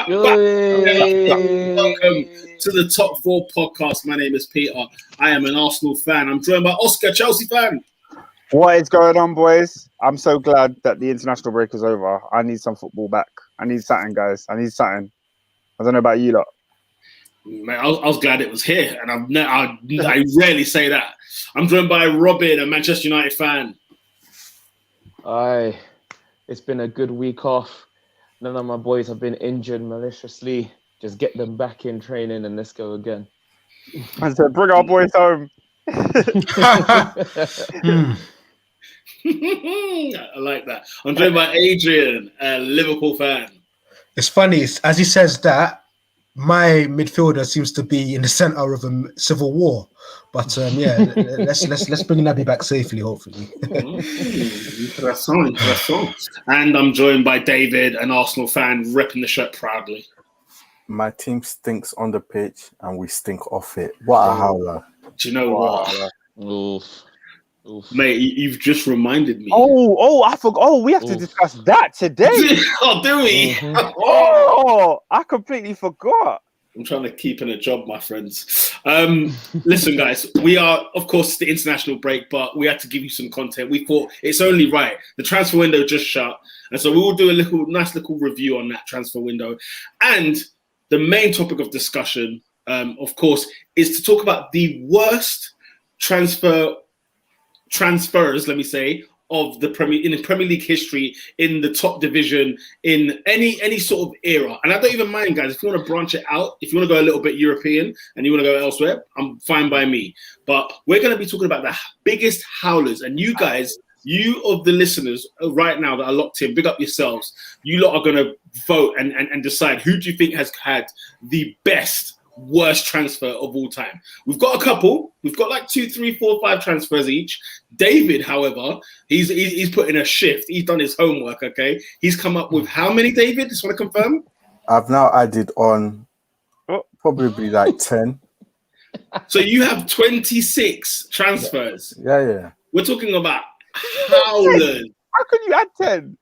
Welcome to the Top 4 podcast. My name is Peter. I am an Arsenal fan. I'm joined by Oscar, Chelsea fan. What is going on, boys? I'm so glad that the international break is over. I need some football back. I need something, guys. I need something. I don't know about you lot. Man, I was glad it was here, and I rarely say that. I'm joined by Robin, a Manchester United fan. Aye, it's been a good week off. None of my boys have been injured maliciously. Just get them back in training and let's go again. I said, bring our boys home. I like that. I'm joined by Adrian, a Liverpool fan. It's funny, as he says that, my midfielder seems to be in the center of a civil war. But let's bring Naby back safely, hopefully. Interessant. And I'm joined by David, an Arsenal fan, repping the shirt proudly. My team stinks on the pitch and we stink off it. What a howler. Do you know what? Oof. Mate, you've just reminded me. I forgot. Oh, we have to discuss that today. Oh, do we? Mm-hmm. Oh, I completely forgot. I'm trying to keep in a job, my friends. Listen, guys, we are, of course, the international break, but we had to give you some content. We thought it's only right. The transfer window just shut. And so we will do a nice little review on that transfer window. And the main topic of discussion, of course, is to talk about the worst transfers, let me say, of the Premier League history, in the top division, in any sort of era. And I don't even mind, guys, if you want to branch it out, if you want to go a little bit European and you want to go elsewhere, I'm fine by me. But we're going to be talking about the biggest howlers. And you guys, you of the listeners right now that are locked in, big up yourselves. You lot are going to vote and decide who do you think has had the worst transfer of all time. We've got a couple. We've got like 2, 3, 4, 5 transfers each. David, however, he's put in a shift. He's done his homework, okay? He's come up with how many, David? Just want to confirm? I've now added on probably like 10. So you have 26 transfers. Yeah. We're talking about howlers. How can you add 10?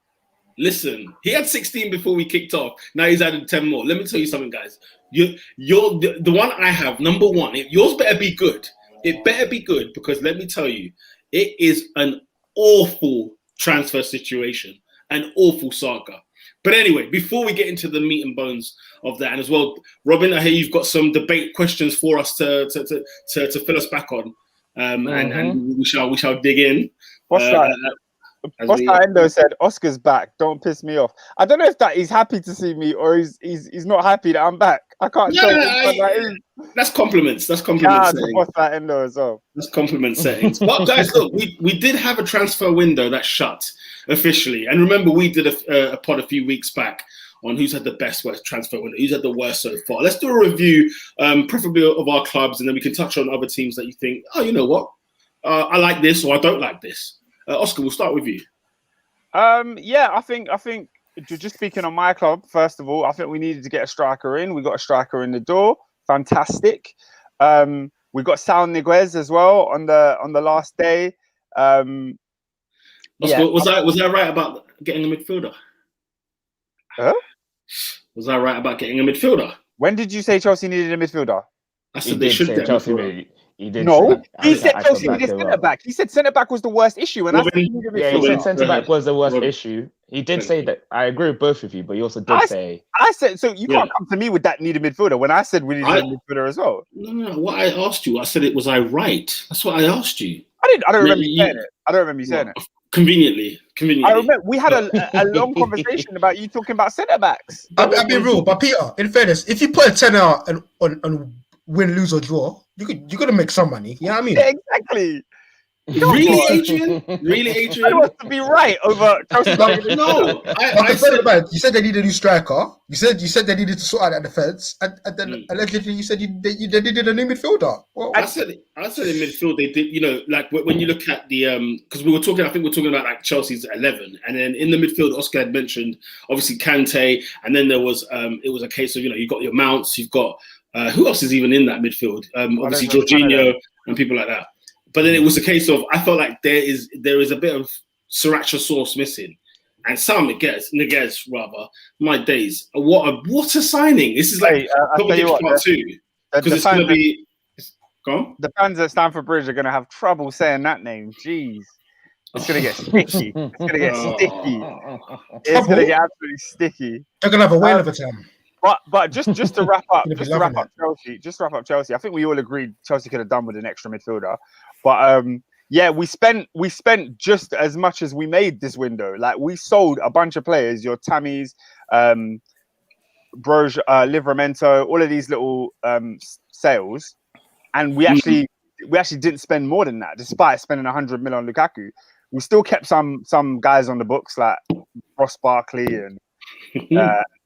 Listen, he had 16 before we kicked off. Now he's added 10 more. Let me tell you something, guys. You're the one I have, number one. Yours better be good. It better be good, because let me tell you, it is an awful transfer situation, an awful saga. But anyway, before we get into the meat and bones of that, and as well, Robin, I hear you've got some debate questions for us to fill us back on, and we shall dig in. What's that? Oscar Endo said, Oscar's back. Don't piss me off. I don't know if that he's happy to see me or he's not happy that I'm back. I can't tell what that is. That's compliments. That's compliment settings. Oscar Endo as well. That's compliment settings. But guys, look, we did have a transfer window that shut officially. And remember, we did a pod a few weeks back on who's had the worst transfer window, who's had the worst so far. Let's do a review, preferably of our clubs, and then we can touch on other teams that you think, oh, you know what? I like this or I don't like this. Oscar, we'll start with you. I think just speaking on my club, first of all, I think we needed to get a striker in. We got a striker in the door. Fantastic. We got Sal Niguez as well on the last day. Oscar, was I right about getting a midfielder? Huh? Was I right about getting a midfielder? When did you say Chelsea needed a midfielder? I said they should get Chelsea. He did. No, he said Chelsea needed centre back. He said centre back was the worst issue, and he said centre back was the worst issue. He did say that. I agree with both of you, but he also did say. I said so. You can't come to me with that need a midfielder when I said we need a midfielder as well. No. What I asked you, I said it was I right. That's what I asked you. I don't remember you saying it. I don't remember you saying it. Conveniently. I remember we had a long conversation about you talking about centre backs. I'll be real, but Peter, in fairness, if you put a 10 out on win, lose or draw, you're gonna make some money. You know what I mean? Yeah, exactly. Really, Adrian? I want to be right over Chelsea. No, you said they need a new striker. You said they needed to sort out that defense, and then allegedly you said they needed a new midfielder. Well, I said in midfield they did. You know, like when you look at the because we were talking. I think we're talking about like Chelsea's 11, and then in the midfield, Oscar had mentioned obviously Kante, and then there was it was a case of you got your Mounts, you've got who else is even in that midfield? Obviously Jorginho and people like that. But then it was a case of I felt like there is a bit of sriracha sauce missing and Sam Niguez rather. My days, what a signing! This is like Hey, I'll tell you what, part 2 because it's going to be. Go on. The fans at Stamford Bridge are going to have trouble saying that name. Jeez. It's going to get sticky. It's going to get sticky. It's going to get absolutely sticky. They're gonna have a whale of a time. But just to wrap up, Gonna be loving Chelsea. I think we all agreed Chelsea could have done with an extra midfielder. But yeah, we spent just as much as we made this window. Like we sold a bunch of players, your Tammys, Broj, Livramento, all of these little sales, and we actually didn't spend more than that, despite spending 100 million on Lukaku. We still kept some guys on the books like Ross Barkley and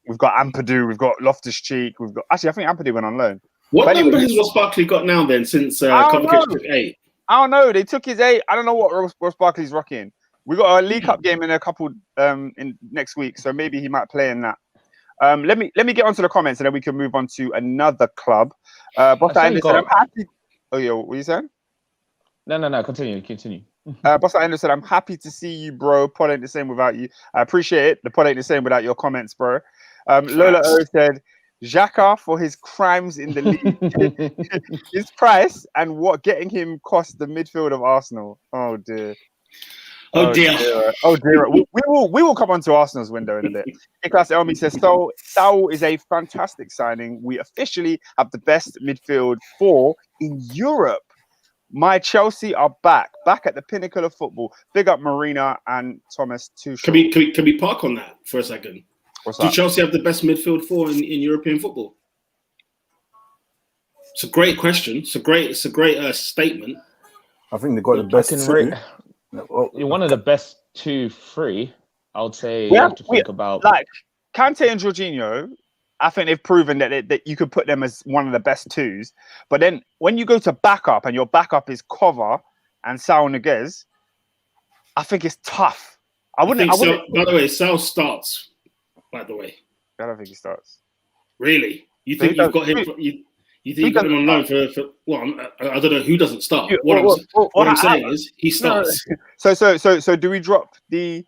we've got Ampadu, we've got Loftus-Cheek, we've got I think Ampadu went on loan. What number has Ross Barkley got now then since Kovacic took 8? I don't know. They took his 8. I don't know what Ross Barkley's rocking. We got a League Cup game in a couple in next week, so maybe he might play in that. Let me get onto the comments and then we can move on to another club. Boss Anderson, I'm happy. Oh yeah, what are you saying? No. Continue. Boss Anderson, I'm happy to see you, bro. Pod ain't the same without you. I appreciate it. The pod ain't the same without your comments, bro. Lola O said, Xhaka for his crimes in the league, his price and what getting him cost the midfield of Arsenal. Oh dear. Oh dear. We will come on to Arsenal's window in a bit. Niklas Elmi says, Saul is a fantastic signing. We officially have the best midfield 4 in Europe. My Chelsea are back at the pinnacle of football. Big up Marina and Thomas Tuchel. Can we park on that for a second? Do Chelsea have the best midfield 4 in European football? It's a great question. It's a great statement. I think they got the best. One of the best 2-3. I would say you have to think about like Kante and Jorginho. I think they've proven that you could put them as one of the best 2s. But then when you go to backup and your backup is Kova and Saul Niguez, I think it's tough. I wouldn't. By the way, Saul starts. By the way, I don't think he starts. Really? You think you've got him? You think you got him on loan for? Well, I don't know who doesn't start. What I'm saying is he starts. So do we drop the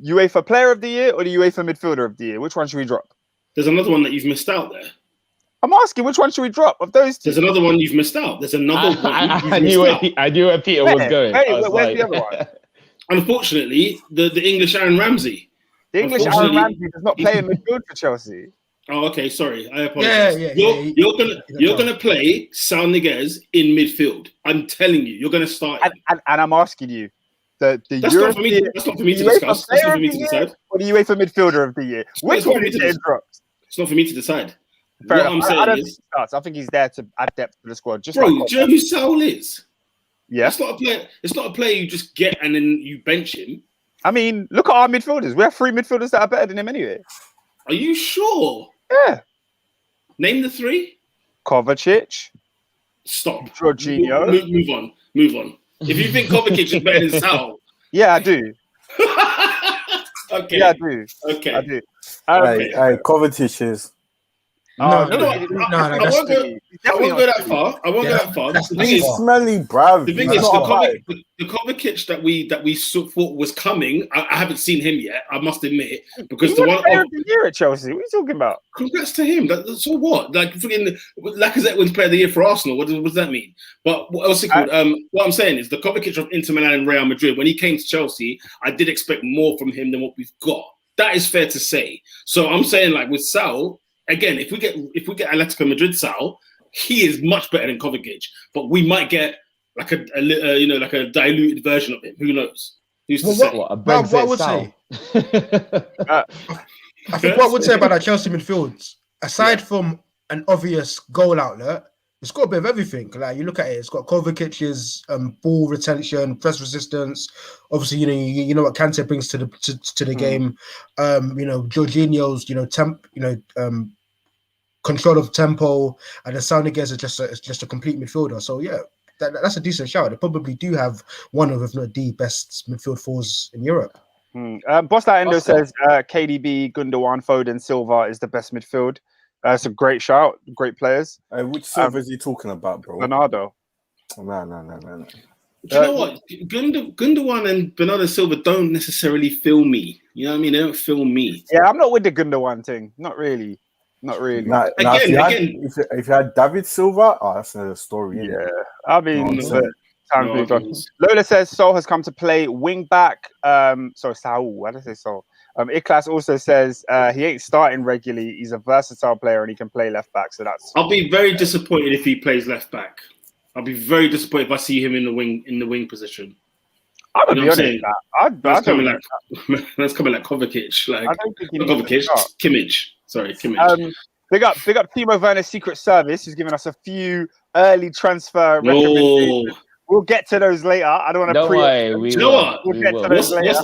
UEFA Player of the Year or the UEFA Midfielder of the Year? Which one should we drop? There's another one that you've missed out there. I'm asking which one should we drop of those two? There's another one you've missed out. There's another one. I knew where Peter was going. Where's the other one? Unfortunately, the English Aaron Ramsey. The English Aaron Ramsey does not play in midfield for Chelsea. Oh, okay. Sorry, I apologize. You're gonna play Saul Niguez in midfield. I'm telling you, you're gonna start. And I'm asking you, that's not for me to discuss. That's not for me to decide. Or the UEFA Midfielder of the Year? Which one is getting dropped? It's not for me to decide. What I'm saying is, I think he's there to add depth to the squad. Just bro, do you know who Saul is? Yeah, it's not a player you just get and then you bench him. I mean, look at our midfielders. We have 3 midfielders that are better than him anyway. Are you sure? Yeah. Name the 3. Kovacic. Stop. Jorginho. Move on. If you think Kovacic is better than Saul. Yeah, I do. Okay. Yeah, I do. Okay. I do. Kovacic is. I won't go that far. He's smelly, bruv. The thing is, the Kovacic that we thought was coming, I haven't seen him yet. I must admit, because the one player of the year at Chelsea. What are you talking about? Congrats to him. So what? Like freaking Lacazette wins Player of the Year for Arsenal. What does that mean? But what else is it called? What I'm saying is the Kovacic of Inter Milan and Real Madrid. When he came to Chelsea, I did expect more from him than what we've got. That is fair to say. So I'm saying like with Saul. Again, if we get Atletico Madrid Saul, he is much better than Kovacic, but we might get like a diluted version of him. Who knows? Who's to say? What I would say, I think what I would say about that Chelsea midfield, aside from an obvious goal outlet, it's got a bit of everything. Like you look at it, it's got Kovacic's ball retention, press resistance. Obviously, you know what Kante brings to the game. Jorginho's control of tempo, and the Saul Niguez is just a complete midfielder. So yeah, that's a decent shout. They probably do have one of, if not the best midfield 4s in Europe. Boss Endo says KDB, Gundogan, Foden, Silva is the best midfield. It's a great shout, great players. Which Silva is he talking about, bro? Bernardo. Do you know what? Gundogan and Bernardo Silva don't necessarily fill me. You know what I mean? They don't feel me. Yeah, I'm not with the Gunnar one thing. Not really. Now, Again. if you had David Silva, that's another story. Innit? Yeah, I mean, No, time no moved on. arguments. Lola says Sol has come to play wing back. Sorry, Saul. Why did I say Sol? Iklas also says he ain't starting regularly. He's a versatile player and he can play left back. So that's. I'll be very disappointed if he plays left back. I'll be very disappointed if I see him in the wing position. I'm gonna You be know what honest. I'm That's coming that's coming like Kovacic, like I don't think he not needs to Kovacic, start. Kimmich. Sorry, Kimmich. Big up Timo Werner's Secret Service, who's given us a few early transfer recommendations. We'll get to those later. I don't want to Don't worry, You know what? We'll get to those later.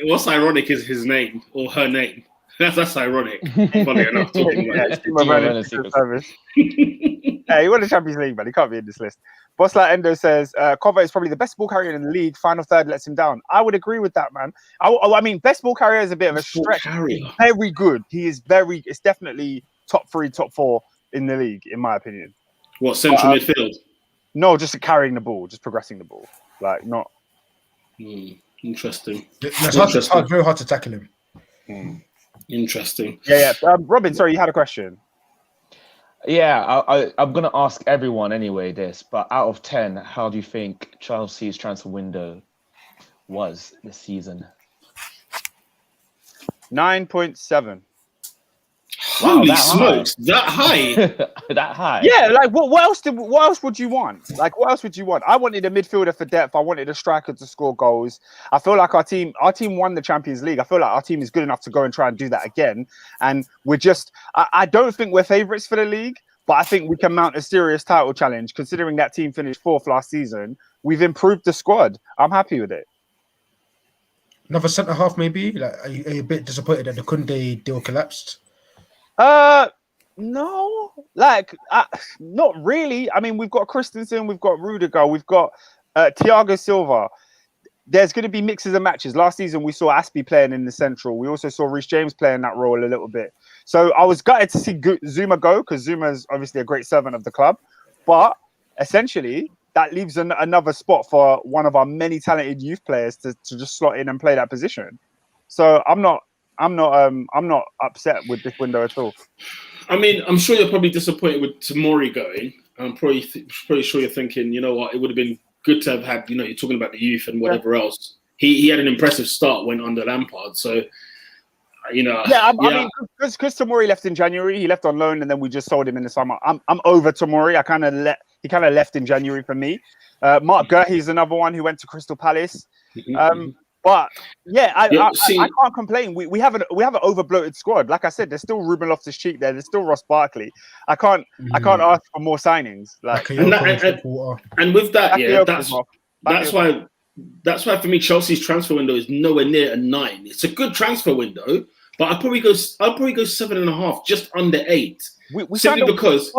What's ironic is his name or her name. That's ironic. Funny enough, talking about it. Timo Werner's Secret Service. Hey, he won the Champions League, man. He can't be in this list. Bosslight Endo says Kova is probably the best ball carrier in the league. Final third lets him down. I would agree with that, man. I mean, best ball carrier is a bit of a stretch. He's very good. It's definitely top 3, top 4 in the league, in my opinion. What, central midfield? No, just carrying the ball, just progressing the ball. Like, not. Interesting. It's very hard to tackle him. Interesting. Yeah. Robin, sorry, you had a question. Yeah, I'm going to ask everyone anyway this, but out of 10, how do you think Chelsea's transfer window was this season? 9.7. Holy that smokes, that high? That high? Yeah, like what else would you want? Like what else would you want? I wanted a midfielder for depth. I wanted a striker to score goals. I feel like our team won the Champions League. I feel like our team is good enough to go and try and do that again. And we're just I don't think we're favourites for the league, but I think we can mount a serious title challenge considering that team finished 4th last season. We've improved the squad. I'm happy with it. Another centre half, maybe. Like, are you a bit disappointed that the Kunde deal collapsed? No, like not really. I mean, we've got Christensen, we've got Rudiger, we've got Thiago Silva. There's going to be mixes and matches. Last season, we saw Aspie playing in the central. We also saw Reece James playing that role a little bit. So I was gutted to see Zuma go because Zuma is obviously a great servant of the club. But essentially, that leaves another spot for one of our many talented youth players to just slot in and play that position. So I'm not upset with this window at all. I mean, I'm sure you're probably disappointed with Tomori going. I'm probably sure you're thinking, you know what, it would have been good to have had, you're talking about the youth and whatever else. He had an impressive start when under Lampard. So, I mean, because Tomori left in January, he left on loan and then we just sold him in the summer. I'm over Tomori. He kind of left in January for me. Mark Guehi's another one who went to Crystal Palace. But yeah, I can't complain. We have an over bloated squad. Like I said, there's still Ruben Loftus-Cheek there. There's still Ross Barkley. I can't ask for more signings. Like and with that, that's why for me Chelsea's transfer window is nowhere near a 9. It's a good transfer window, but I'll probably go 7.5, just under 8. Simply because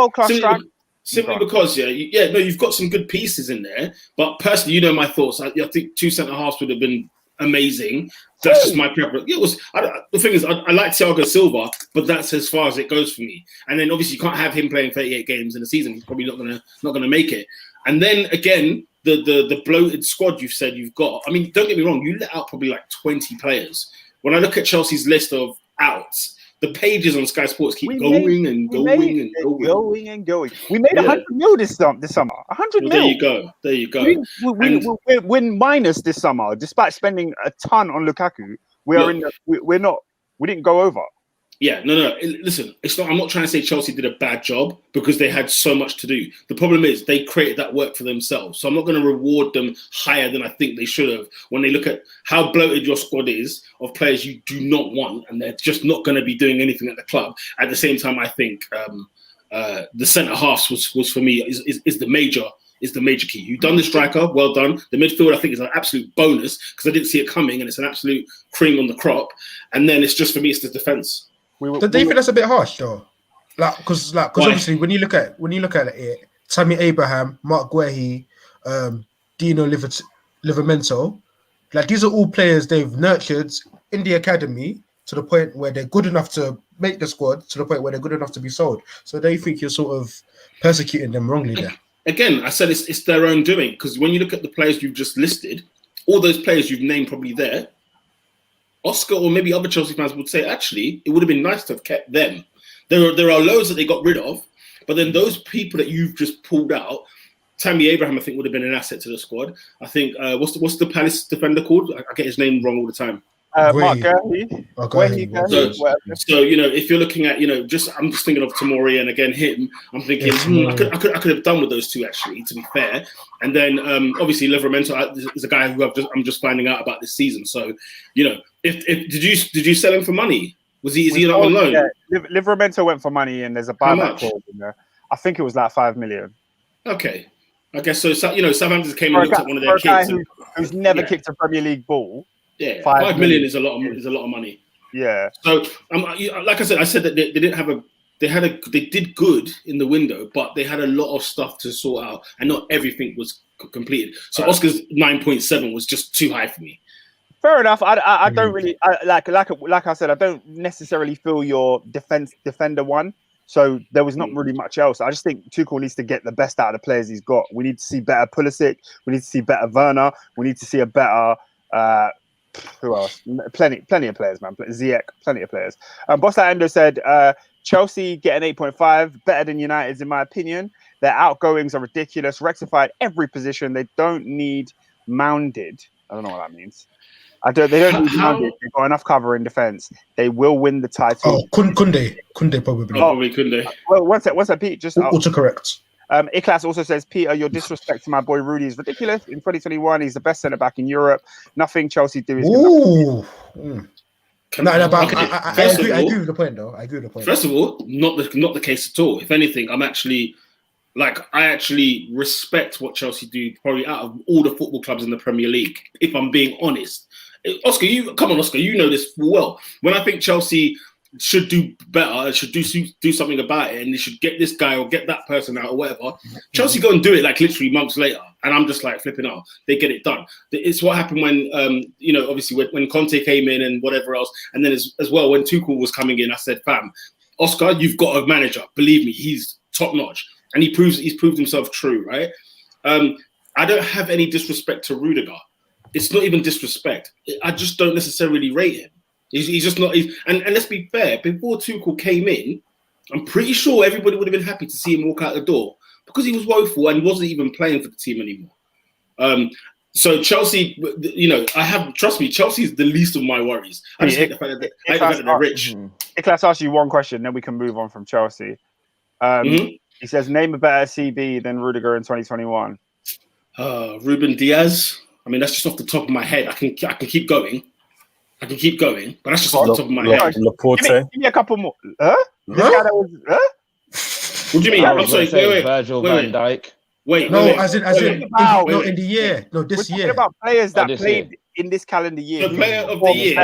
you've got some good pieces in there. But personally, my thoughts. I think 2 centre halves would have been amazing. That's just my preference. The thing is, I like Thiago Silva, but that's as far as it goes for me. And then obviously you can't have him playing 38 games in a season. He's probably not gonna make it. And then again, the bloated squad you've said you've got. I mean, don't get me wrong. You let out probably like 20 players. When I look at Chelsea's list of outs, the pages on Sky Sports keep going. We made 100 mil this summer. 100 mil. There you go. We're minus this summer, despite spending a ton on Lukaku. We didn't go over. Yeah, no. Listen, I'm not trying to say Chelsea did a bad job because they had so much to do. The problem is they created that work for themselves. So I'm not going to reward them higher than I think they should have when they look at how bloated your squad is of players you do not want, and they're just not going to be doing anything at the club. At the same time, I think the centre halves was for me is the major key. You've done the striker, well done. The midfield, I think, is an absolute bonus because I didn't see it coming, and it's an absolute cream on the crop. And then it's just for me, it's the defence. Do you think that's a bit harsh though? Because obviously when you look at it, Tammy Abraham, Mark Guehi, Dino Livramento, like these are all players they've nurtured in the academy to the point where they're good enough to make the squad, to the point where they're good enough to be sold. So they think you're sort of persecuting them wrongly there. Again, I said it's their own doing because when you look at the players you've just listed, all those players you've named probably there, Oscar or maybe other Chelsea fans would say, actually, it would have been nice to have kept them. There are loads that they got rid of, but then those people that you've just pulled out, Tammy Abraham, I think, would have been an asset to the squad. I think, what's the Palace defender called? I get his name wrong all the time. Mark Gurley. So if you're looking at I'm just thinking of Tomori and again him. I'm thinking I could have done with those two actually, to be fair. And then obviously Livramento is a guy who I'm just finding out about this season. So if did you sell him for money? Is he not on loan? Yeah, Livramento went for money, and there's a buyback clause in there. I think it was like 5 million. Okay, I guess so. Southampton came and looked at one of their kids who's never kicked a Premier League ball. Yeah, 5 million is a lot of money. Yeah. So, like I said that they didn't have they did good in the window, but they had a lot of stuff to sort out, and not everything was completed. So Oscar's 9.7 was just too high for me. Fair enough. I don't really like I said, I don't necessarily feel your defender one. So there was not really much else. I just think Tuchel needs to get the best out of the players he's got. We need to see better Pulisic. We need to see better Werner. We need to see a better. Who else? Plenty of players, man. Ziyech, plenty of players. Boss Endo said Chelsea get an 8.5, better than United's in my opinion. Their outgoings are ridiculous, rectified every position. They don't need mounded. I don't know what that means. They don't need mounded. They've got enough cover in defence. They will win the title. Oh, Kunde probably. Probably Kunde. Well, what's that, Pete? Just autocorrect. Iklas also says, Peter, your disrespect to my boy Rudy is ridiculous. In 2021, he's the best centre-back in Europe. Nothing Chelsea do is good enough. But I agree with the point, though. First of all, not the case at all. If anything, I actually respect what Chelsea do probably out of all the football clubs in the Premier League, if I'm being honest. Oscar, Oscar, you know this well. When I think Chelsea should do better, should do something about it, and they should get this guy or get that person out or whatever. Chelsea go and do it like literally months later, and I'm just like flipping out. They get it done. It's what happened when obviously when Conte came in and whatever else, and then as well when Tuchel was coming in, I said, fam, Oscar, you've got a manager. Believe me, he's top notch, and he's proved himself true, right? I don't have any disrespect to Rudiger. It's not even disrespect. I just don't necessarily rate him. He's just not. And let's be fair. Before Tuchel came in, I'm pretty sure everybody would have been happy to see him walk out the door because he was woeful and wasn't even playing for the team anymore. So Chelsea, trust me, Chelsea is the least of my worries. I just hate the fact that they're rich. Let's ask you one question, then we can move on from Chelsea. He says, name a better CB than Rudiger in 2021. Ruben Diaz. I mean, that's just off the top of my head. I can keep going. But that's just off the top of my head. Laporte. Give me a couple more. Huh? This guy that was. What do you mean? I'm sorry. Wait. Virgil van Dijk. Wait. No, as in in the year. No, this year. We're talking about players that played in this calendar year. The player of the year.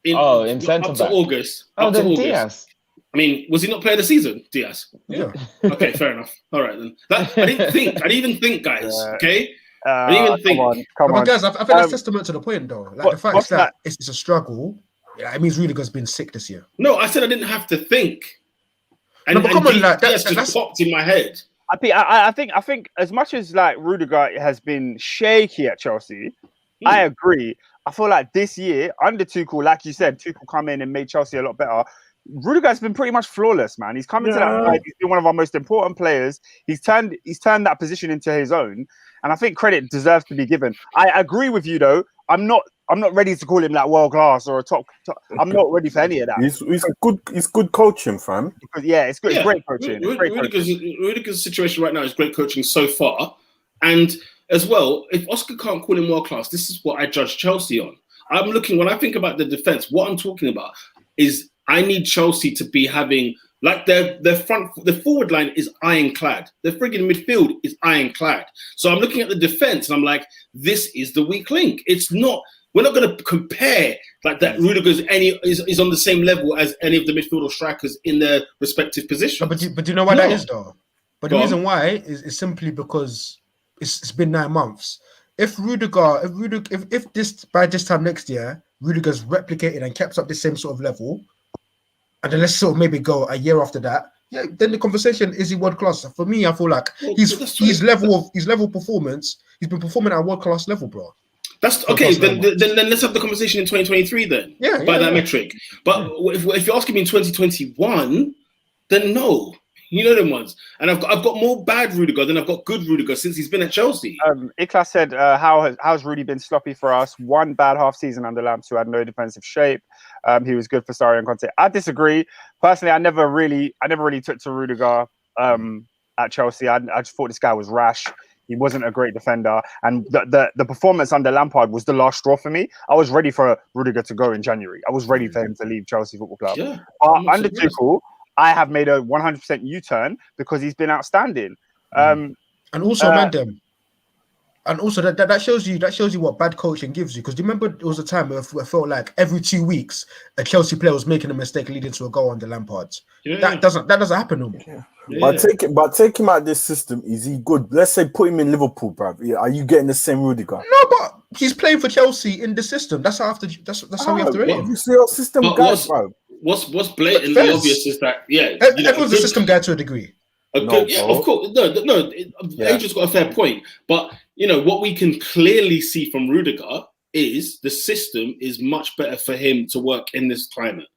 In centre up to back. August. Oh, then Diaz. I mean, was he not player of the season, Diaz? Yeah. Okay, fair enough. All right then. I didn't even think, guys. Okay. I didn't even think. Come on. Guys, I think that's testament to the point, though. Like the fact that it's a struggle. Yeah, it means Rudiger's been sick this year. No, I said I didn't have to think. But come on, like that's just popped in my head. I think as much as like Rudiger has been shaky at Chelsea, I agree. I feel like this year under Tuchel, like you said, Tuchel come in and made Chelsea a lot better. Rudiger's been pretty much flawless, man. He's come into that side. He's been one of our most important players. He's turned that position into his own, and I think credit deserves to be given. I agree with you, though. I'm not ready to call him like world class or a top. I'm not ready for any of that. He's good coaching, fam. Because, it's good. It's great coaching. Rudiger's situation right now is great coaching so far, and as well, if Oscar can't call him world class, this is what I judge Chelsea on. I'm looking when I think about the defense. What I'm talking about is I need Chelsea to be having like their forward line is ironclad. The frigging midfield is ironclad. So I'm looking at the defense and I'm like, this is the weak link. It's not. We're not going to compare like that. Rudiger is on the same level as any of the midfield or strikers in their respective positions. But do you know why that is, though? But the reason why is simply because it's been 9 months. If this by this time next year, Rudiger's replicated and kept up the same sort of level, and then let's sort of maybe go a year after that, then the conversation is he world class? For me, I feel like his level performance, he's been performing at world class level, bro. That's So okay. cost no much. Then let's have the conversation in 2023 then. Yeah, By yeah, that yeah. metric. But if you're asking me in 2021, then no. You know them ones. And I've got more bad Rudiger than I've got good Rudiger since he's been at Chelsea. Iklas said, how's Rudy been sloppy for us? One bad half season under Lamps who had no defensive shape. He was good for Sarri and Conte. I disagree. Personally, I never really took to Rudiger at Chelsea. I just thought this guy was rash. He wasn't a great defender. And the performance under Lampard was the last straw for me. I was ready for Rudiger to go in January. I was ready for him to leave Chelsea Football Club. Yeah. Under Tuchel, I have made a 100% U-turn because he's been outstanding. And also, and also that shows you what bad coaching gives you. Because do you remember it was a time where I felt like every 2 weeks a Chelsea player was making a mistake leading to a goal under Lampard. That doesn't happen no more. Yeah. But take him out of this system. Is he good? Let's say put him in Liverpool, bruv. Yeah, are you getting the same Rudiger? No, but he's playing for Chelsea in the system. That's how we have to rate him. Obviously, your system guy, bruv. What's blatantly obvious is that everyone's a system guy to a degree. Of course. No. Adrian's got a fair point. But what we can clearly see from Rudiger is the system is much better for him to work in this climate.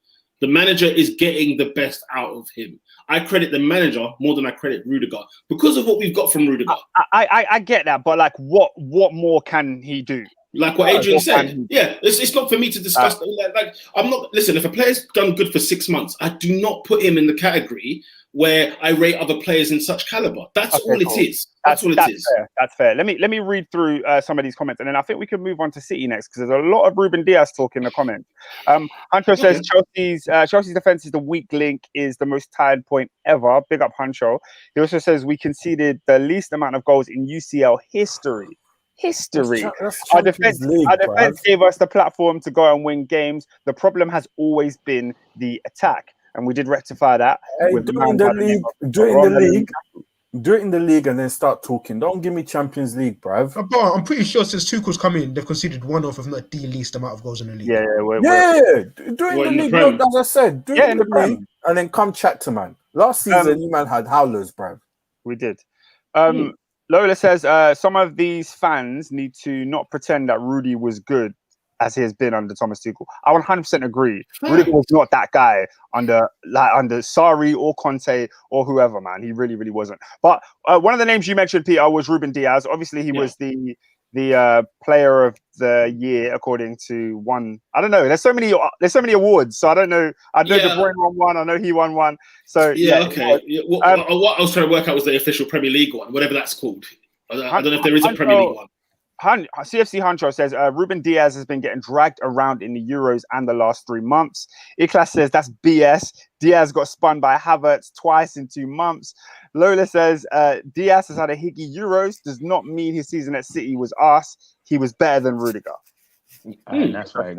The manager is getting the best out of him. I credit the manager more than I credit Rudiger because of what we've got from Rudiger. I get that, but like, what more can he do? Like what Adrian said, it's not for me to discuss. Like, I'm not. Listen, if a player's done good for 6 months, I do not put him in the category where I rate other players in such caliber. That's all it is. That's all it is. Fair. That's fair. Let me read through some of these comments, and then I think we can move on to City next because there's a lot of Ruben Diaz talk in the comments. Hancho says Chelsea's defense is the weak link, is the most tired point ever. Big up Hancho. He also says we conceded the least amount of goals in UCL history. Our defense gave us the platform to go and win games. The problem has always been the attack, and we did rectify that. During the league, and then start talking. Don't give me Champions League, bruv. But I'm pretty sure since Tuchel's come in, they've conceded one of not the least amount of goals in the league. During the league, as I said, during the league, and then come chat to man. Last season, you man had howlers, bruv. We did. Lola says some of these fans need to not pretend that Rudy was good as he has been under Thomas Tuchel. I 100% agree. Rudy was not that guy under Sarri or Conte or whoever, man. He really, really wasn't. But one of the names you mentioned, Peter, was Ruben Diaz. Obviously, he was the player of the year according to one. I don't know. There's so many awards, so I don't know. I know De Bruyne won one. I know he won one. So okay. What I was trying to work out was the official Premier League one, whatever that's called. I don't know if there is a Premier League one. CFC Hancho says Ruben Diaz has been getting dragged around in the Euros and the last 3 months. Iklas says that's BS. Diaz got spun by Havertz twice in 2 months. Lola says Diaz has had a higgy Euros, does not mean his season at City was arse. He was better than Rudiger. That's right.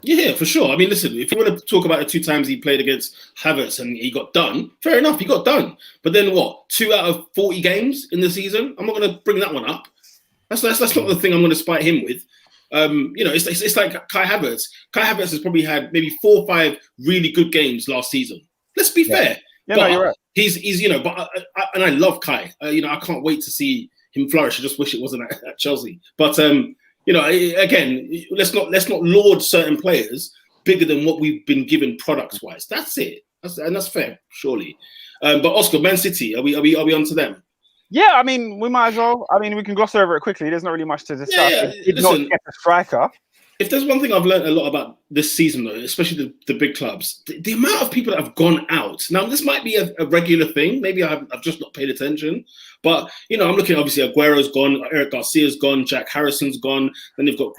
Yeah, for sure. I mean, listen, if you want to talk about the 2 times he played against Havertz and he got done, fair enough, he got done. But then what? 2 out of 40 games in the season? I'm not going to bring that one up. That's not the thing I'm going to spite him with. It's like Kai Havertz. Kai Havertz has probably had maybe 4 or 5 really good games last season. Let's be fair. Yeah, you're right. He's and I love Kai. I can't wait to see him flourish. I just wish it wasn't at Chelsea. But again, let's not laud certain players bigger than what we've been given products wise. That's it. That's fair, surely. But Oscar, Man City, are we on to them? Yeah, I mean, we might as well. I mean, we can gloss over it quickly. There's not really much to discuss. It's not get a striker. If there's one thing I've learned a lot about this season, though, especially the big clubs, the amount of people that have gone out. Now, this might be a regular thing. Maybe I've just not paid attention. But, I'm looking, obviously, Aguero's gone, Eric Garcia's gone, Jack Harrison's gone. Then they've got,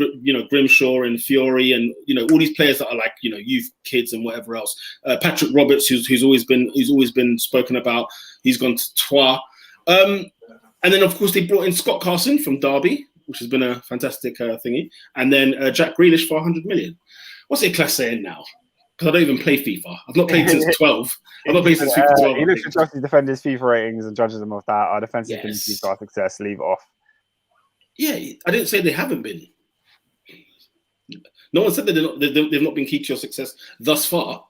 Grimshaw and Fiore and, all these players that are like, youth kids and whatever else. Patrick Roberts, who's always been spoken about. He's gone to Troyes. And then, of course, they brought in Scott Carson from Derby, which has been a fantastic thingy. And then Jack Grealish for 100 million. What's Iklas saying now? Because I don't even play FIFA. I've not played since 12. I've not played since FIFA 12. He looks at Chelsea's defenders' FIFA ratings and judges them off that. Our defensive been FIFA success, leave off. Yeah, I didn't say they haven't been. No one said that they've not been key to your success thus far.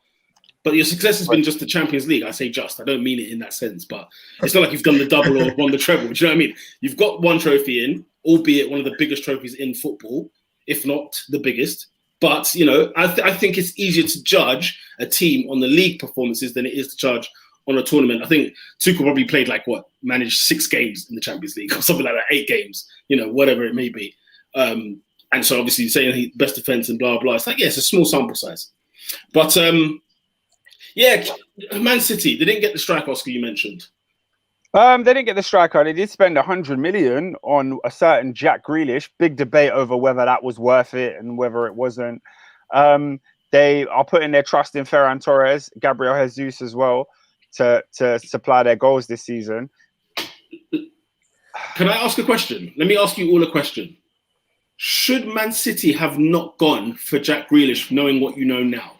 But your success has been just the Champions League. I say just. I don't mean it in that sense, but it's not like you've done the double or won the treble. Do you know what I mean? You've got one trophy in, albeit one of the biggest trophies in football, if not the biggest. But, you know, I think it's easier to judge a team on the league performances than it is to judge on a tournament. I think Tuchel probably played managed 6 games in the Champions League or something like that, 8 games, you know, whatever it may be. And so obviously saying he best defense and blah, blah. It's like, yeah, it's a small sample size. But, yeah, Man City, they didn't get the striker, Oscar, you mentioned. They didn't get the striker. They did spend 100 million on a certain Jack Grealish. Big debate over whether that was worth it and whether it wasn't. They are putting their trust in Ferran Torres, Gabriel Jesus as well, to supply their goals this season. Can I ask a question? Let me ask you all a question. Should Man City have not gone for Jack Grealish, knowing what you know now?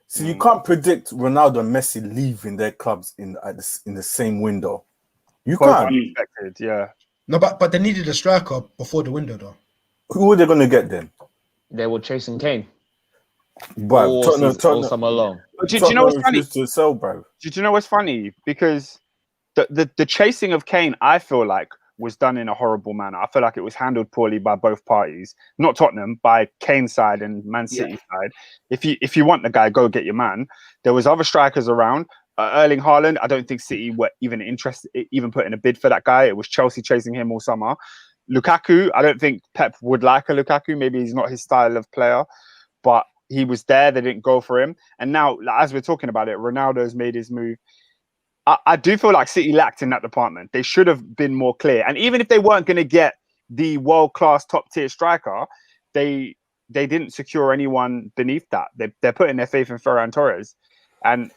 So you can't predict Ronaldo and Messi leaving their clubs in the same window. You can't. Yeah. No, but they needed a striker before the window, though. Who are they going to get then? They were chasing Kane. But or someone alone. Do you know what's funny? To sell, bro. Do you know what's funny? Because the chasing of Kane, I feel like, was done in a horrible manner. I feel like it was handled poorly by both parties. Not Tottenham, by Kane's side and Man City side. If you want the guy, go get your man. There was other strikers around. Erling Haaland, I don't think City were even interested, even putting a bid for that guy. It was Chelsea chasing him all summer. Lukaku, I don't think Pep would like a Lukaku. Maybe he's not his style of player, but he was there. They didn't go for him. And now, as we're talking about it, Ronaldo's made his move. I do feel like City lacked in that department. They should have been more clear. And even if they weren't going to get the world-class top-tier striker, they didn't secure anyone beneath that. They're putting their faith in Ferran Torres. And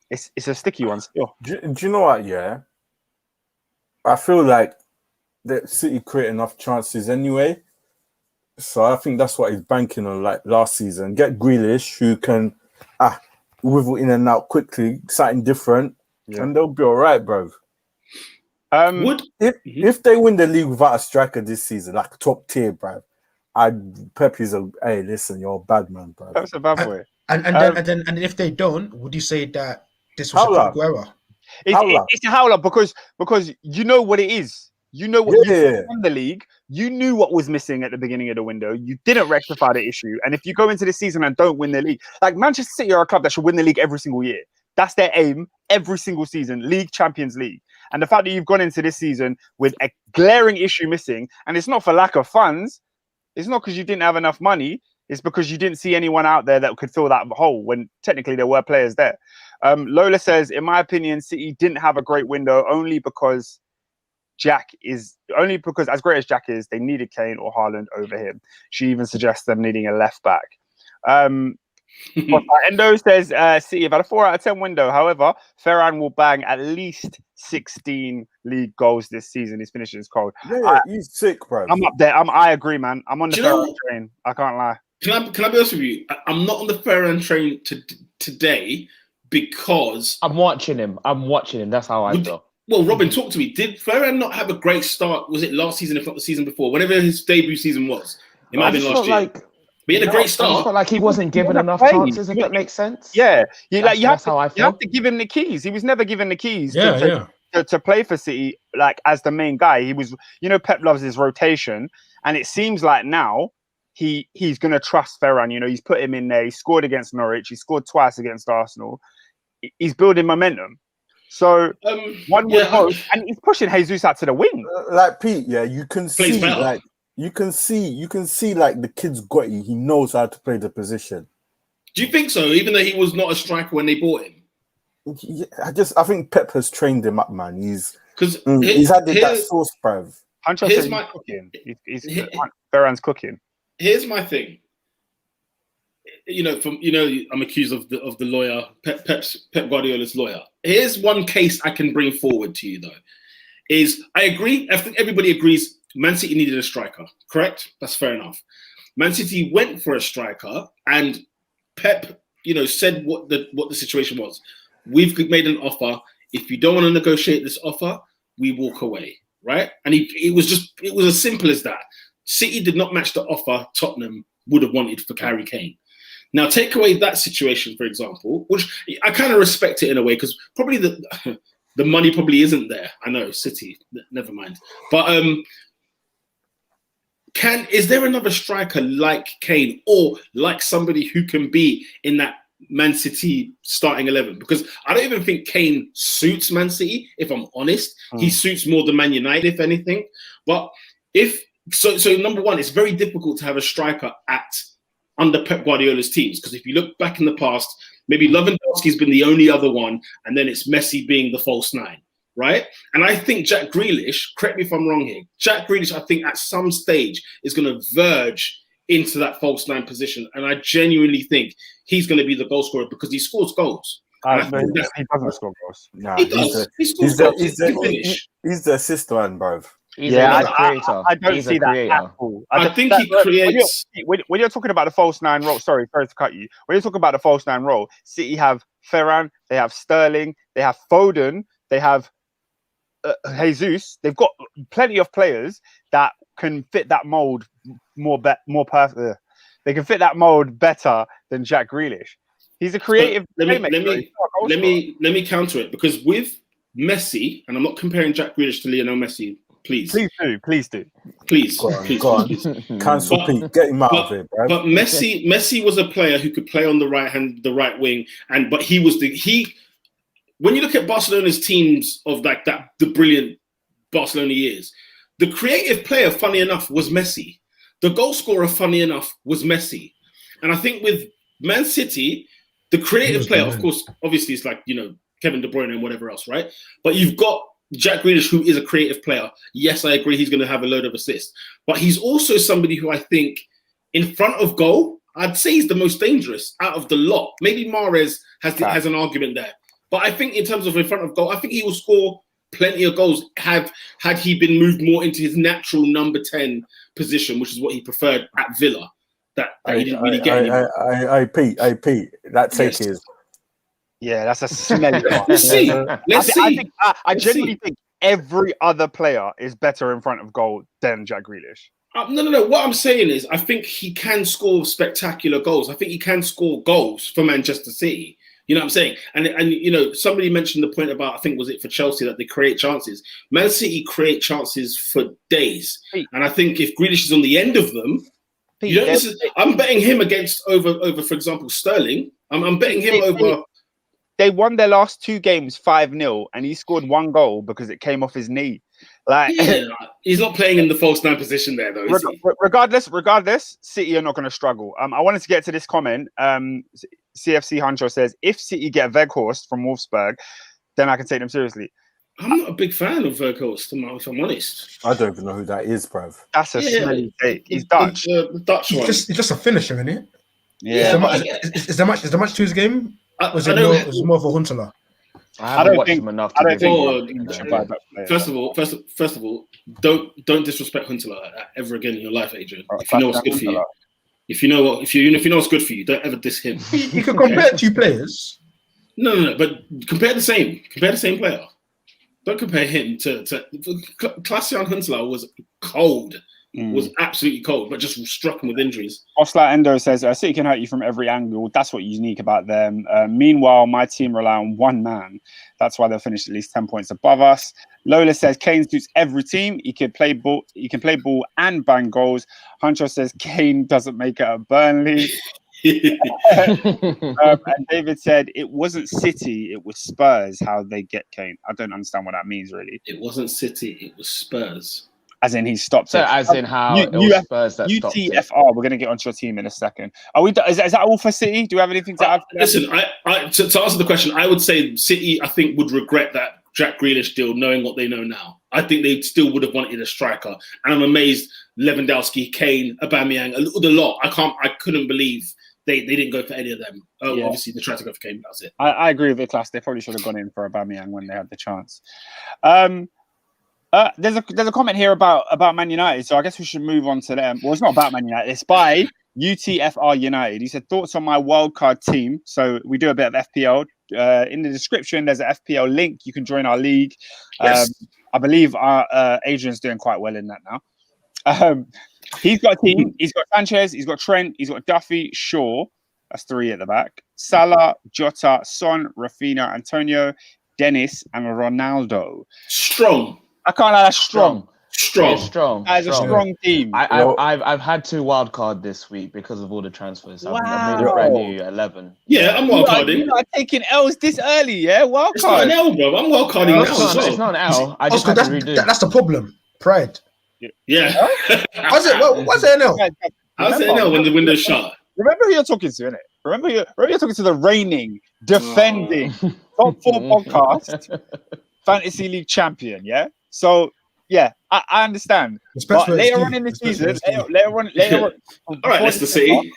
it's a sticky one still. Do you know what, yeah? I feel like that City create enough chances anyway. So I think that's what he's banking on, like last season. Get Grealish, who can wiggle in and out quickly, something different. Yeah. And they'll be all right, bro. If they win the league without a striker this season, like top tier, bro, Pep is hey, listen, you're a bad man, bro. That's a bad boy. And if they don't, would you say that this was a good error? It's a howler because you know what it is. You know what you won the league. You knew what was missing at the beginning of the window. You didn't rectify the issue. And if you go into the season and don't win the league, like Manchester City are a club that should win the league every single year. That's their aim every single season, League, Champions League. And the fact that you've gone into this season with a glaring issue missing, and it's not for lack of funds, it's not because you didn't have enough money, it's because you didn't see anyone out there that could fill that hole when technically there were players there. Lola says, in my opinion, City didn't have a great window only because as great as Jack is, they needed Kane or Haaland over him. She even suggests them needing a left back. Endo says City have had a 4 out of 10 window. However, Ferran will bang at least 16 league goals this season. He's finishing his cold. Yeah, he's sick, bro. I'm up there. I agree, man. I'm on the Ferran train. I can't lie. Can I be honest with you? I'm not on the Ferran train today because I'm watching him. That's how I feel. Well, Robin, talk to me. Did Ferran not have a great start? Was it last season, if not the season before? Whenever his debut season was. It might have been last year. But he had a great start. I felt like he wasn't given enough chances, if that makes sense. Yeah. You have to give him the keys. He was never given the keys to play for City, like as the main guy. He was, Pep loves his rotation. And it seems like now he's going to trust Ferran. He's put him in there. He scored against Norwich. He scored twice against Arsenal. He's building momentum. So one would hope, and he's pushing Jesus out to the wing. Like Pete, you can see, like you can see, like the kid's got it. He knows how to play the position. Do you think so? Even though he was not a striker when they bought him, I think Pep has trained him up, man. He's had that sauce, bruv. Here's my cooking. Ferran's cooking. Here's my thing. I'm accused of the lawyer, Pep Guardiola's lawyer. Here's one case I can bring forward to you, though. Is I agree. I think everybody agrees Man City needed a striker, correct? That's fair enough. Man City went for a striker, and Pep, said what the situation was. We've made an offer. If you don't want to negotiate this offer, we walk away, right? And it was as simple as that. City did not match the offer Tottenham would have wanted for Harry Kane. Now, take away that situation, for example, which I kind of respect it in a way because probably the the money probably isn't there. I know, City, never mind. But is there another striker like Kane or like somebody who can be in that Man City starting 11? Because I don't even think Kane suits Man City, if I'm honest. He suits more the Man United, if anything. But so number one, it's very difficult to have a striker under Pep Guardiola's teams, because if you look back in the past, maybe Lewandowski's been the only other one, and then it's Messi being the false nine, right? And I think Jack Grealish, correct me if I'm wrong here, Jack Grealish, I think at some stage is going to verge into that false nine position, and I genuinely think he's going to be the goal scorer because he scores goals. He doesn't score goals. Nah, He does. he's the assist man, bruv. I don't see that at all. I think he creates. When you're talking about the false nine role, sorry to cut you. When you're talking about the false nine role, City have Ferran, they have Sterling, they have Foden, they have Jesus. They've got plenty of players that can fit that mold more. They can fit that mold better than Jack Grealish. He's a creative. Let me counter it, because with Messi, and I'm not comparing Jack Grealish to Lionel Messi. Please do. Go on. Cancel Pete. Get him out of it, bro. But Messi was a player who could play on the right hand, the right wing, but he was when you look at Barcelona's teams of the brilliant Barcelona years, the creative player, funny enough, was Messi. The goal scorer, funny enough, was Messi. And I think with Man City, the creative player, of course, obviously it's like, Kevin De Bruyne and whatever else, right? But you've got Jack Grealish, who is a creative player. Yes, I agree he's going to have a load of assists. But he's also somebody who I think, in front of goal, I'd say he's the most dangerous out of the lot. Maybe Mahrez has an argument there. But I think in terms of in front of goal, I think he will score plenty of goals had he been moved more into his natural number 10 position, which is what he preferred at Villa. That he didn't really get anymore. Pete, that take is... Yeah, that's a smelly one. Let's see. I genuinely think every other player is better in front of goal than Jack Grealish. No. What I'm saying is, I think he can score spectacular goals. I think he can score goals for Manchester City. You know what I'm saying? And somebody mentioned the point about, I think, was it for Chelsea, that they create chances. Man City create chances for days. And I think if Grealish is on the end of them, I'm betting him over, for example, Sterling. I'm betting him over... They won their last 2 games 5-0, and he scored 1 goal because it came off his knee. He's not playing in the false nine position there, though, is he? Regardless, City are not going to struggle. I wanted to get to this comment. CFC Hancho says, if City get Weghorst from Wolfsburg, then I can take them seriously. I'm not a big fan of Weghorst, if I'm honest. I don't even know who that is, bruv. That's a smelly take. He's Dutch. Dutch one. He's just a finisher, isn't it? Yeah. Is there much to his game? Was it more of a Huntela? I don't think enough. First of all, don't disrespect Huntela like that ever again in your life, Adrian. If you know what's good for you, if you know what's good for you, don't ever diss him. You can compare 2 players. No, but compare the same player. Don't compare him to Klaas-Jan Huntelaar was cold. Was absolutely cold, but just struck him with injuries. Oslar Endo says, City can hurt you from every angle. That's what's unique about them. Meanwhile, my team rely on one man. That's why they'll finish at least 10 points above us. Lola says, Kane suits every team. He can play ball and bang goals. Huncho says, Kane doesn't make it at Burnley. And David said, it wasn't City, it was Spurs, how they get Kane. I don't understand what that means, really. It wasn't City, it was Spurs. As in he stopped so it. As in how it was Spurs that stopped it. UTFR, we're going to get onto your team in a second. Is that all for City? Do we have anything to add? Listen, to answer the question, I would say City, I think, would regret that Jack Grealish deal, knowing what they know now. I think they still would have wanted a striker. And I'm amazed Lewandowski, Kane, Aubameyang, the lot. I couldn't believe they didn't go for any of them. Obviously, they tried to go for Kane, that's it. I agree with it, Class. They probably should have gone in for Aubameyang when they had the chance. There's a comment here about Man United, so I guess we should move on to them. Well, it's not about Man United. It's by UTFR United. He said, thoughts on my wildcard team. So we do a bit of FPL. In the description, there's an FPL link. You can join our league. Yes. I believe Adrian's doing quite well in that now. He's got a team. He's got Sanchez. He's got Trent. He's got Duffy, Shaw. That's 3 at the back. Salah, Jota, Son, Rafinha, Antonio, Dennis, and Ronaldo. Strong. I can't lie, that's strong. Strong. Strong. That is a strong team. I've had 2 wild card this week because of all the transfers. So I've made a brand new 11. Yeah, I'm wild carding. You're not taking L's this early, yeah? Wild It's not card. an L, bro. I'm wild carding now. It's not an L. I just Oscar, had to redo. that's the problem. Pride. Yeah. What's it an L? How's it an L when the window's shut? Remember who you're talking to, innit? Remember you're talking to the reigning, defending, top 4 podcast, fantasy league champion, yeah? So, yeah, I understand. But later on in the season, later on. All right, Leicester City.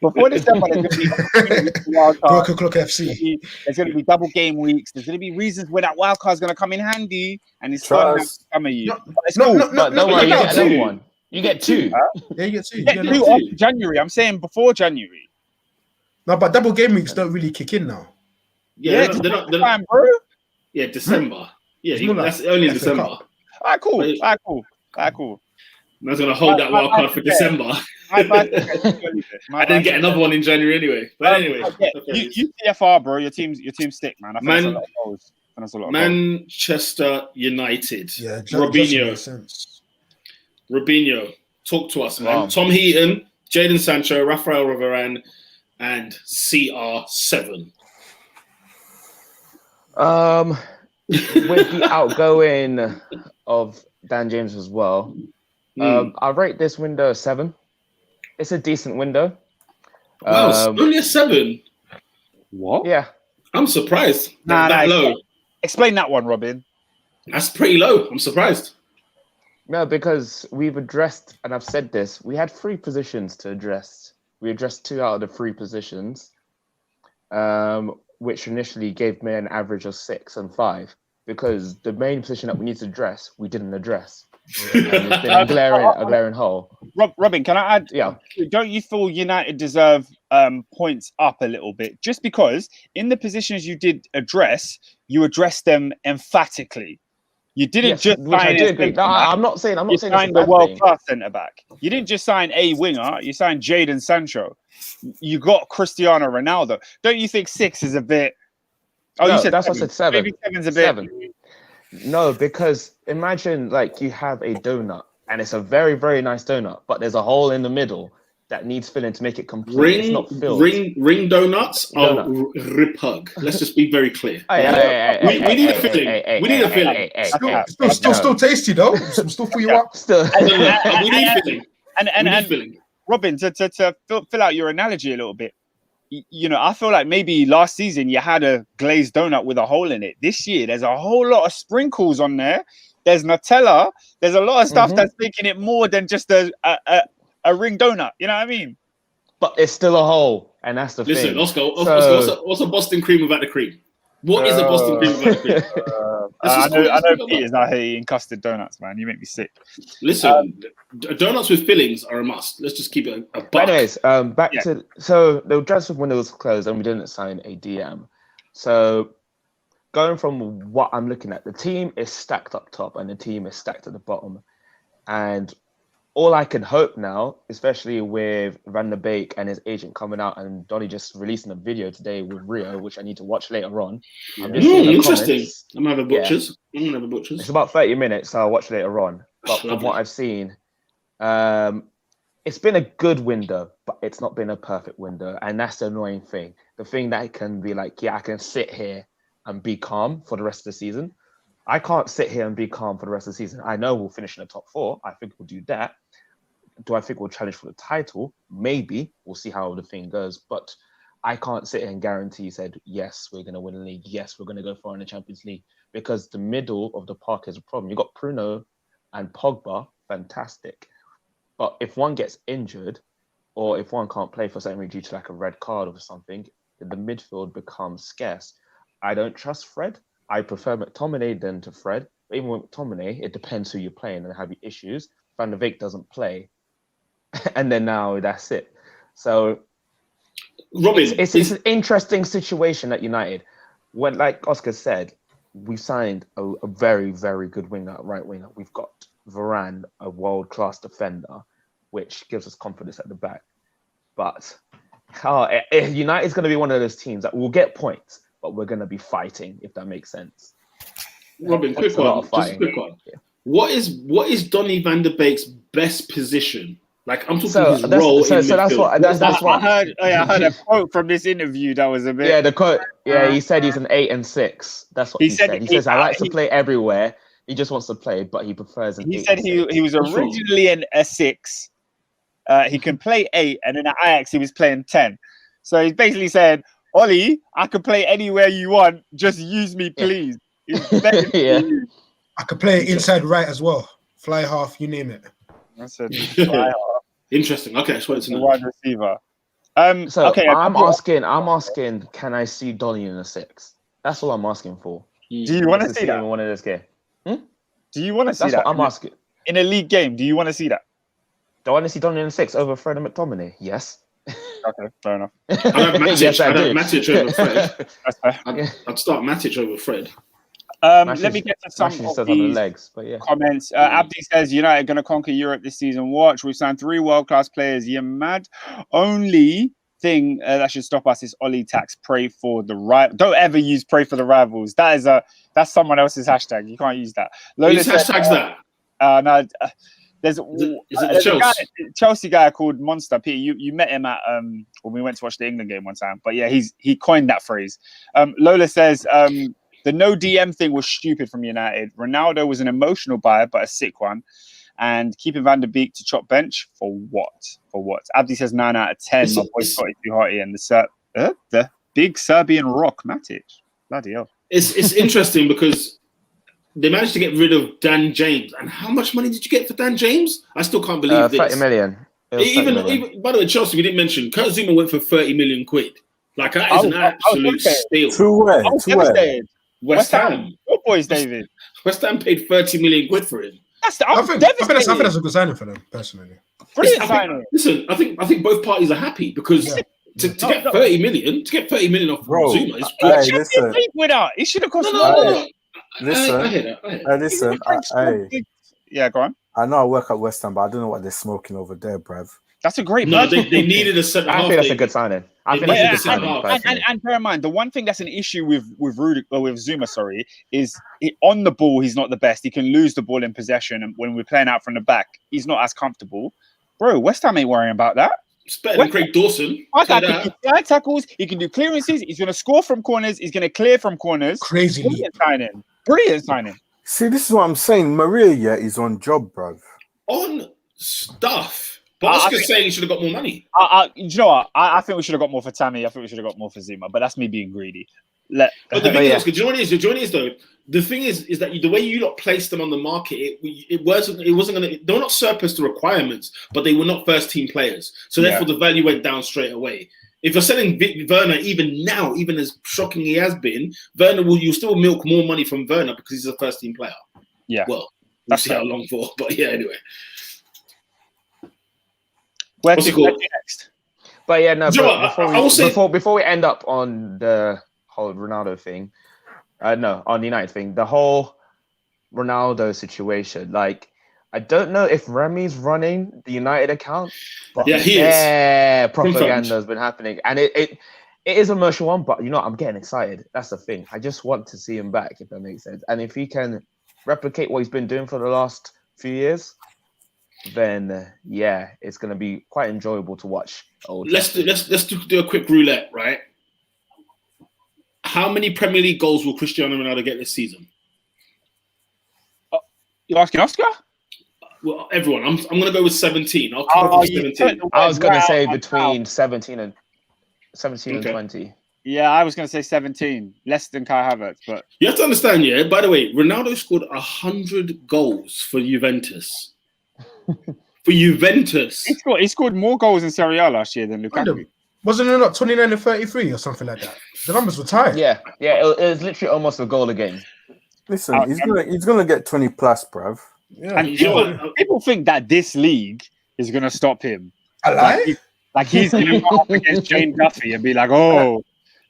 Before December, there's going to be wild card. Clock FC. There's going to be double game weeks. There's going to be reasons where that wild card is going to come in handy, and it's fun to come at you. Don't worry, you get another one. You get 2. Yeah, you get 2. You get 2 after January. I'm saying before January. No, but double game weeks don't really kick in now. Yeah, they're not, bro. Yeah, December. Yeah, that's only in December. All right, cool. I was going to hold that wild card for December. I didn't get another one in January anyway. But anyway. UTFR, bro. Your team's stick, man. I think that's a lot of goals. That's a lot of Manchester United. Yeah, Robinho, talk to us, man. Wow. Tom Heaton, Jadon Sancho, Rafael Varane, and CR7. With the outgoing of Dan James as well, I rate this window a 7. It's a decent window. Wow, only a 7. What? Yeah, I'm surprised. That low. Explain that one, Robin. That's pretty low. I'm surprised. No, because we've addressed, and I've said this, we had 3 positions to address. We addressed 2 out of the 3 positions, which initially gave me an average of 6 and 5, because the main position that we need to address, we didn't address. And it's been a glaring hole. Robin, can I add? Yeah. Don't you feel United deserve points up a little bit? Just because in the positions you did address, you addressed them emphatically. You didn't just sign. I'm not saying you signed the world-class centre back. You didn't just sign a winger. You signed Jadon Sancho. You got Cristiano Ronaldo. Don't you think 6 is a bit? Oh, no, you said that's what I said 7. Maybe 7's a bit. 7. No, because imagine like you have a donut and it's a very, very nice donut, but there's a hole in the middle that needs filling to make it complete. It's not filled. Ring donuts are repug. Let's just be very clear. We need a filling. We need a filling. Still tasty though. Still fill you up. Still. We need filling. And Robin, to fill out your analogy a little bit, you know, I feel like maybe last season you had a glazed donut with a hole in it. This year, there's a whole lot of sprinkles on there. There's Nutella. There's a lot of stuff that's making it more than just a ring donut. You know what I mean? But it's still a hole, and that's the thing. Listen, Oscar, what's a Boston cream without the cream? What is a Boston cream without the cream? I know Peter's out here eating custard donuts, man. You make me sick. Listen, donuts with fillings are a must. Let's just keep it a buck. Anyways, back to so the transfer window was closed and we didn't sign a DM. So going from what I'm looking at, the team is stacked up top and the team is stacked at the bottom. And all I can hope now, especially with Van der Beek and his agent coming out and Donny just releasing a video today with Rio, which I need to watch later on. Interesting. I'm gonna have a butchers. It's about 30 minutes, so I'll watch later on. But from what I've seen, it's been a good window, but it's not been a perfect window. And that's the annoying thing. The thing that it can be like, I can sit here and be calm for the rest of the season. I can't sit here and be calm for the rest of the season. I know we'll finish in the top 4. I think we'll do that. Do I think we'll challenge for the title? Maybe. We'll see how the thing goes. But I can't sit here and guarantee yes, we're going to win the league. Yes, we're going to go far in the Champions League. Because the middle of the park is a problem. You've got Bruno and Pogba, fantastic. But if one gets injured or if one can't play for something due to like a red card or something, the midfield becomes scarce. I don't trust Fred. I prefer McTominay than to Fred. But even with McTominay, it depends who you're playing and have issues. Van der Beek doesn't play. And then now that's it. So Robin, it's an interesting situation at United. When, like Oscar said, we signed a very, very good winger, right winger. We've got Varane, a world-class defender, which gives us confidence at the back. But United's going to be one of those teams that will get points, but we're going to be fighting, if that makes sense. Robin, quick one. Just a quick one. Yeah. What is Donny van der Beek's best position? Like I'm talking his role in midfield. That's what I heard a quote from this interview that was a bit. Yeah, the quote. Yeah, he said he's an 8 and 6. That's what he said. He says I like to play everywhere. He just wants to play, but he prefers an 8. He said he was originally a 6. He can play 8, and then at Ajax he was playing 10. So he's basically saying, Ollie, I can play anywhere you want. Just use me, please. Yeah. I could play inside right as well. Fly half, you name it. I said, interesting. Okay, I just wanted to know. Wide receiver. So okay, I'm asking, can I see Donny in a 6? That's all I'm asking for. Do you want to see that? In one of this game. Do you want to see That's that? What I'm asking. In a league game, do you want to see that? Do I want to see Donny in a 6 over Fred and McTominay? Yes. Okay, fair enough. I'd have Matic over Fred. That's fair. I'd start Matic over Fred. Let me get to some of these legs, but yeah. comments. Abdi says United going to conquer Europe this season. Watch, we've signed 3 world-class players. You're mad. Only thing that should stop us is Ollie tax. Pray for the right. Don't ever use pray for the rivals. That's someone else's hashtag. You can't use that. Whose hashtag's that? No. There's a Chelsea guy called Monster P. You met him at when we went to watch the England game one time. But yeah, he coined that phrase. Lola says the no DM thing was stupid from United. Ronaldo was an emotional buy, but a sick one. And keeping Van der Beek to chop bench for what? For what? Abdi says 9 out of 10. My boy Scotty too hearty and the big Serbian rock Matic. Bloody hell. It's interesting because they managed to get rid of Dan James. And how much money did you get for Dan James? I still can't believe this. 30 million. Even by the way, Chelsea, we didn't mention Kurt Zuma went for 30 million quid. Like that is an absolute steal. To where? West Ham. Good boys, David. West Ham paid 30 million quid for him. I think that's a good signing for them, personally. Brilliant signing. Listen, I think both parties are happy because to get 30 million off Zuma is good. Listen. He should have cost no. Listen, I hear that. Listen, yeah, go on. I know I work at West Ham, but I don't know what they're smoking over there, bruv. That's a great. No, they needed a centre half. I think that's a good signing. I think that's a good signing. And bear in mind, the one thing that's an issue with Zuma, is on the ball he's not the best. He can lose the ball in possession, and when we're playing out from the back, he's not as comfortable. Bro, West Ham ain't worrying about that. It's better than Craig Dawson. My guy can do flag tackles. He can do clearances. He's going to score from corners. He's going to clear from corners. Crazy. Brilliant signing. See, this is what I'm saying. Maria is on job, bruv. On stuff. But I was just saying he should have got more money. You know what? I think we should have got more for Tammy. I think we should have got more for Zuma. But that's me being greedy. But the thing is, do you know what it is though? The thing is that the way you lot placed them on the market, it wasn't going to. They were not surplus to requirements, but they were not first team players. So therefore, the value went down straight away. If you're selling Werner, even now, even as shocking he has been, you'll still milk more money from Werner because he's a first team player. Yeah. Well, we'll see how long for, but yeah, anyway. What's it called next? But yeah, no. Before we end up on the whole Ronaldo thing, on the United thing, the whole Ronaldo situation. Like, I don't know if Remy's running the United account, but he is. Propaganda has been happening, and it is a commercial one. But you know, I'm getting excited. That's the thing. I just want to see him back, if that makes sense. And if he can replicate what he's been doing for the last few years, then it's going to be quite enjoyable to watch. Let's do a quick roulette, right? How many Premier League goals will Cristiano Ronaldo get this season? You're asking Oscar? Well, everyone. I'm going to go with 17. I'll come with 17. I was going to say between 17 and 20. Yeah, I was going to say 17, less than Kai Havertz. But you have to understand, by the way, Ronaldo scored 100 goals for Juventus. For Juventus. He scored more goals in Serie A last year than Lukaku. Wasn't it not 29 and 33 or something like that? The numbers were tight. Yeah. It was literally almost a goal a game. Listen, he's gonna get 20 plus, bruv. Yeah, and people think that this league is gonna stop him. Like he's gonna go up against Jane Duffy and be like, oh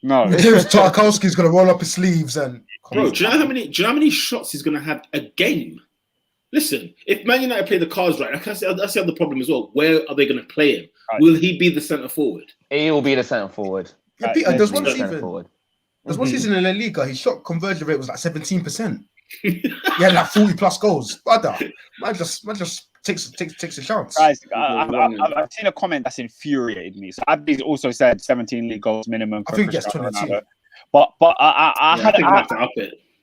no. James Tarkowski's gonna roll up his sleeves and. Bro, do you know how many shots he's gonna have a game? Listen, if Man United play the cards right, that's the other problem as well. Where are they going to play him? will he be the centre forward? He will be the centre forward. Yeah, Peter, there's one Centre season. forward. There's one season in La Liga. His shot conversion rate was like 17%. He had like 40 plus goals. Brother, man just takes a chance. Guys, I've seen a comment that's infuriated me. So Abdi's also said 17 league goals minimum. I think he gets 22. But I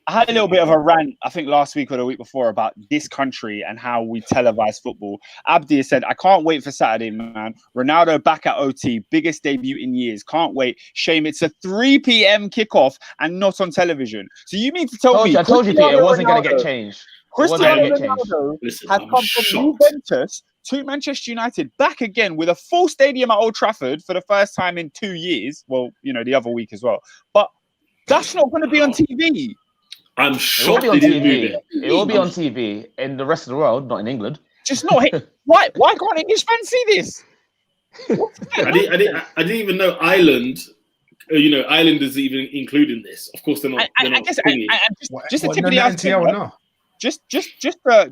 had a little bit of a rant, I think last week or the week before, about this country and how we televise football. Abdi has said, I can't wait for Saturday, man. Ronaldo back at OT, biggest debut in years. Can't wait. Shame it's a 3 p.m. kickoff and not on television. So you mean to tell me... I told you, Peter, it wasn't going to get changed. Cristiano Ronaldo has come from Juventus to Manchester United, back again with a full stadium at Old Trafford for the first time in 2 years. Well, you know, the other week as well. But that's not going to be on TV. I'm shocked. It will be on TV. It will be on TV in the rest of the world, not in England. Just not. Why can't English fans see this? I didn't even know Ireland. Ireland is even included in this. Of course, they're not. Just to tip of the iceberg.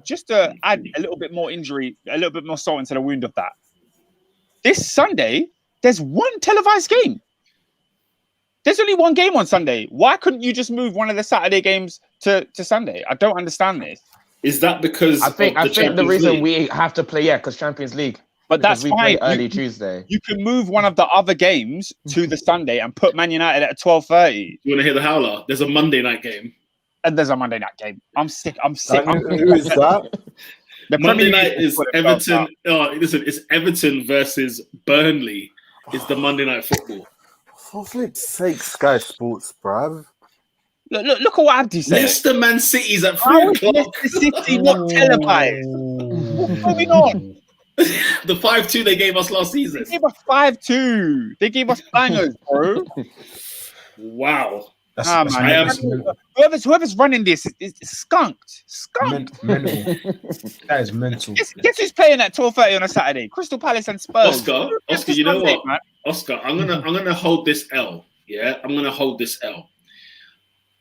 Just to add a little bit more salt into the wound of that. This Sunday, there's one televised game. There's only one game on Sunday. Why couldn't you just move one of the Saturday games to Sunday? I don't understand this. Is that because I think the reason we have to play, because Champions League. But that's fine. Early Tuesday. You can move one of the other games to the Sunday and put Man United at 12:30. You want to hear the howler? There's a Monday night game. And there's a Monday night game. I'm sick. Who is that? The Monday night is Everton. Listen, it's Everton versus Burnley. It's the Monday night football. For flip's sake, Sky Sports, bruv. Look at what Abdi said. Leicester Man City's at 3 o'clock. Leicester City not televised. What's going on? The 5-2 they gave us last season. They gave us 5-2. They gave us bangers, bro. Wow. Whoever's running this is skunked. Mental. That is mental. Guess who's playing at 12:30 on a Saturday? Crystal Palace and Spurs. Oscar, you know what? Man. Oscar, I'm gonna hold this L. Yeah, I'm gonna hold this L.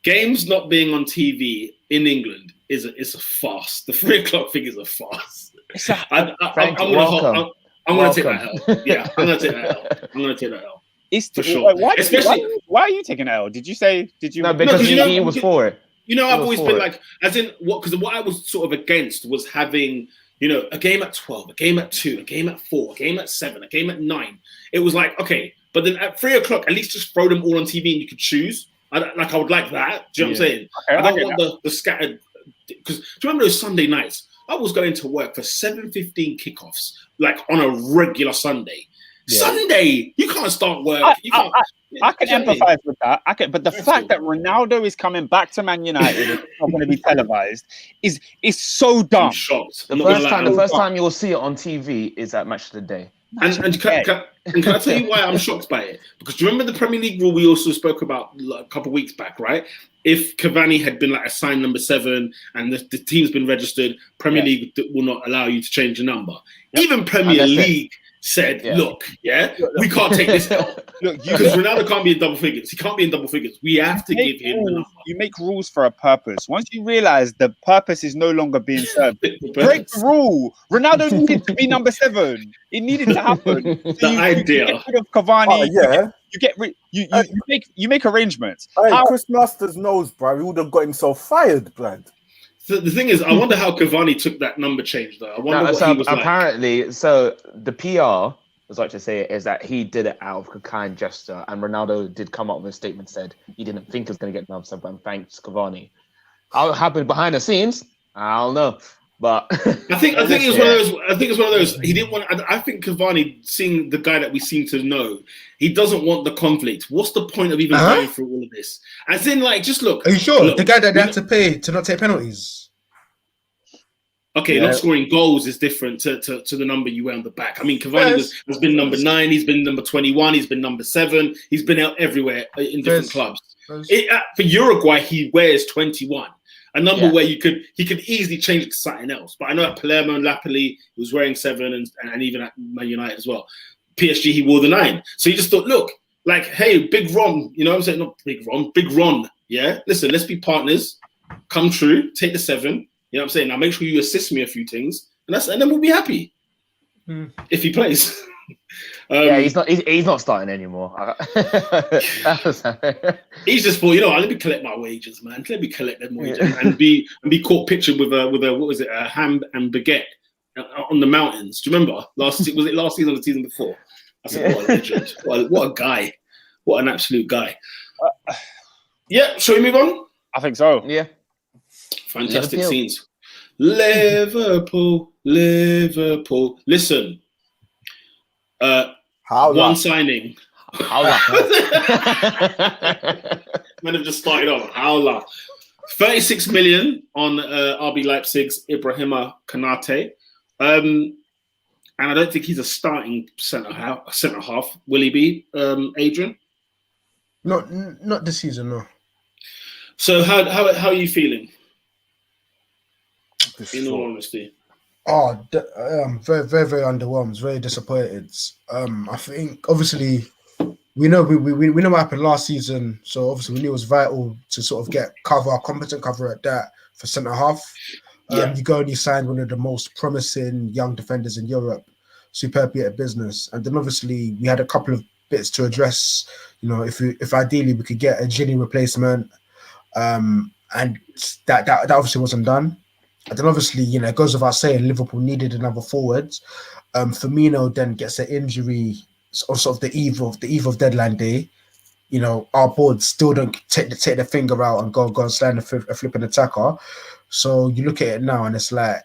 Games not being on TV in England is a farce. The 3 o'clock thing is a farce. I'm gonna take that L. Yeah, I'm gonna take that L. It's for sure. Why are you taking an L? Did you? No, because he was for it. You know, I've always been like, as in what? Because what I was sort of against was having, a game at 12, a game at 2, a game at 4, a game at 7, a game at 9. It was like, okay, but then at 3 o'clock, at least just throw them all on TV and you could choose. I would like that. Do you know what I'm saying? Okay, I don't want the scattered. Because do you remember those Sunday nights? I was going to work for 7:15 kickoffs, like on a regular Sunday. Yeah. Sunday, you can't start work. I can empathize with that. But the fact that Ronaldo is coming back to Man United and it's not going to be televised is so dumb. I'm shocked. The first time you'll see it on TV is at Match of the Day. And can I tell you why I'm shocked by it? Because do you remember the Premier League rule we also spoke about a couple of weeks back, right? If Cavani had been like assigned number 7 and the team's been registered, Premier League will not allow you to change the number. Yep. Even Premier League said, look, we can't take this out. Because Ronaldo can't be in double figures. He can't be in double figures. We have to give him the number. You make rules for a purpose. Once you realize the purpose is no longer being served, break the rule. Ronaldo needed to be number 7. It needed to happen. So you get rid of Cavani. You make arrangements. Hey, Chris Masters knows, bro. He would have got himself fired, blood. So the thing is, I wonder how Cavani took that number change, though. I wonder what he was apparently, like. So the PR, as I like to say, is that he did it out of a kind gesture, and Ronaldo did come up with a statement said he didn't think he was going to get number 7, and thanks Cavani. How it happened behind the scenes, I don't know, but I think it was one of those. I think it's one of those. He didn't want. I think Cavani, seeing the guy that we seem to know, he doesn't want the conflict. What's the point of even going through all of this? As in, like, just look. Are you sure the guy that they had to pay to not take penalties? Okay, not scoring goals is different to the number you wear on the back. I mean, Cavani has been number 9, he's been number 21, he's been number 7, he's been out everywhere in different clubs. For Uruguay, he wears 21, a number where he could easily change it to something else. But I know at Palermo and Napoli, he was wearing 7, and even at Man United as well. PSG, he wore the 9. So he just thought, look, like, hey, Big Ron, you know what I'm saying? Not Big Ron, Big Ron, yeah? Listen, let's be partners, come true, take the 7. You know what I'm saying? Now make sure you assist me a few things, and then we'll be happy if he plays. Yeah, he's not starting anymore. He's just thought, let me collect my wages, man. Let me collect them wages and be caught pictured with a what was it, a ham and baguette on the mountains. Do you remember? Was it last season or the season before? I said, what a legend. What a guy. What an absolute guy. Yeah, shall we move on? I think so. Yeah. Fantastic scenes. Liverpool. Listen. One signing. Howler. Men have just started off. Howler. 36 million on RB Leipzig's Ibrahima Konate. And I don't think he's a starting centre half. Will he be, Adrian? Not this season, no. So how are you feeling? In all honesty. Oh, very, very, very underwhelmed. Very disappointed. I think obviously we know what happened last season, so obviously we knew it was vital to sort of get competent cover at that for centre half. You go and you signed one of the most promising young defenders in Europe, superbly at business, and then obviously we had a couple of bits to address. If ideally we could get a Ginny replacement, and that obviously wasn't done. And then obviously, it goes without saying, Liverpool needed another forward. Firmino then gets an injury on sort of the eve of deadline day. Our board still don't take the finger out and go and stand a flipping attacker. So you look at it now and it's like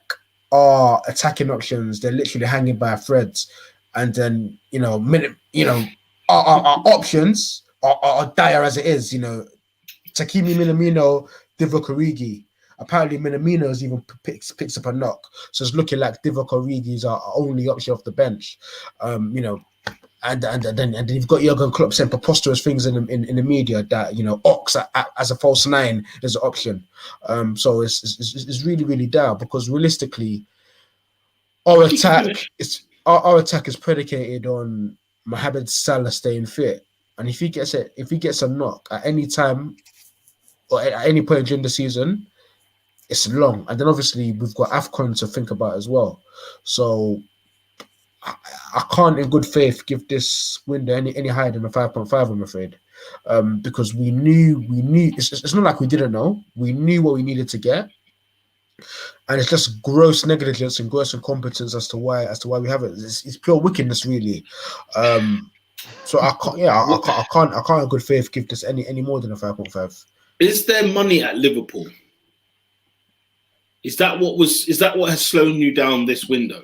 our attacking options, they're literally hanging by a thread. And then, our options are dire as it is. Takimi Minamino, Divock Origi. Apparently, Minamino's even picks up a knock. So it's looking like Divock Origi's our only option off the bench. And then you've got Jurgen Klopp saying preposterous things in the media that Ox as a false nine is an option. So it's really, really down because realistically, our attack is predicated on Mohamed Salah staying fit, and if he gets a knock at any time or at any point during the season, it's long. And then obviously we've got AFCON to think about as well. So I can't in good faith give this window any higher than a 5.5, I'm afraid. Because we knew it's not like we didn't know. We knew what we needed to get. And it's just gross negligence and gross incompetence as to why we have it. It's pure wickedness, really. So I can't in good faith give this any more than a 5.5. Is there money at Liverpool? Is that what has slowed you down this window?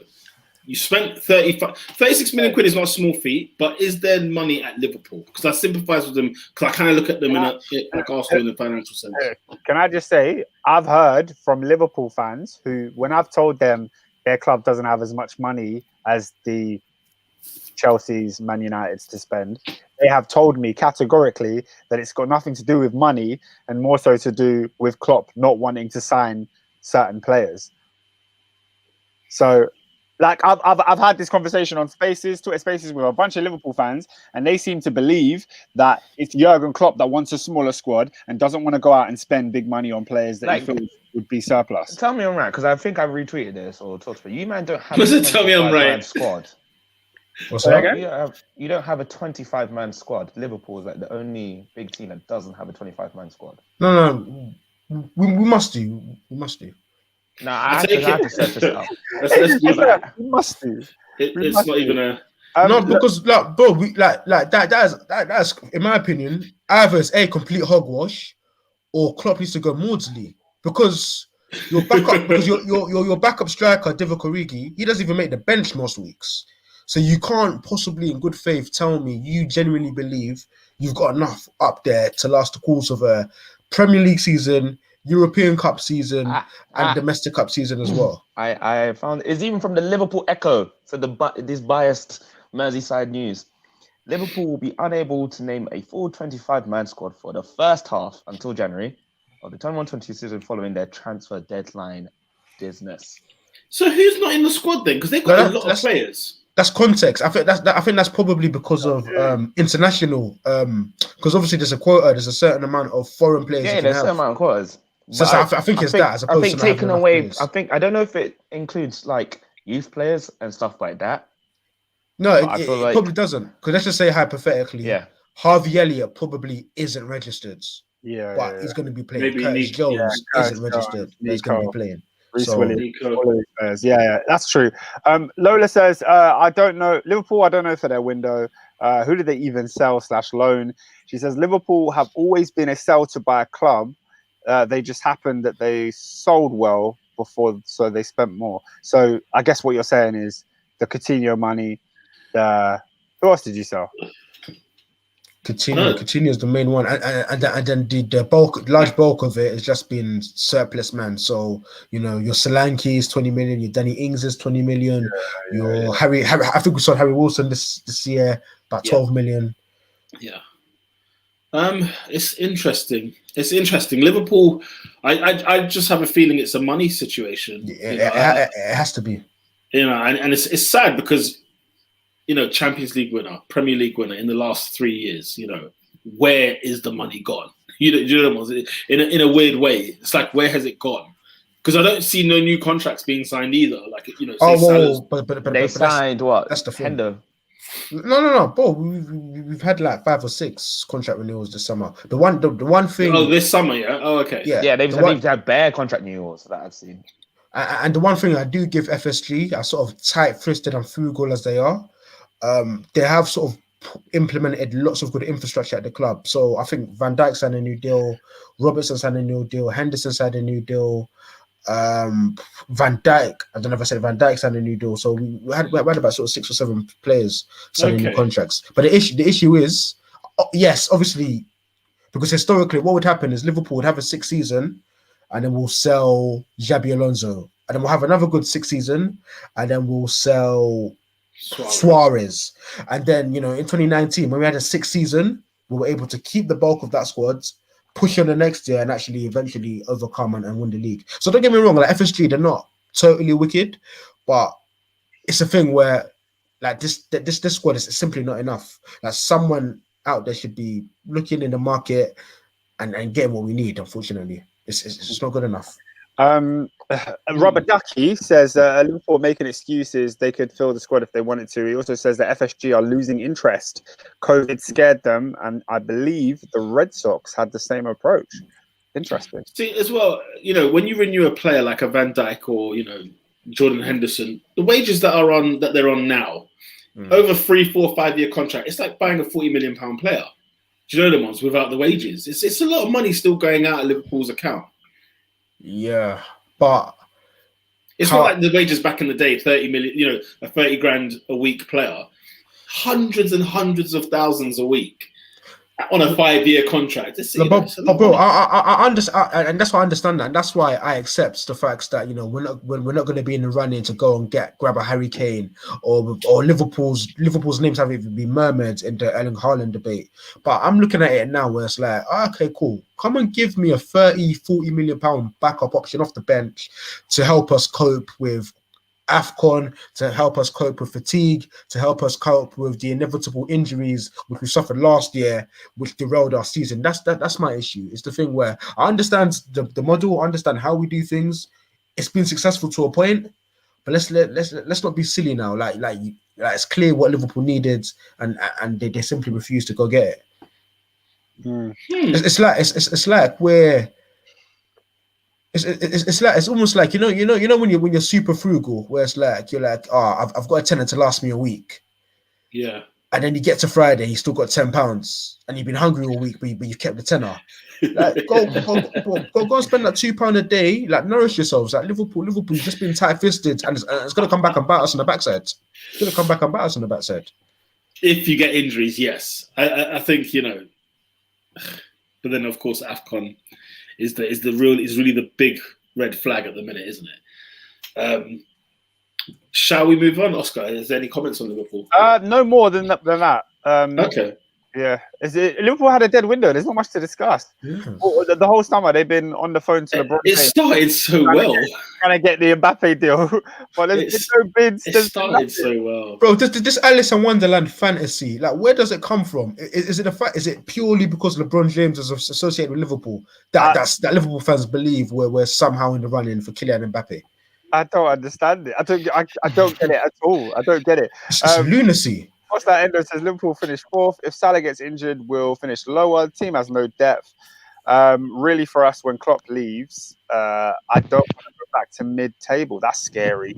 You spent 36 million quid is not a small feat, but is there money at Liverpool? Because I sympathise with them, because I kind of look at them like Arsenal in the financial sense. Can I just say, I've heard from Liverpool fans who, when I've told them their club doesn't have as much money as the Chelsea's, Man United's to spend, they have told me categorically that it's got nothing to do with money and more so to do with Klopp not wanting to sign certain players. So, like, I've had this conversation on Twitter Spaces with a bunch of Liverpool fans, and they seem to believe that it's Jurgen Klopp that wants a smaller squad and doesn't want to go out and spend big money on players that he feels would be surplus. Tell me I'm right, because I think I retweeted this or talked about. You man don't have tell me I'm right. Squad. What's that? You don't have a 25-man squad. Liverpool is like the only big team that doesn't have a 25-man squad. No. We must do. We must do. No, I have to set this up. We must do. It's not even a. No, because bro, we like that's in my opinion either it's a complete hogwash or Klopp needs to go Maudsley because your backup striker Divock Origi, he doesn't even make the bench most weeks. So you can't possibly, in good faith, tell me you genuinely believe you've got enough up there to last the course of a Premier League season, European Cup season, and Domestic Cup season as well. I found it's even from the Liverpool Echo, so this biased Merseyside news. Liverpool will be unable to name a full 25-man squad for the first half until January of the 21-22 season following their transfer deadline business. So who's not in the squad then? Because they've got a lot of players. That's context. I think that's probably because of international. Because obviously there's a quota. There's a certain amount of foreign players. Yeah, there's a certain amount of quotas. So I think it's that. As opposed I think to taking away. Players. I don't know if it includes like youth players and stuff like that. No, But I feel it like probably doesn't. Because let's just say hypothetically, yeah, Harvey Elliott probably isn't registered, Yeah, but yeah, he's going to be playing. Maybe Curtis Nick. Jones Curtis isn't registered, Jones, but he's going to be Nico, playing. Reece So Williams. Nico. All of these players. Yeah, that's true. Lola says, I don't know. Liverpool, I don't know for their window. Who did they even sell / loan? She says, Liverpool have always been a sell to buy a club. They just happened that they sold well before, so they spent more. So I guess what you're saying is the Coutinho money. Who else did you sell? Coutinho is the main one, and then the large bulk of it has just been surplus man. So your Solanke is 20 million, your Danny Ings is 20 million, Harry. I think we saw Harry Wilson this year about 12 million. Yeah. It's interesting. It's interesting. Liverpool, I just have a feeling it's a money situation. It has to be. And it's sad because Champions League winner, Premier League winner in the last 3 years. Where is the money gone? In a weird way, it's like, where has it gone? Because I don't see no new contracts being signed either. Like But they signed what? That's the thing. Hendo. No, bro. We've had like 5 or 6 contract renewals this summer. The one thing. Oh, this summer, yeah. Oh, okay. Yeah, they've had bare contract renewals that I've seen. And the one thing I do give FSG, as sort of tight-fisted and frugal as they are, they have sort of implemented lots of good infrastructure at the club. So I think Van Dijk signed a new deal, Robertson signed a new deal, Henderson signed a new deal. Van Dijk, I don't know if I said Van Dijk signed a new deal. So we had about sort of 6 or 7 players signing new contracts. But the issue is, yes, obviously, because historically, what would happen is Liverpool would have a 6th season, and then we'll sell Xabi Alonso, and then we'll have another good 6th season, and then we'll sell Suarez. And then, in 2019, when we had a 6th season, we were able to keep the bulk of that squad, push on the next year, and actually eventually overcome and win the league. So don't get me wrong, like FSG, they're not totally wicked, but it's a thing where like this squad is simply not enough. Like someone out there should be looking in the market and getting what we need. Unfortunately, it's not good enough. Robert Ducky says Liverpool making excuses. They could fill the squad if they wanted to. He also says that FSG are losing interest. COVID scared them, and I believe the Red Sox had the same approach. Interesting. See, as well, when you renew a player like a Van Dijk or Jordan Henderson, the wages that they're on now, over 3, 4, 5 year contract, it's like buying a £40 million player. Do you know the ones without the wages? It's a lot of money still going out of Liverpool's account. Yeah, but it's not like the wages back in the day, 30 million, a 30 grand a week player, hundreds and hundreds of thousands a week on a 5-year contract. Bro, I understand, and that's why I understand that, and that's why I accept the facts that we're not going to be in the running to go and grab a Harry Kane or Liverpool's names haven't even been murmured in the Erling Haaland debate. But I'm looking at it now where it's like, okay, cool, come and give me a 30-40 million pound backup option off the bench to help us cope with AFCON, to help us cope with fatigue, to help us cope with the inevitable injuries which we suffered last year, which derailed our season. That's my issue. It's the thing where I understand the model, I understand how we do things. It's been successful to a point, but let's not be silly now. Like it's clear what Liverpool needed, and they simply refuse to go get it. It's like we're. It's almost like when you're super frugal, where it's like you're like, I've got a tenner to last me a week. Yeah. And then you get to Friday, you still got £10, and you've been hungry all week, but you've kept the tenner. Like go and spend that £2 a day. Like nourish yourselves. Like Liverpool's just been tight-fisted, and it's gonna come back and bite us on the backside. It's gonna come back and bite us on the backside. If you get injuries, yes, I think but then of course AFCON is really the big red flag at the minute, isn't it? Shall we move on, Oscar? Is there any comments on Liverpool? No more than that. Okay. Yeah, Liverpool had a dead window. There's not much to discuss. Yeah. The whole summer they've been on the phone to LeBron. It started so well. Trying to get the Mbappe deal, but there's no bids. It started so well, bro. This Alice in Wonderland fantasy, like, where does it come from? Is it a fact? Is it purely because LeBron James is associated with Liverpool that Liverpool fans believe we're somehow in the running for Kylian Mbappe? I don't understand it. I don't get it at all. I don't get it. It's lunacy. What's that? Endo says Liverpool finish 4th. If Salah gets injured, we'll finish lower. The team has no depth. Really, for us, when Klopp leaves, I don't want to go back to mid-table. That's scary.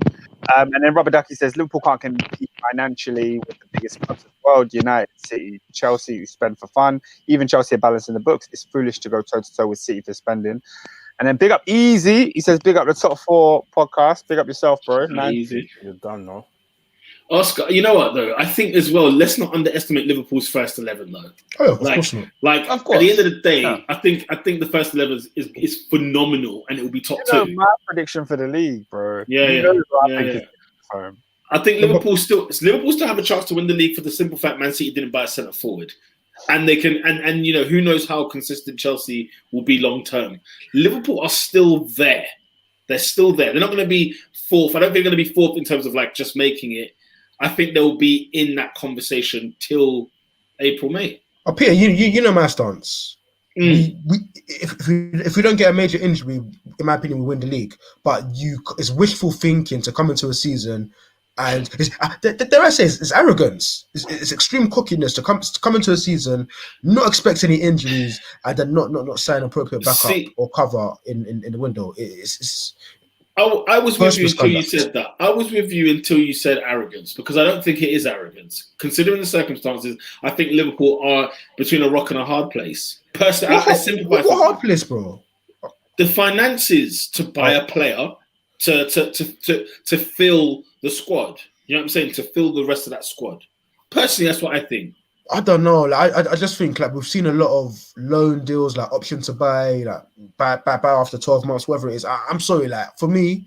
And then Robert Ducky says Liverpool can't compete financially with the biggest clubs in the world: United, City, Chelsea, who spend for fun. Even Chelsea are balancing the books. It's foolish to go toe-to-toe with City for spending. And then big up Easy. He says big up the top 4 podcast. Big up yourself, bro. Man. Easy. You're done now. Oscar, you know what though? I think as well. Let's not underestimate Liverpool's first 11 though. Oh, of course not. Like Of course. at the end of the day, Yeah. I think the first 11 is phenomenal, and it will be top You know, 2. my prediction for the league, bro. Yeah, You yeah, know who I yeah, think yeah. is home. I think Liverpool still have a chance to win the league for the simple fact Man City didn't buy a centre forward, and they can and you know who knows how consistent Chelsea will be long term. Liverpool are still there. They're still there. They're not going to be 4th. I don't think they're going to be 4th in terms of like just making it. I think they'll be in that conversation till April, May. Oh, Peter, you know my stance. If we don't get a major injury, in my opinion, we win the league. But it's wishful thinking to come into a season, and dare I say, it's arrogance. It's extreme cockiness to come into a season, not expect any injuries, and then not sign appropriate backup or cover in the window. I was with you until you said that. I was with you until you said arrogance, because I don't think it is arrogance. Considering the circumstances, I think Liverpool are between a rock and a hard place. Personally, I sympathise. What hard place, bro? The finances to buy a player to fill the squad. You know what I'm saying? To fill the rest of that squad. Personally, that's what I think. I don't know. Like, I just think like we've seen a lot of loan deals, like option to buy, like buy after 12 months, whatever it is. I'm sorry, like for me,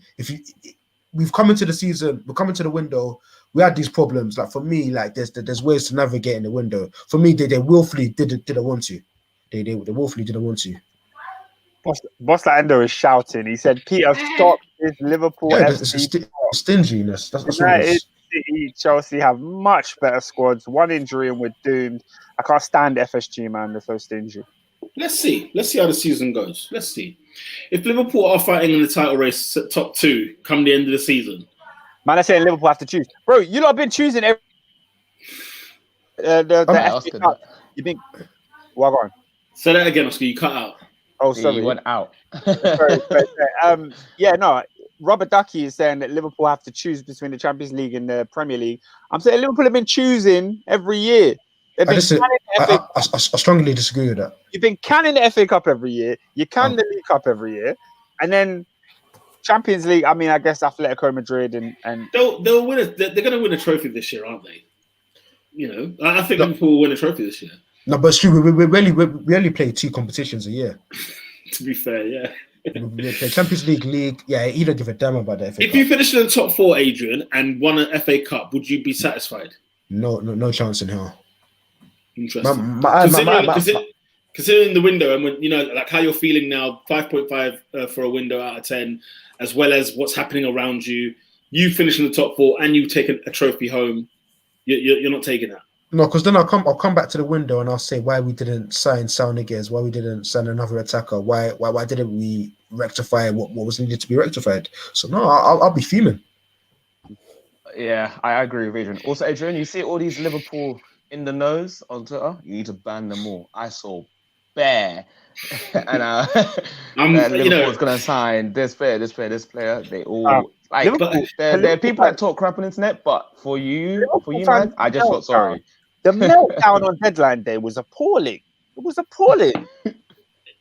we've come into the season, we're coming to the window, we had these problems. Like for me, like there's ways to navigate in the window. For me, they willfully didn't want to. They willfully didn't want to. Boss Lando is shouting. He said, "Peter, stop this Liverpool." Yeah, it's stinginess. That's what it is. City, Chelsea have much better squads. One injury and we're doomed. I can't stand FSG, man. They're so stingy. Let's see how the season goes. Let's see. If Liverpool are fighting in the title race, top 2, come the end of the season. Man, I saying Liverpool have to choose. Bro, you lot have been choosing every the FA Cup. You think? Well, go on. Say that again, Oscar. You cut out. Oh, sorry. You went out. sorry. Yeah, no. Robert Ducky is saying that Liverpool have to choose between the Champions League and the Premier League. I'm saying Liverpool have been choosing every year. I strongly disagree with that. You've been canning the FA Cup every year. You can the League Cup every year, and then Champions League. I mean, I guess Atletico Madrid and they'll win. They're going to win a trophy this year, aren't they? You know, I think Liverpool will win a trophy this year. No, but it's true. We only play 2 competitions a year. To be fair, yeah. We play Champions League. Yeah, you don't give a damn about the FA Cup. If you finish in the top 4, Adrian, and won an FA Cup, would you be satisfied? No chance in hell. Interesting. Considering the window and when, you know, like how you're feeling now, 5.5 for a window out of 10, as well as what's happening around you, you finish in the top 4 and you take a trophy home. You're not taking that. No, because then I'll come back to the window and I'll say why we didn't sign Salniguez, why we didn't sign another attacker, why didn't we rectify what was needed to be rectified. So no, I'll be fuming. Yeah, I agree with Adrian. Also, Adrian, you see all these Liverpool in the nose on Twitter? You need to ban them all. I saw Bear and Liverpool's gonna sign this player. They all there are people that talk crap on the internet, but for you, man, I just felt sorry. The meltdown on deadline day was appalling. It was appalling.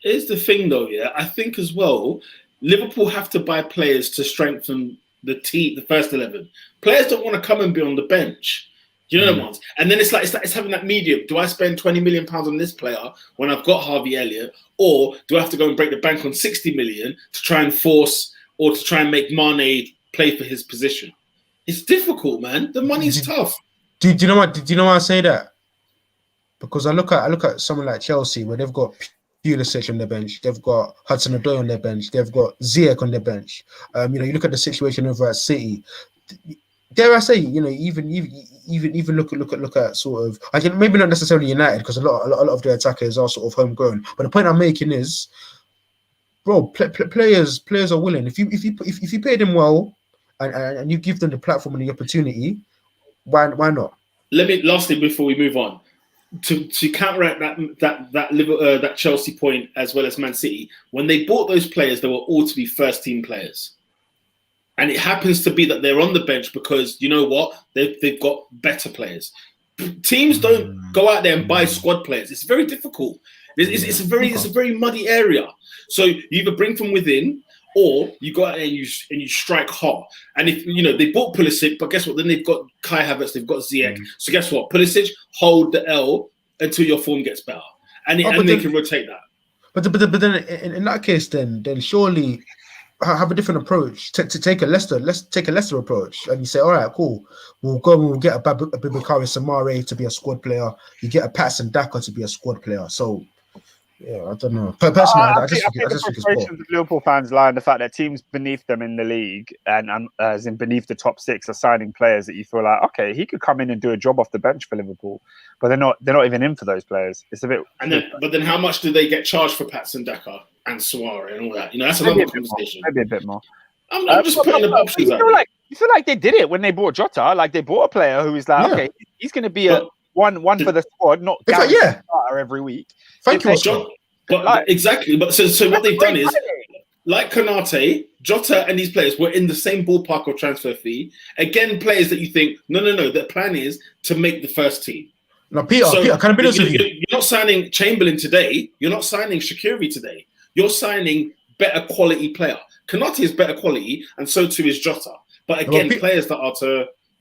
Here's the thing, though. Yeah, I think as well, Liverpool have to buy players to strengthen the team, the first 11. Players don't want to come and be on the bench. You know what? And then it's having that medium. Do I spend £20 million on this player when I've got Harvey Elliott, or do I have to go and break the bank on 60 million to try and force or to try and make Mane play for his position? It's difficult, man. The money's tough. Do you know what? Did you know why I say that? Because I look at someone like Chelsea where they've got Pulisic on their bench, they've got Hudson-Odoi on their bench, they've got Ziyech on their bench. You look at the situation over at City. Dare I say, even look at sort of, maybe not necessarily United because a lot of their attackers are sort of homegrown. But the point I'm making is, bro, players are willing. If you pay them well, and you give them the platform and the opportunity, why not? Lastly, before we move on, to counteract that Chelsea point as well as Man City, when they bought those players, they were all to be first team players, and it happens to be that they're on the bench because you know what, they've got better players. Teams don't go out there and buy squad players. It's very difficult. It's a very muddy area. So you either bring from within, or you go out there and you strike hot. And if they bought Pulisic, but guess what? Then they've got Kai Havertz, they've got Ziyech. So guess what? Pulisic, hold the L until your form gets better, and they can rotate that. But then in that case, then surely have a different approach. To take a Leicester approach, and you say, all right, cool. We'll go and we'll get a Babakari Samare to be a squad player. You get a Patson Daka to be a squad player. So. Yeah, I don't know. Personally, I just think the frustrations of Liverpool fans lie in the fact that teams beneath them in the league and as in beneath the top six are signing players that you feel like, okay, he could come in and do a job off the bench for Liverpool, but they're not even in for those players. It's a bit. But then how much do they get charged for Patson Daka and Suarez and all that? That's another conversation. Maybe a bit more. I'm just putting the options out. You feel like they did it when they bought Jota. Like they bought a player who is like, okay, he's going to be one for the squad, not starter every week. Thank you, Oscar. But exactly. But so what they've done is, like Konate, Jota, and these players were in the same ballpark of transfer fee. Again, players that you think, no. The plan is to make the first team. Now, Peter, can I be honest with you? You're not signing Chamberlain today. You're not signing Shaqiri today. You're signing better quality player. Konate is better quality, and so too is Jota. But again, players that are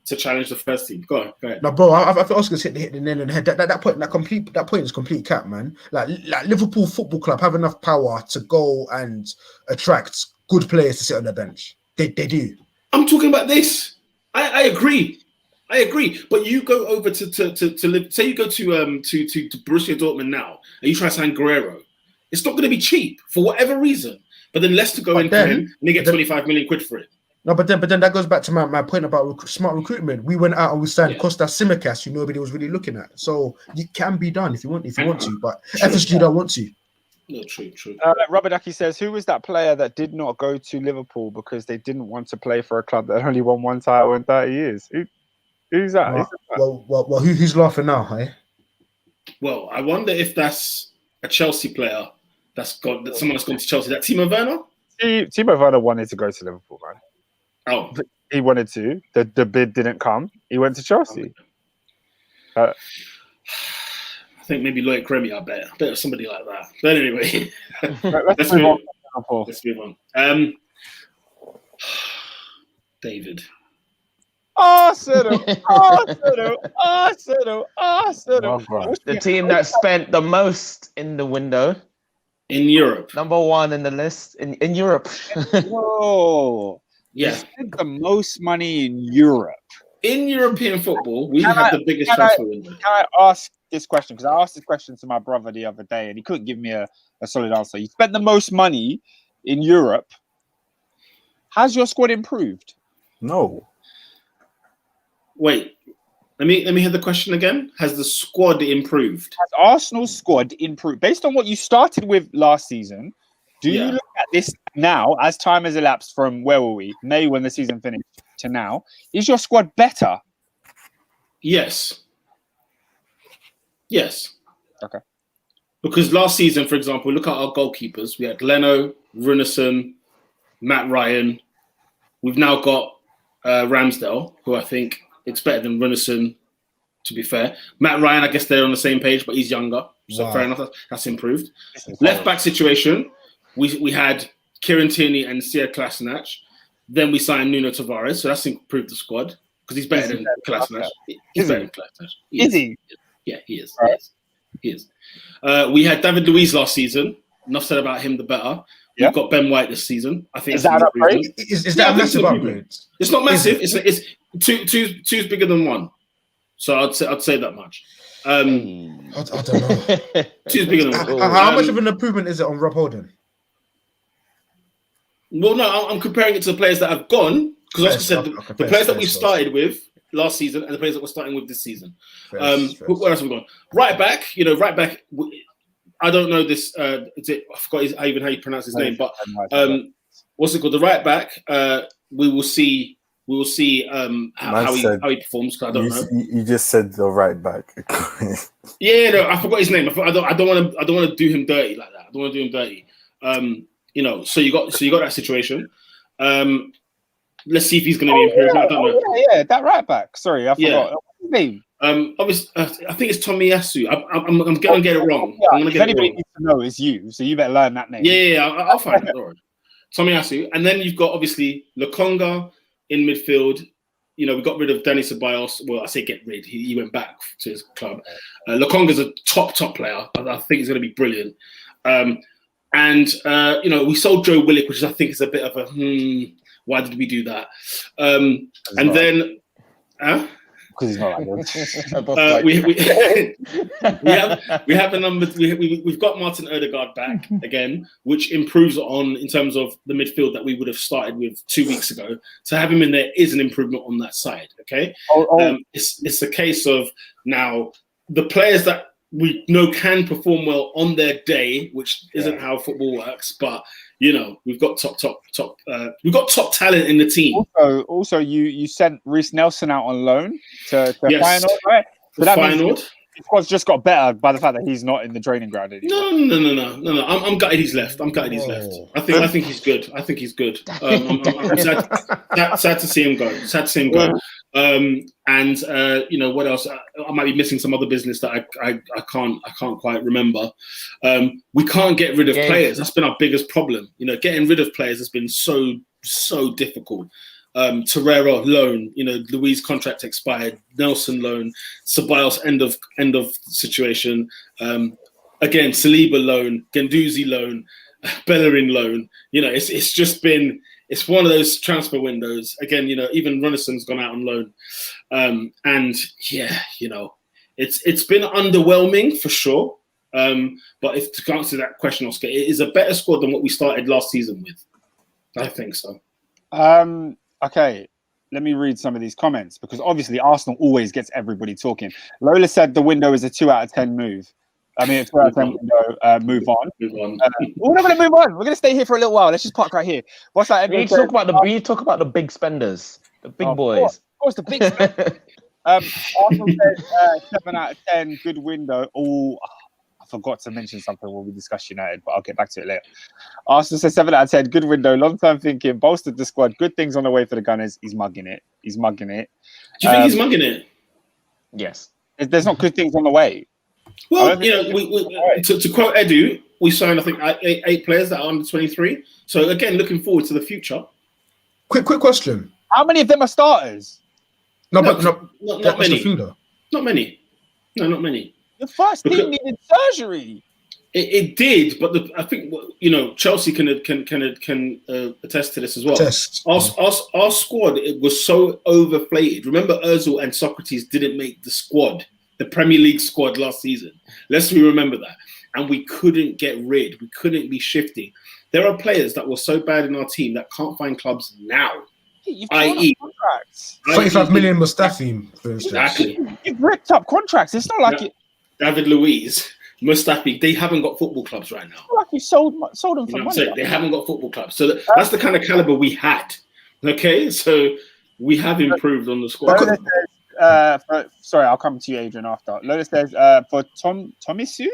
to challenge the first team. Go ahead. No, bro, I think Oscar's hit the nail on the head. That point is complete cap, man. Like Liverpool Football Club have enough power to go and attract good players to sit on the bench. They do. I'm talking about this. I agree. But you go over to say you go to Borussia Dortmund now, and you try to sign Guerrero. It's not going to be cheap for whatever reason. But then Leicester go in for him, and they get 25 million quid for it. No, but then that goes back to my point about smart recruitment. We went out and we signed Kostas Tsimikas, who nobody was really looking at. So it can be done if you want to, but FSG don't want to. No, true. Robert Ducky says, who was that player that did not go to Liverpool because they didn't want to play for a club that only won one title in 30 years? Who's that? Well, who's laughing now, hey? Well, I wonder if that's a Chelsea player that someone that's gone to Chelsea. That Timo Werner? Timo Werner wanted to go to Liverpool, man. Oh, he wanted to. The bid didn't come. He went to Chelsea. I think maybe Loic Remy. I bet somebody like that. But anyway, let's move on. David. Arsenal. The team that spent the most in the window. In Europe. Number one in the list in Europe. Whoa. Yeah. They spent the most money in Europe. In European football, we have the biggest transfer window. Can I ask this question? Because I asked this question to my brother the other day and he couldn't give me a solid answer. You spent the most money in Europe. Has your squad improved? No. Wait. Let me hear the question again. Has the squad improved? Has Arsenal's squad improved? Based on what you started with last season, do you look at this now, as time has elapsed from, where were we? May, when the season finished, to now. Is your squad better? Yes. Okay. Because last season, for example, look at our goalkeepers. We had Leno, Runarsson, Matt Ryan. We've now got Ramsdale, who I think it's better than Runarsson, to be fair. Matt Ryan, I guess they're on the same page, but he's younger. So fair enough, that's improved. Left back situation, we had Kieran Tierney and Sia Kolasinac. Then we signed Nuno Tavares, so that's improved the squad because he's better than Kolasinac. He's better than Kolasinac. Is he? Yeah, he is. He is. We had David Luiz last season. Enough said about him, the better. Yeah. We've got Ben White this season. I think is that an upgrade? Is that a massive upgrade? It's not massive. It's two's bigger than one. So I'd say that much. I don't know. Two's bigger than one. How much of an improvement is it on Rob Holding? Well, no, I'm comparing it to the players that have gone, because as I said, the players that we started with last season and the players that we're starting with this season. Where else have we gone? Right back, I don't know this. Is it, I forgot even how you pronounce his name, but what's it called? The right back. We will see. We will see how he performs. I don't know. You just said the right back. Yeah, no, I forgot his name. I don't want to do him dirty like that. I don't want to do him dirty. So you got that situation. Let's see if he's going to be improved. I don't know. Yeah, that right back. Sorry, I forgot. What's his name? Obviously, I think it's Tommy Yasu. I'm going to get it wrong. Yeah, if anybody needs to know, it's you. So you better learn that name. Yeah, I'll find it. Tommy Yasu. And then you've got, obviously, Lokonga in midfield. We got rid of Danny Ceballos. Well, I say get rid. He went back to his club. Lokonga's a top player. I think he's going to be brilliant. We sold Joe Willock, which I think is a bit of a why did we do that? Because he's not we have a number. We've got Martin Odegaard back again, which improves in terms of the midfield that we would have started with 2 weeks ago. To have him in there is an improvement on that side. Okay, it's a case of now the players that we know can perform well on their day, which isn't how football works, but. We've got we've got top talent in the team. Also, you sent Reece Nelson out on loan to Feyenoord, right? So that Feyenoord. The squad's just got better by the fact that he's not in the training ground anymore. No. I'm gutted he's left. I think he's good. I'm sad to see him go. What else? I might be missing some other business that I can't quite remember. We can't get rid of players. That's been our biggest problem. Getting rid of players has been so difficult. Torreira loan, Luis contract expired, Nelson loan, Ceballos end of situation. Again, Saliba loan, Guendouzi loan, Bellerin loan. It's just been. It's one of those transfer windows. Again, even Runnisson's gone out on loan. It's been underwhelming for sure. But if to answer that question, Oscar, it is a better squad than what we started last season with. I think so. Okay, let me read some of these comments because obviously Arsenal always gets everybody talking. Lola said the window is a 2 out of 10 move. I mean, a 2 out of 10 window, move on. We're not going to move on. We're going to stay here for a little while. Let's just park right here. What's that? We talk about the big spenders, the big boys. Of course, the big spenders. Arsenal said 7 out of 10, good window. Oh, I forgot to mention something when we discuss United, but I'll get back to it later. Arsenal says 7 out of 10, good window, long-term thinking, bolstered the squad, good things on the way for the Gunners. He's mugging it. Do you think he's mugging it? Yes. There's not good things on the way. Well, to quote Edu, we signed, I think, eight players that are under 23. So, again, looking forward to the future. Quick question. How many of them are starters? Not many. Not many. No, not many. The first team needed surgery. It did, but I think Chelsea can attest to this as well. Our squad, it was so overflated. Remember, Özil and Socrates didn't make the squad, the Premier League squad last season. Let's remember that. And we couldn't get rid. We couldn't be shifting. There are players that were so bad in our team that can't find clubs now. I.e., 25 million Mustafi, for instance. Exactly. You've ripped up contracts. It's not like David Luiz, Mustafi, they haven't got football clubs right now. Like you sold them for money. They haven't got football clubs. So that's the kind of caliber we had. Okay, so we have improved on the squad. Sorry, I'll come to you, Adrian, after. Lola says for Tomiyasu,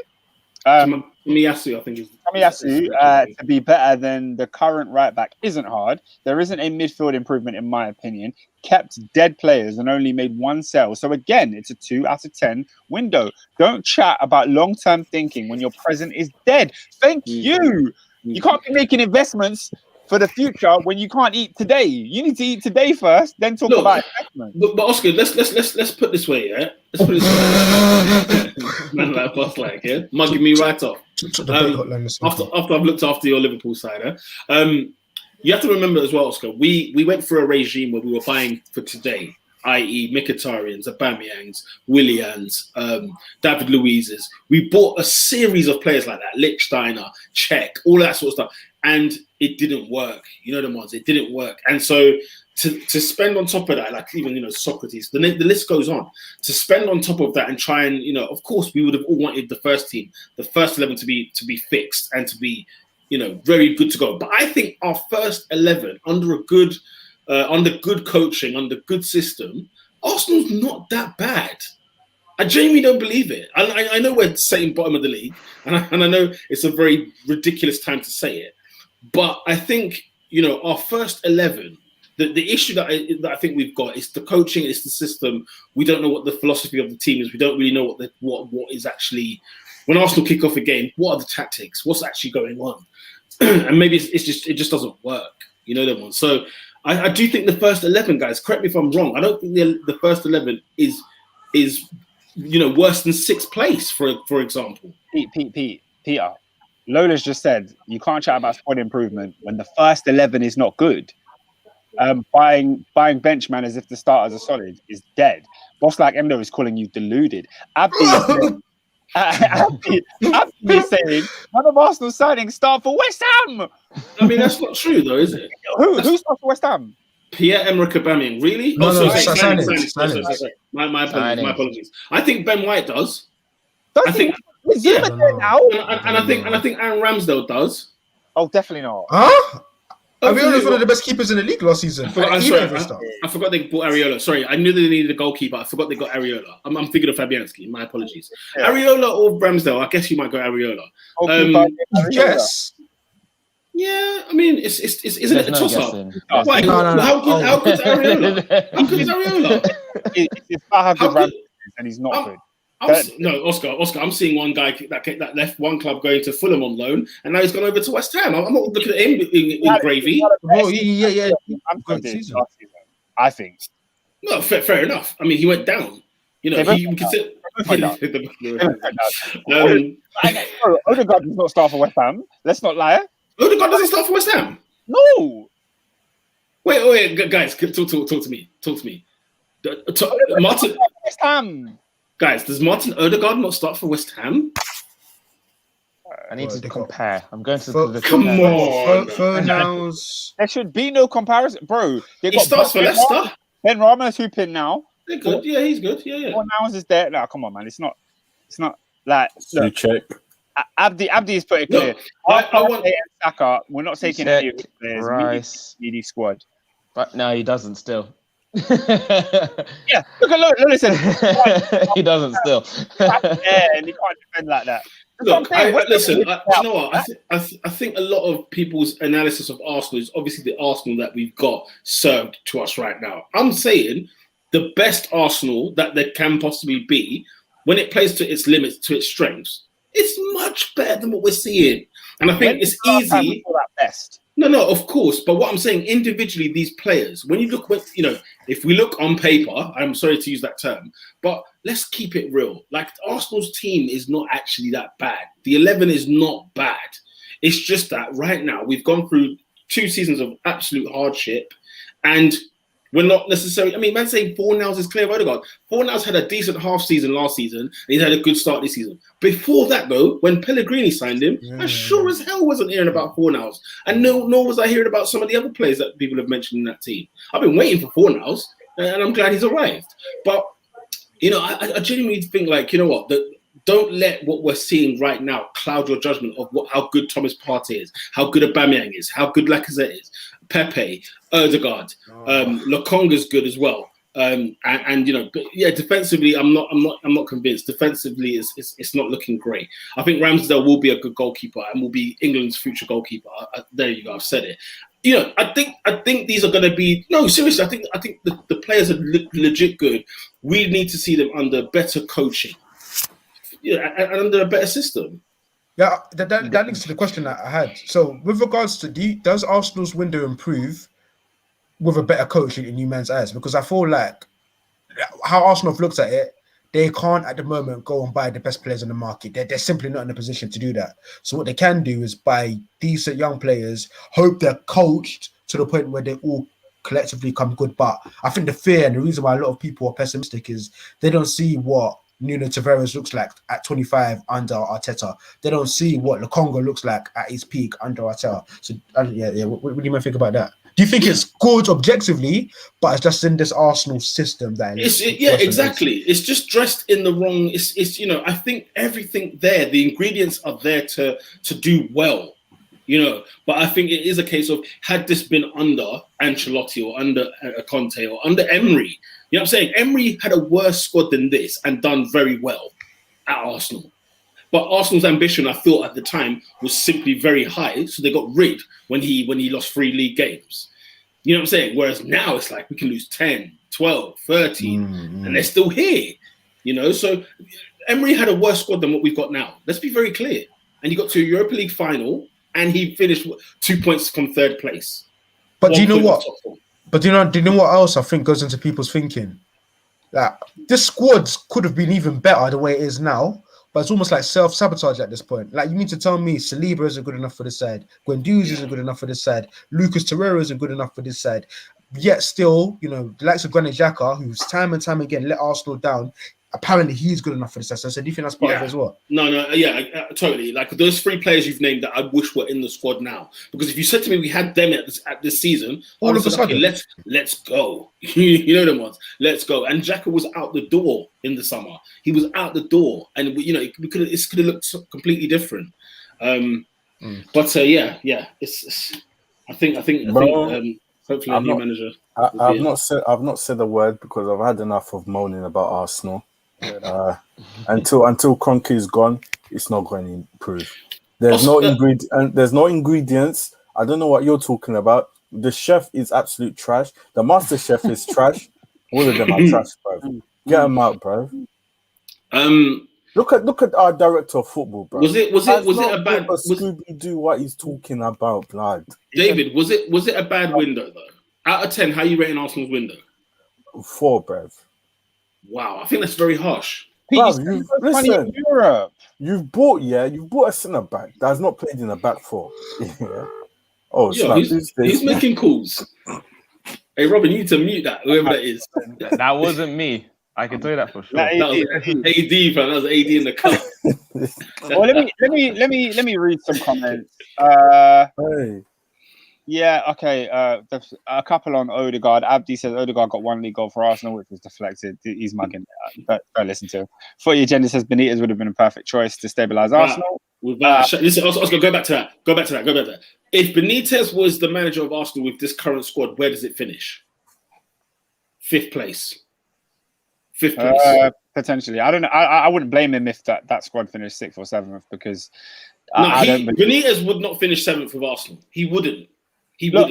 Tomiyasu, I think is Tomiyasu to be better than the current right back isn't hard. There isn't a midfield improvement, in my opinion. Kept dead players and only made one sell. So again, it's a 2 out of 10 window. Don't chat about long-term thinking when your present is dead. Thank you. You can't be making investments for the future when you can't eat today. You need to eat today first, then talk about investment. But Oscar, let's put this way, yeah. Let's put this way. Man, like boss, like mugging me right off. After I've looked after your Liverpool side, you have to remember as well, Oscar. We went through a regime where we were buying for today. i.e. Mkhitaryan's, Aubameyangs, Willians, David Luiz's. We bought a series of players like that, Lichtsteiner, Czech, all that sort of stuff. And it didn't work. You know the ones, it didn't work. And so to spend on top of that, like even, Socrates, the list goes on. To spend on top of that and try and, of course, we would have all wanted the first team, the first 11 to be fixed and to be, very good to go. But I think our first 11 under good coaching, under good system, Arsenal's not that bad. I genuinely don't believe it. I know we're sitting bottom of the league, and I know it's a very ridiculous time to say it, but I think, our first 11, the issue that I think we've got is the coaching, it's the system. We don't know what the philosophy of the team is. We don't really know what is actually, when Arsenal kick off a game, what are the tactics? What's actually going on? And maybe it just doesn't work. You know them ones. So I do think the first 11, guys, correct me if I'm wrong, I don't think the first 11 is worse than 6th place, for example. Peter, Lola's just said you can't chat about squad improvement when the first 11 is not good. Buying benchman as if the starters are solid is dead. Boss like Endo is calling you deluded. Abdi is saying one of Arsenal's signings start for West Ham. I mean, that's not true though, is it? Who starts for West Ham? Pierre-Emerick Aubameyang, really? No, Sorry. My apologies. I think Ben White does. I think now. And I think Aaron Ramsdale does. Oh, definitely not. Huh? Areola was one of the best keepers in the league last season. I forgot they bought Areola. Sorry, I knew they needed a goalkeeper. I forgot they got Areola. I'm thinking of Fabianski. My apologies. Yeah. Areola or Ramsdale? I guess you might go Areola. Yes. Yeah, I mean, isn't it a toss-up? Why? No. How good is Areola? How good is Areola? It's not how good Ramsdale is, and he's not good. Oscar, I'm seeing one guy that left one club going to Fulham on loan, and now he's gone over to West Ham. I'm not looking at him in gravy. Yeah. I'm good season. I think. No, fair enough. I mean, he went down. He can sit. Odegaard does not start for West Ham. Let's not lie. Odegaard doesn't start for West Ham. No. Wait, guys, talk to me. Martin. West Ham. Guys, does Martin Odegaard not start for West Ham? I need to compare. I'm going to the come on. Fornals. There should be no comparison, bro. He starts for Leicester. Ben Rama's hooping now. They're good. Yeah, he's good. Yeah. Fornals is there. No, come on, man. It's not like you check. Abdi is pretty clear. I want Saka. We're not taking any players. Rice. Meaty squad. But no, he doesn't still. Yeah, listen. He doesn't still. And he can't defend like that. Look, you know what? I think a lot of people's analysis of Arsenal is obviously the Arsenal that we've got served to us right now. I'm saying the best Arsenal that there can possibly be when it plays to its limits, to its strengths. It's much better than what we're seeing. And I think it's easy. Best. No, of course. But what I'm saying, individually, these players, when you look, if we look on paper, I'm sorry to use that term, but let's keep it real. Like, Arsenal's team is not actually that bad. The 11 is not bad. It's just that right now we've gone through 2 seasons of absolute hardship, and we're not necessarily. I mean, man, saying Fornals is clear of Odegaard. Fornals had a decent half season last season, and he's had a good start this season. Before that, though, when Pellegrini signed him, I sure as hell wasn't hearing about Fornals, and nor was I hearing about some of the other players that people have mentioned in that team. I've been waiting for Fornals, and I'm glad he's arrived. But I genuinely think, like, you know what, don't let what we're seeing right now cloud your judgment of how good Thomas Partey is, how good Aubameyang is, how good Lacazette is, Pepe, Odegaard, Lokonga's good as well. Defensively, I'm not convinced. Defensively, it's not looking great. I think Ramsdale will be a good goalkeeper and will be England's future goalkeeper. There you go. I've said it. I think these are going to be seriously. I think the players are legit good. We need to see them under better coaching. And under a better system. Yeah, that links to the question that I had. So, with regards to does Arsenal's window improve with a better coach in new man's eyes? Because I feel like how Arsenal have looked at it, they can't at the moment go and buy the best players on the market. They're simply not in a position to do that. So what they can do is buy decent young players, hope they're coached to the point where they all collectively come good. But I think the fear and the reason why a lot of people are pessimistic is they don't see what Nuno Tavares looks like at 25 under Arteta. They don't see what Lukonga looks like at his peak under Arteta. So yeah. What do you think about that? Do you think it's good objectively, but it's just in this Arsenal system that exactly. It's just dressed in the wrong. It's you know, I think everything there, the ingredients are there to do well, you know. But I think it is a case of, had this been under Ancelotti or under Conte or under Emery, you know what I'm saying? Emery had a worse squad than this and done very well at Arsenal. But Arsenal's ambition, I thought at the time, was simply very high, so they got rid when he lost 3 league games. You know what I'm saying? Whereas now it's like we can lose 10, 12, 13, and they're still here. You know, so Emery had a worse squad than what we've got now. Let's be very clear. And he got to a Europa League final, and he finished 2 points from 3rd place. But do you know what? But do you know what else I think goes into people's thinking? Like, this squad could have been even better the way it is now. But it's almost like self-sabotage at this point. Like, you need to tell me Saliba isn't good enough for this side. Guendouzi isn't good enough for this side. Lucas Torreira isn't good enough for this side. Yet still, you know, the likes of Granit Xhaka, who's time and time again let Arsenal down, apparently he's good enough for this side. So do you think that's part of it as well? No, totally. Like, those 3 players you've named that I wish were in the squad now. Because if you said to me we had them at this season, all of a sudden, okay, let's go. You know them ones. Let's go. And Xhaka was out the door in the summer. He was out the door, and you know, it could have looked completely different. But yeah, it's I think hopefully a new manager. I've not said a word because I've had enough of moaning about Arsenal. Until Kroenke is gone, it's not going to improve. There's no ingredients. I don't know what you're talking about. The chef is absolute trash. The master chef is trash. All of them are trash, bro. Get them out, bro. Look at our director of football, bro. Was it a bad Scooby do what he's talking about, blood? David, was it a bad window though? Out of 10, how are you rating Arsenal's window? 4, bruv. Wow, I think that's very harsh. Bruv, listen, you've bought a centre back that has not played in a back 4. Yeah. Oh, he's making calls. Hey, Robin, you need to mute that, whoever that is. That wasn't me. I can tell you that for sure. That was AD, fam. That was AD in the cup. Well, let me read some comments. Hey. Yeah, okay. A couple on Odegaard. Abdi says Odegaard got 1 league goal for Arsenal, which was deflected. He's mugging it. But don't listen to him. Footy Agenda says Benitez would have been a perfect choice to stabilise Arsenal. Listen, Oscar, go back to that. If Benitez was the manager of Arsenal with this current squad, where does it finish? 5th place. 5th place. Potentially. I don't know. I wouldn't blame him if that squad finished 6th or 7th because Benitez would not finish 7th with Arsenal. He wouldn't. Look,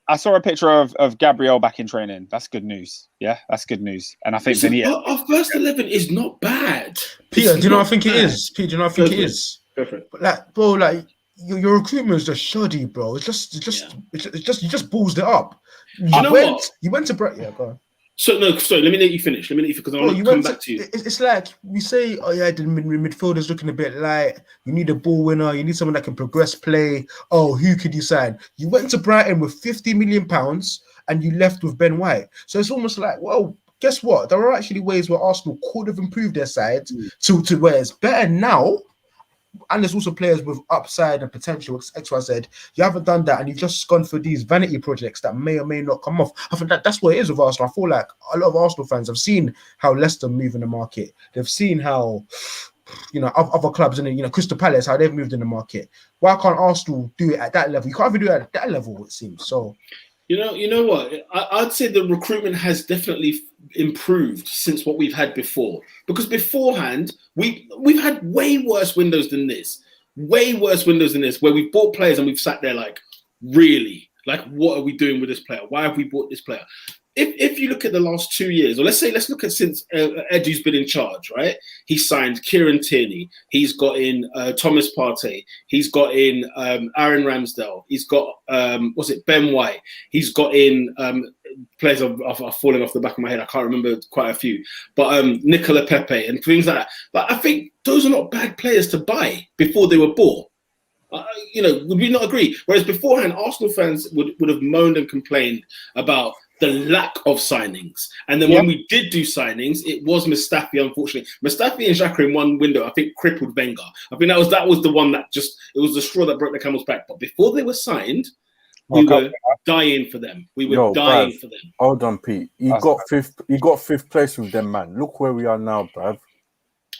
I saw a picture of Gabriel back in training. That's good news. Yeah, that's good news. And I think our first 11 is not bad. Peter, do you know what I think it is? Peter, do you know what I think it is? Perfect. Like, bro, like your recruitment is just shoddy, bro. It's just you just ballsed it up. You went to Brett. Yeah, go on. Sorry, let me let you finish. Because I want to come back to you. It's like we say, oh yeah, the midfielder's looking a bit light. You need a ball winner. You need someone that can progress play. Oh, who could you sign? You went to Brighton with £50 million and you left with Ben White. So it's almost like, well, guess what? There are actually ways where Arsenal could have improved their side to where it's better now. And there's also players with upside and potential, XYZ. You haven't done that, and you've just gone for these vanity projects that may or may not come off. I think that's what it is with Arsenal. I feel like a lot of Arsenal fans have seen how Leicester move in the market. They've seen how, you know, other clubs in the, you know, Crystal Palace, how they've moved in the market. Why can't Arsenal do it at that level? You can't even do it at that level, it seems. So, you know what? I'd say the recruitment has definitely improved since what we've had before. Because beforehand, we've had way worse windows than this. Where we've bought players and we've sat there like, really? Like, what are we doing with this player? Why have we bought this player? If you look at the last 2 years, or let's look at since Edu's been in charge, right? He signed Kieran Tierney. He's got in Thomas Partey. He's got in Aaron Ramsdale. He's got Ben White. He's got in players are falling off the back of my head. I can't remember quite a few, but Nicola Pepe and things like that. But I think those are not bad players to buy before they were bought. Would we not agree? Whereas beforehand, Arsenal fans would have moaned and complained about the lack of signings. And then when we did do signings, it was Mustafi, unfortunately. Mustafi and Xhaka in one window, I think, crippled Wenger. I think that was the one that it was the straw that broke the camel's back. But before they were signed, we were dying for them. We were dying for them. Hold on, Pete. You got fifth place with them, man. Look where we are now, bruv.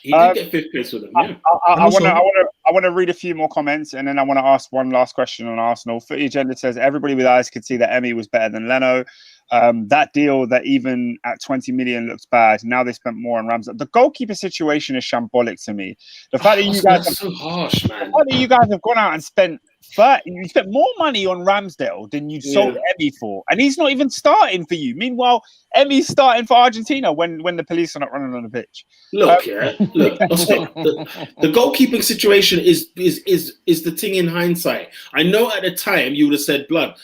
He did get fifth place with them, yeah. I want to read a few more comments, and then I want to ask one last question on Arsenal. Footy Agenda says, everybody with eyes could see that Emmy was better than Leno. That deal that even at 20 million looks bad. Now they spent more on Ramsdale. The goalkeeper situation is shambolic to me. The fact that you guys so harsh, man. The fact that you guys have gone out and spent you spent more money on Ramsdale than you sold Emmy for, and he's not even starting for you. Meanwhile, Emmy's starting for Argentina when the police are not running on the pitch. Look, the goalkeeping situation is the thing in hindsight. I know at the time you would have said, blood,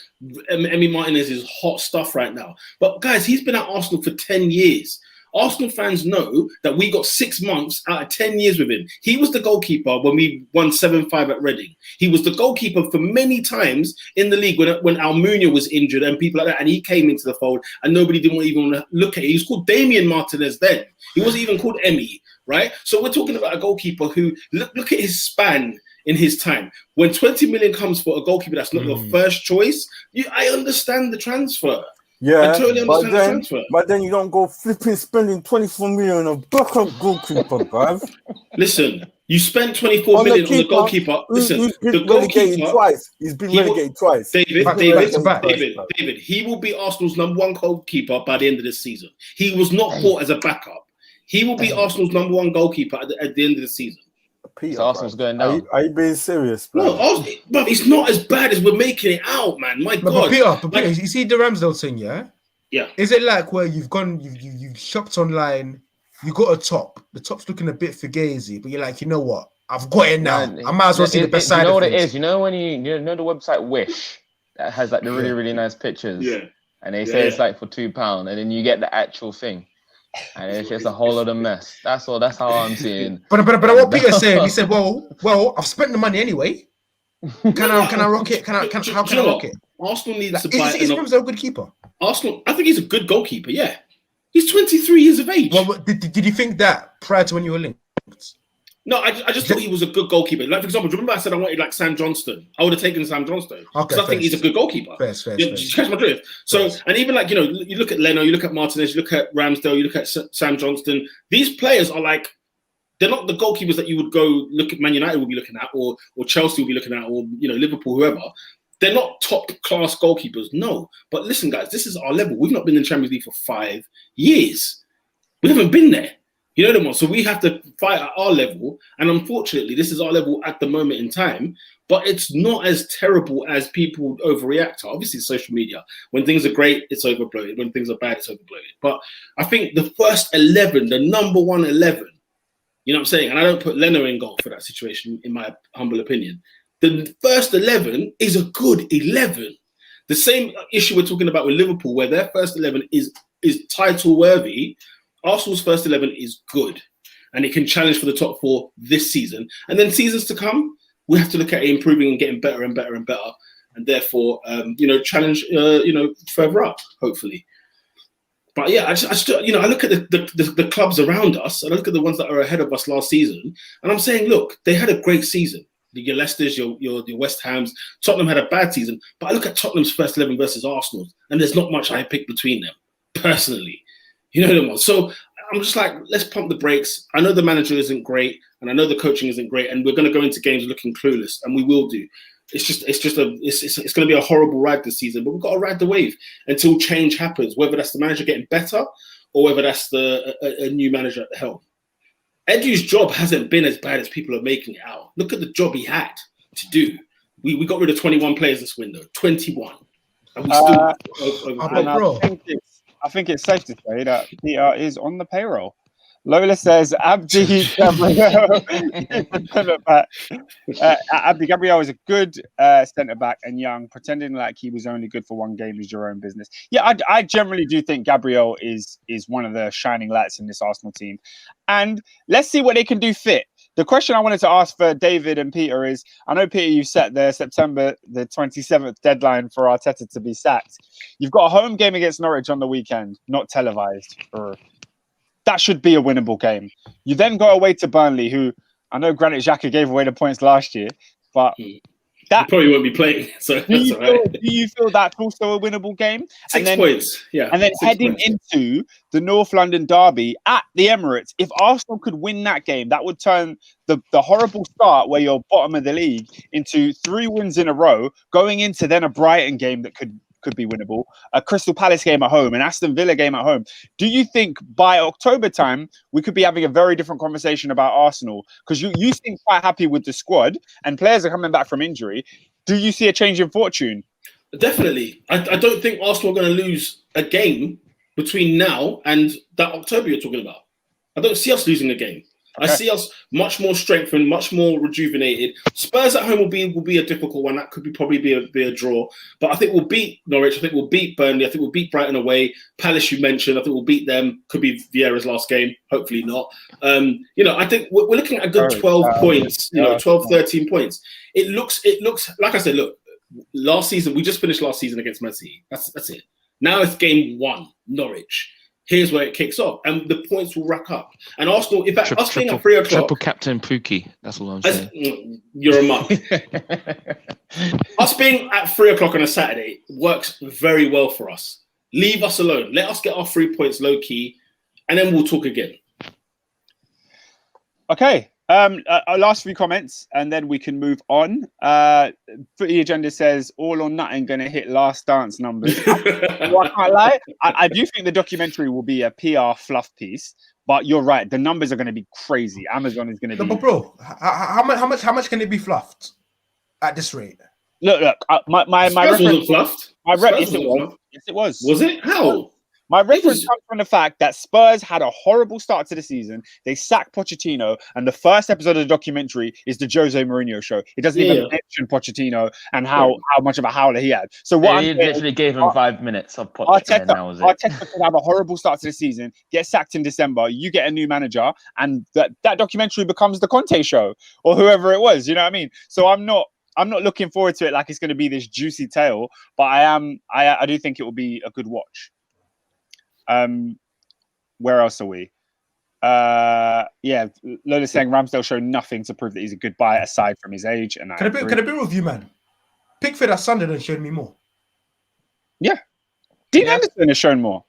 Emmy Martinez is hot stuff right now. But guys, he's been at Arsenal for 10 years. Arsenal fans know that we got 6 months out of 10 years with him. He was the goalkeeper when we won 7-5 at Reading. He was the goalkeeper for many times in the league when Almunia was injured and people like that, and he came into the fold and nobody didn't even want to look at it. He was called Damian Martinez then. He wasn't even called Emmy, right? So we're talking about a goalkeeper who, look at his span in his time. When 20 million comes for a goalkeeper that's not your first choice, I understand the transfer. Yeah, I totally understand the transfer. But then you don't go flipping spending 24 million on a backup goalkeeper, bruv. Listen, you spent 24 million on the goalkeeper. Listen, the goalkeeper twice. He's been relegated twice. David, he will be Arsenal's #1 goalkeeper by the end of this season. He was not bought as a backup. He will be Arsenal's #1 goalkeeper at the end of the season. Peter, so Arsenal's going down. Are you being serious, bro? No, but it's not as bad as we're making it out, man. My God. But Peter, you see the Ramsdale thing, yeah? Yeah. Is it like where you've shopped online, you got a top, the top's looking a bit fugazi, but you're like, you know what? I've got it now. I might as well see the best side. You know what it is? You know when you know the website Wish that has like the really, really nice pictures? Yeah. And they say it's like for £2, and then you get the actual thing. And it's just a whole lot of mess. That's how I'm seeing. But what Peter said, he said, well, I've spent the money anyway. Can I rock it? How can I rock it? Arsenal needs to buy. Is Ramsdale a good keeper? Arsenal, I think he's a good goalkeeper. Yeah, he's 23 years of age. Well, did you think that prior to when you were linked? No, I just thought he was a good goalkeeper. Like, for example, do you remember I said I wanted like Sam Johnston? I would have taken Sam Johnston because I think he's a good goalkeeper. Fair. You catch my drift? So, and even like, you look at Leno, you look at Martinez, you look at Ramsdale, you look at Sam Johnston. These players are like, they're not the goalkeepers that you would go look at. Man United will be looking at, or Chelsea will be looking at, or Liverpool, whoever. They're not top class goalkeepers, no. But listen, guys, this is our level. We've not been in the Champions League for 5 years. We haven't been there. You know them all. So we have to fight at our level. And unfortunately, this is our level at the moment in time. But it's not as terrible as people overreact to. Obviously, it's social media. When things are great, it's overbloated. When things are bad, it's overbloated. But I think the first 11, the #1 11, you know what I'm saying? And I don't put Leno in goal for that situation, in my humble opinion. The first 11 is a good 11. The same issue we're talking about with Liverpool, where their first 11 is title worthy. Arsenal's first 11 is good, and it can challenge for the top 4 this season. And then seasons to come, we have to look at it improving and getting better and better and better, and therefore, challenge, further up, hopefully. But yeah, I look at the clubs around us, and I look at the ones that are ahead of us last season, and I'm saying, look, they had a great season. Your Leicesters, your West Hams, Tottenham had a bad season, but I look at Tottenham's first 11 versus Arsenal's, and there's not much I pick between them, personally. You know them all. So I'm just like, let's pump the brakes. I know the manager isn't great, and I know the coaching isn't great, and we're going to go into games looking clueless, and we will do. It's going to be a horrible ride this season, but we've got to ride the wave until change happens, whether that's the manager getting better or whether that's a new manager at the helm. Edu's job hasn't been as bad as people are making it out. Look at the job he had to do. We got rid of 21 players this window, 21. And we still... I think it's safe to say that Peter is on the payroll. Lola says, Abdi Gabriel. Abdi Gabriel is a good centre-back and young. Pretending like he was only good for one game is your own business. Yeah, I generally do think Gabriel is one of the shining lights in this Arsenal team. And let's see what they can do fit. The question I wanted to ask for David and Peter is, I know, Peter, you set the September the 27th deadline for Arteta to be sacked. You've got a home game against Norwich on the weekend, not televised. That should be a winnable game. You then go away to Burnley, who I know Granit Xhaka gave away the points last year, but that probably won't be playing. So do you feel that's also a winnable game? 6 points, yeah. And then heading into the North London derby at the Emirates, if Arsenal could win that game, that would turn the horrible start where you're bottom of the league into 3 wins in a row, going into then a Brighton game that could be winnable, a Crystal Palace game at home, an Aston Villa game at home. Do you think by October time we could be having a very different conversation about Arsenal? Because you seem quite happy with the squad and players are coming back from injury. Do you see a change in fortune? Definitely. I don't think Arsenal are going to lose a game between now and that October you're talking about. I don't see us losing a game. Okay. I see us much more strengthened, much more rejuvenated. Spurs at home will be a difficult one. That could probably be a draw. But I think we'll beat Norwich. I think we'll beat Burnley. I think we'll beat Brighton away. Palace, you mentioned. I think we'll beat them. Could be Vieira's last game. Hopefully not. I think we're looking at a good 12 points. 12, 13 points. It looks like I said. Look, last season we just finished last season against Man City. That's it. Now it's game 1, Norwich. Here's where it kicks off, and the points will rack up. And Arsenal, in fact, us being at 3 o'clock, triple captain Pookie. That's all I'm saying. You're a muck. Us being at 3 o'clock on a Saturday works very well for us. Leave us alone. Let us get our 3 points low key, and then we'll talk again. Okay. Last few comments, and then we can move on. Footy Agenda says all or nothing going to hit Last Dance numbers. I can't lie. I do think the documentary will be a PR fluff piece, but you're right. The numbers are going to be crazy. Amazon is going to be. But bro, how much can it be fluffed at this rate? Look. My reference wasn't fluffed. Yes, it was. Was it? How? My reference comes from the fact that Spurs had a horrible start to the season. They sacked Pochettino, and the first episode of the documentary is the Jose Mourinho show. It doesn't even mention Pochettino and how much of a howler he had. So what he literally gave him 5 minutes of Pochettino. Arteta could have a horrible start to the season, get sacked in December. You get a new manager, and that documentary becomes the Conte show or whoever it was. You know what I mean? So I'm not looking forward to it like it's going to be this juicy tale, but I do think it will be a good watch. Where else are we? Lola's saying Ramsdale showed nothing to prove that he's a good buy aside from his age. And can I be with you, man? Pickford at Sunderland showed me more. Yeah, Dean Anderson has shown more.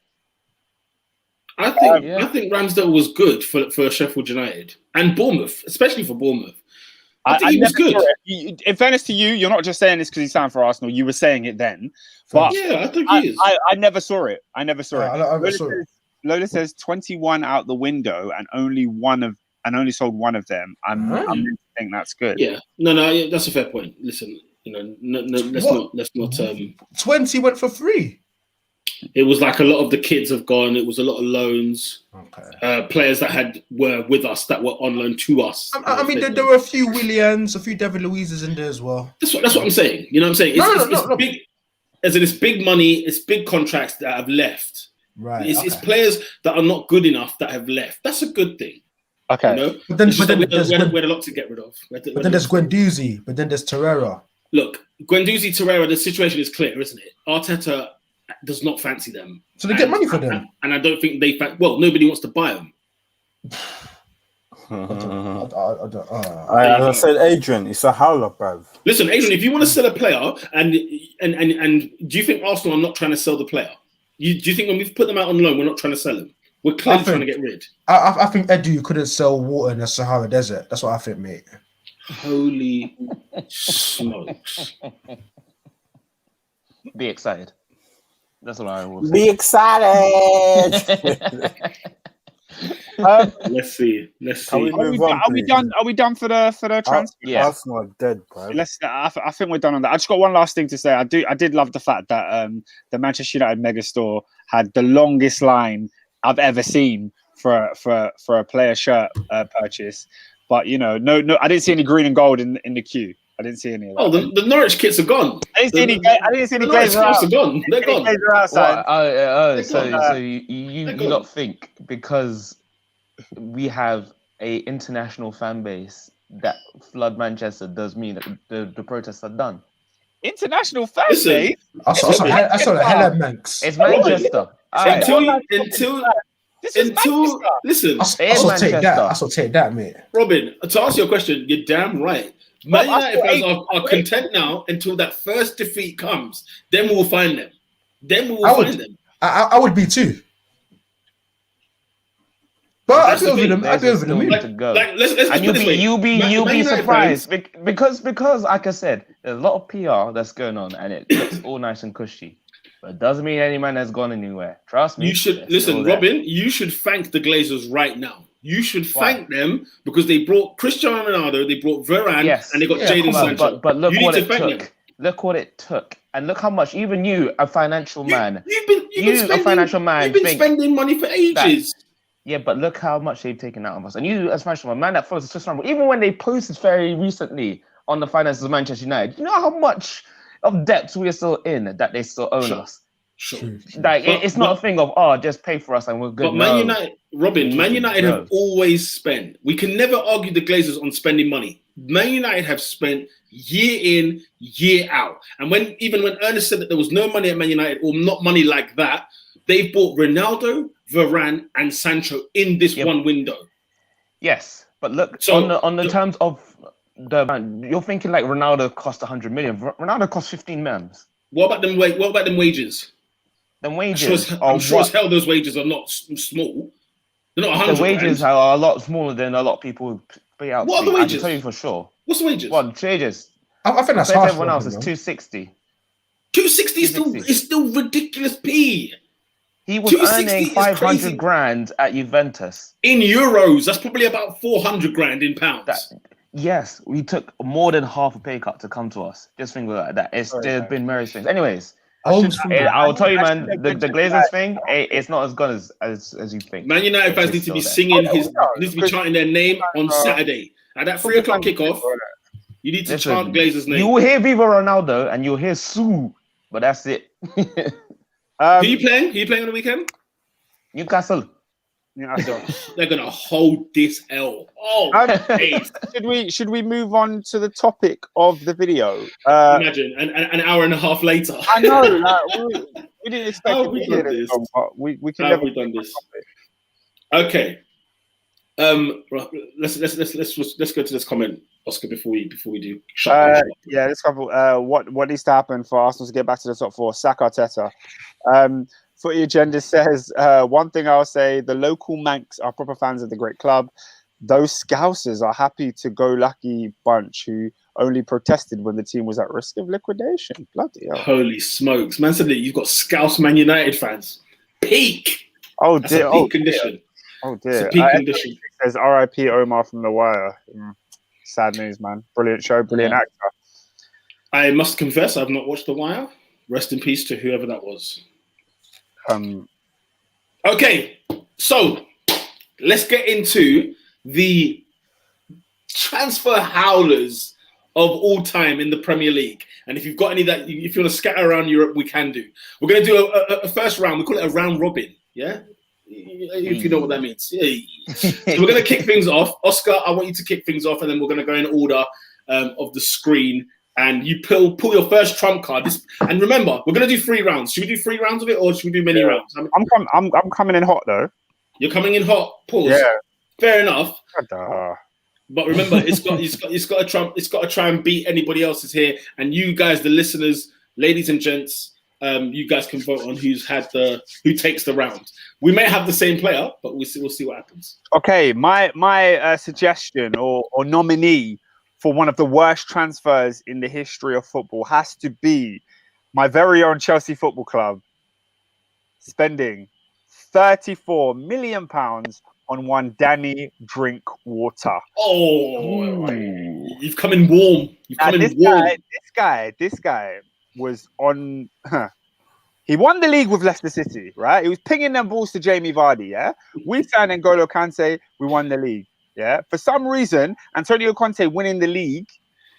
I think Ramsdale was good for Sheffield United and Bournemouth, especially for Bournemouth. I think he was good. In fairness to you, you're not just saying this because he signed for Arsenal. You were saying it then. But yeah, I think he is. I never saw it. Lola says 21 out the window and only sold one of them. I'm going to think that's good. Yeah. No, that's a fair point. Listen, let's not 20 went for free. It was like a lot of the kids have gone. It was a lot of loans. Okay. Players that were with us that were on loan to us. I mean, there were a few Williams, a few David Luizes in there as well. That's what I'm saying. You know what I'm saying? It's big. As in, it's big money. It's big contracts that have left. Right. It's players that are not good enough that have left. That's a good thing. Okay. You know? But then we had a lot to get rid of. But then there's Guendouzi. But then there's Torreira. Look, Guendouzi, Torreira. The situation is clear, isn't it? Arteta does not fancy them. So they get money for them. And I don't think nobody wants to buy them. I said, Adrian, it's a howler, bruv. Listen, Adrian, if you want to sell a player, and do you think Arsenal are not trying to sell the player? Do you think when we've put them out on loan, we're not trying to sell them? We're clearly trying to get rid. I think Edu couldn't sell water in the Sahara Desert. That's what I think, mate. Holy smokes. Be excited. That's what I will say. Be excited. Let's see. Are we done for the transfer? Yeah. Arsenal are dead, bro. I think we're done on that. I just got one last thing to say. I did love the fact that the Manchester United megastore had the longest line I've ever seen for a player shirt purchase. But no, I didn't see any green and gold in the queue. I didn't see any of that. Oh, the Norwich kits are gone. I didn't see any Norwich kits are gone. They're gone. So you not think because we have a international fan base that flood Manchester does mean that the protests are done. International fan Listen, base. I saw the hella Manx. It's Manchester. Alright. Until listen, I saw take that. I saw take that, mate. Robin, to answer your question, you're damn right. Man United fans are content now until that first defeat comes. Then we will find them. Find them. I would be too. But I'd be over them. I'd be over them. Let's and put it this way. you'll be surprised fans, because, like I said, there's a lot of PR that's going on, and it looks all nice and cushy. But it doesn't mean any man has gone anywhere. Trust me. You should listen, Robin. You should thank the Glazers right now. You should thank them because they brought Cristiano Ronaldo, they brought Varane, and they got Jadon Sancho. But look what it took. Look what it took, and look how much. Even you, a financial man, you've been spending money for ages. Yeah, but look how much they've taken out of us. And you, as a financial man that follows the Swiss number, even when they posted very recently on the finances of Manchester United, you know how much of debts we are still in that they still own us. Sure. Like it's not a thing of just pay for us and we're good. But Man United have always spent. We can never argue the Glazers on spending money. Man United have spent year in, year out. And even when Ernest said that there was no money at Man United or not money like that, they bought Ronaldo, Varane, and Sancho in this one window. Yes, but look, on the terms of you're thinking like Ronaldo cost 100 million. Ronaldo cost 15 millions. What about them wages? Them wages. I'm sure as hell those wages are not small. They're not 100. The wages are a lot smaller than a lot of people pay out. What are the wages? I can tell you for sure. What's the wages? What wages? I think that's harsh. Everyone else is 260. 260 is still ridiculous. P. He was earning 500 grand at Juventus. In euros, that's probably about 400 grand in pounds. Yes, we took more than half a pay cut to come to us. Just think like that. There's been very strange. Anyways, I'll tell you, man, the Glazers thing, it's not as good as you think. Man United fans need to be singing need to be chanting their name on Saturday. At that 3 o'clock kickoff, you need to chant Glazers' name. You will hear Viva Ronaldo and you'll hear Sue, but that's it. Who are you playing? Who are you playing on the weekend? Newcastle. They're gonna hold this L. Should we move on to the topic of the video? Imagine an hour and a half later. I know. We didn't expect How have we done this? We can How have we done this? Okay. Let's go to this comment, Oscar, before we do. Yeah, this couple. What needs to happen for Arsenal to get back to the top 4? Sack Arteta. Footy Agenda says, one thing I'll say, the local Manx are proper fans of the great club. Those Scousers are happy-to-go-lucky bunch who only protested when the team was at risk of liquidation. Bloody hell. Holy smokes. Man said that you've got Scouse Man United fans. Peak. Oh, That's dear. a peak condition. Oh, dear. It's a peak condition. It says R.I.P. Omar from The Wire. Sad news, man. Brilliant show, brilliant actor. I must confess, I've not watched The Wire. Rest in peace to whoever that was. Okay, so let's get into the transfer howlers of all time in the Premier League. And if you've got any that, if you want to scatter around Europe, we can do. We're going to do a first round. We call it a round robin. Yeah, if you know what that means. Yeah. So we're going to kick things off. Oscar, I want you to kick things off, and then we're going to go in order of the screen. And you pull your first trump card. And remember, we're going to do 3 rounds. Should we do 3 rounds of it, or should we do many rounds? I'm coming in hot though. You're coming in hot. Pause. Yeah. Fair enough. But remember, it's got to try and beat anybody else's here. And you guys, the listeners, ladies and gents, you guys can vote on who takes the round. We may have the same player, but we'll see what happens. Okay, my suggestion or nominee for one of the worst transfers in the history of football has to be my very own Chelsea Football Club spending £34 million on one Danny Drinkwater. Oh, you've come in warm. This guy was on. He won the league with Leicester City, right? He was pinging them balls to Jamie Vardy. Yeah, we signed N'Golo Kante. We won the league. Yeah, for some reason, Antonio Conte winning the league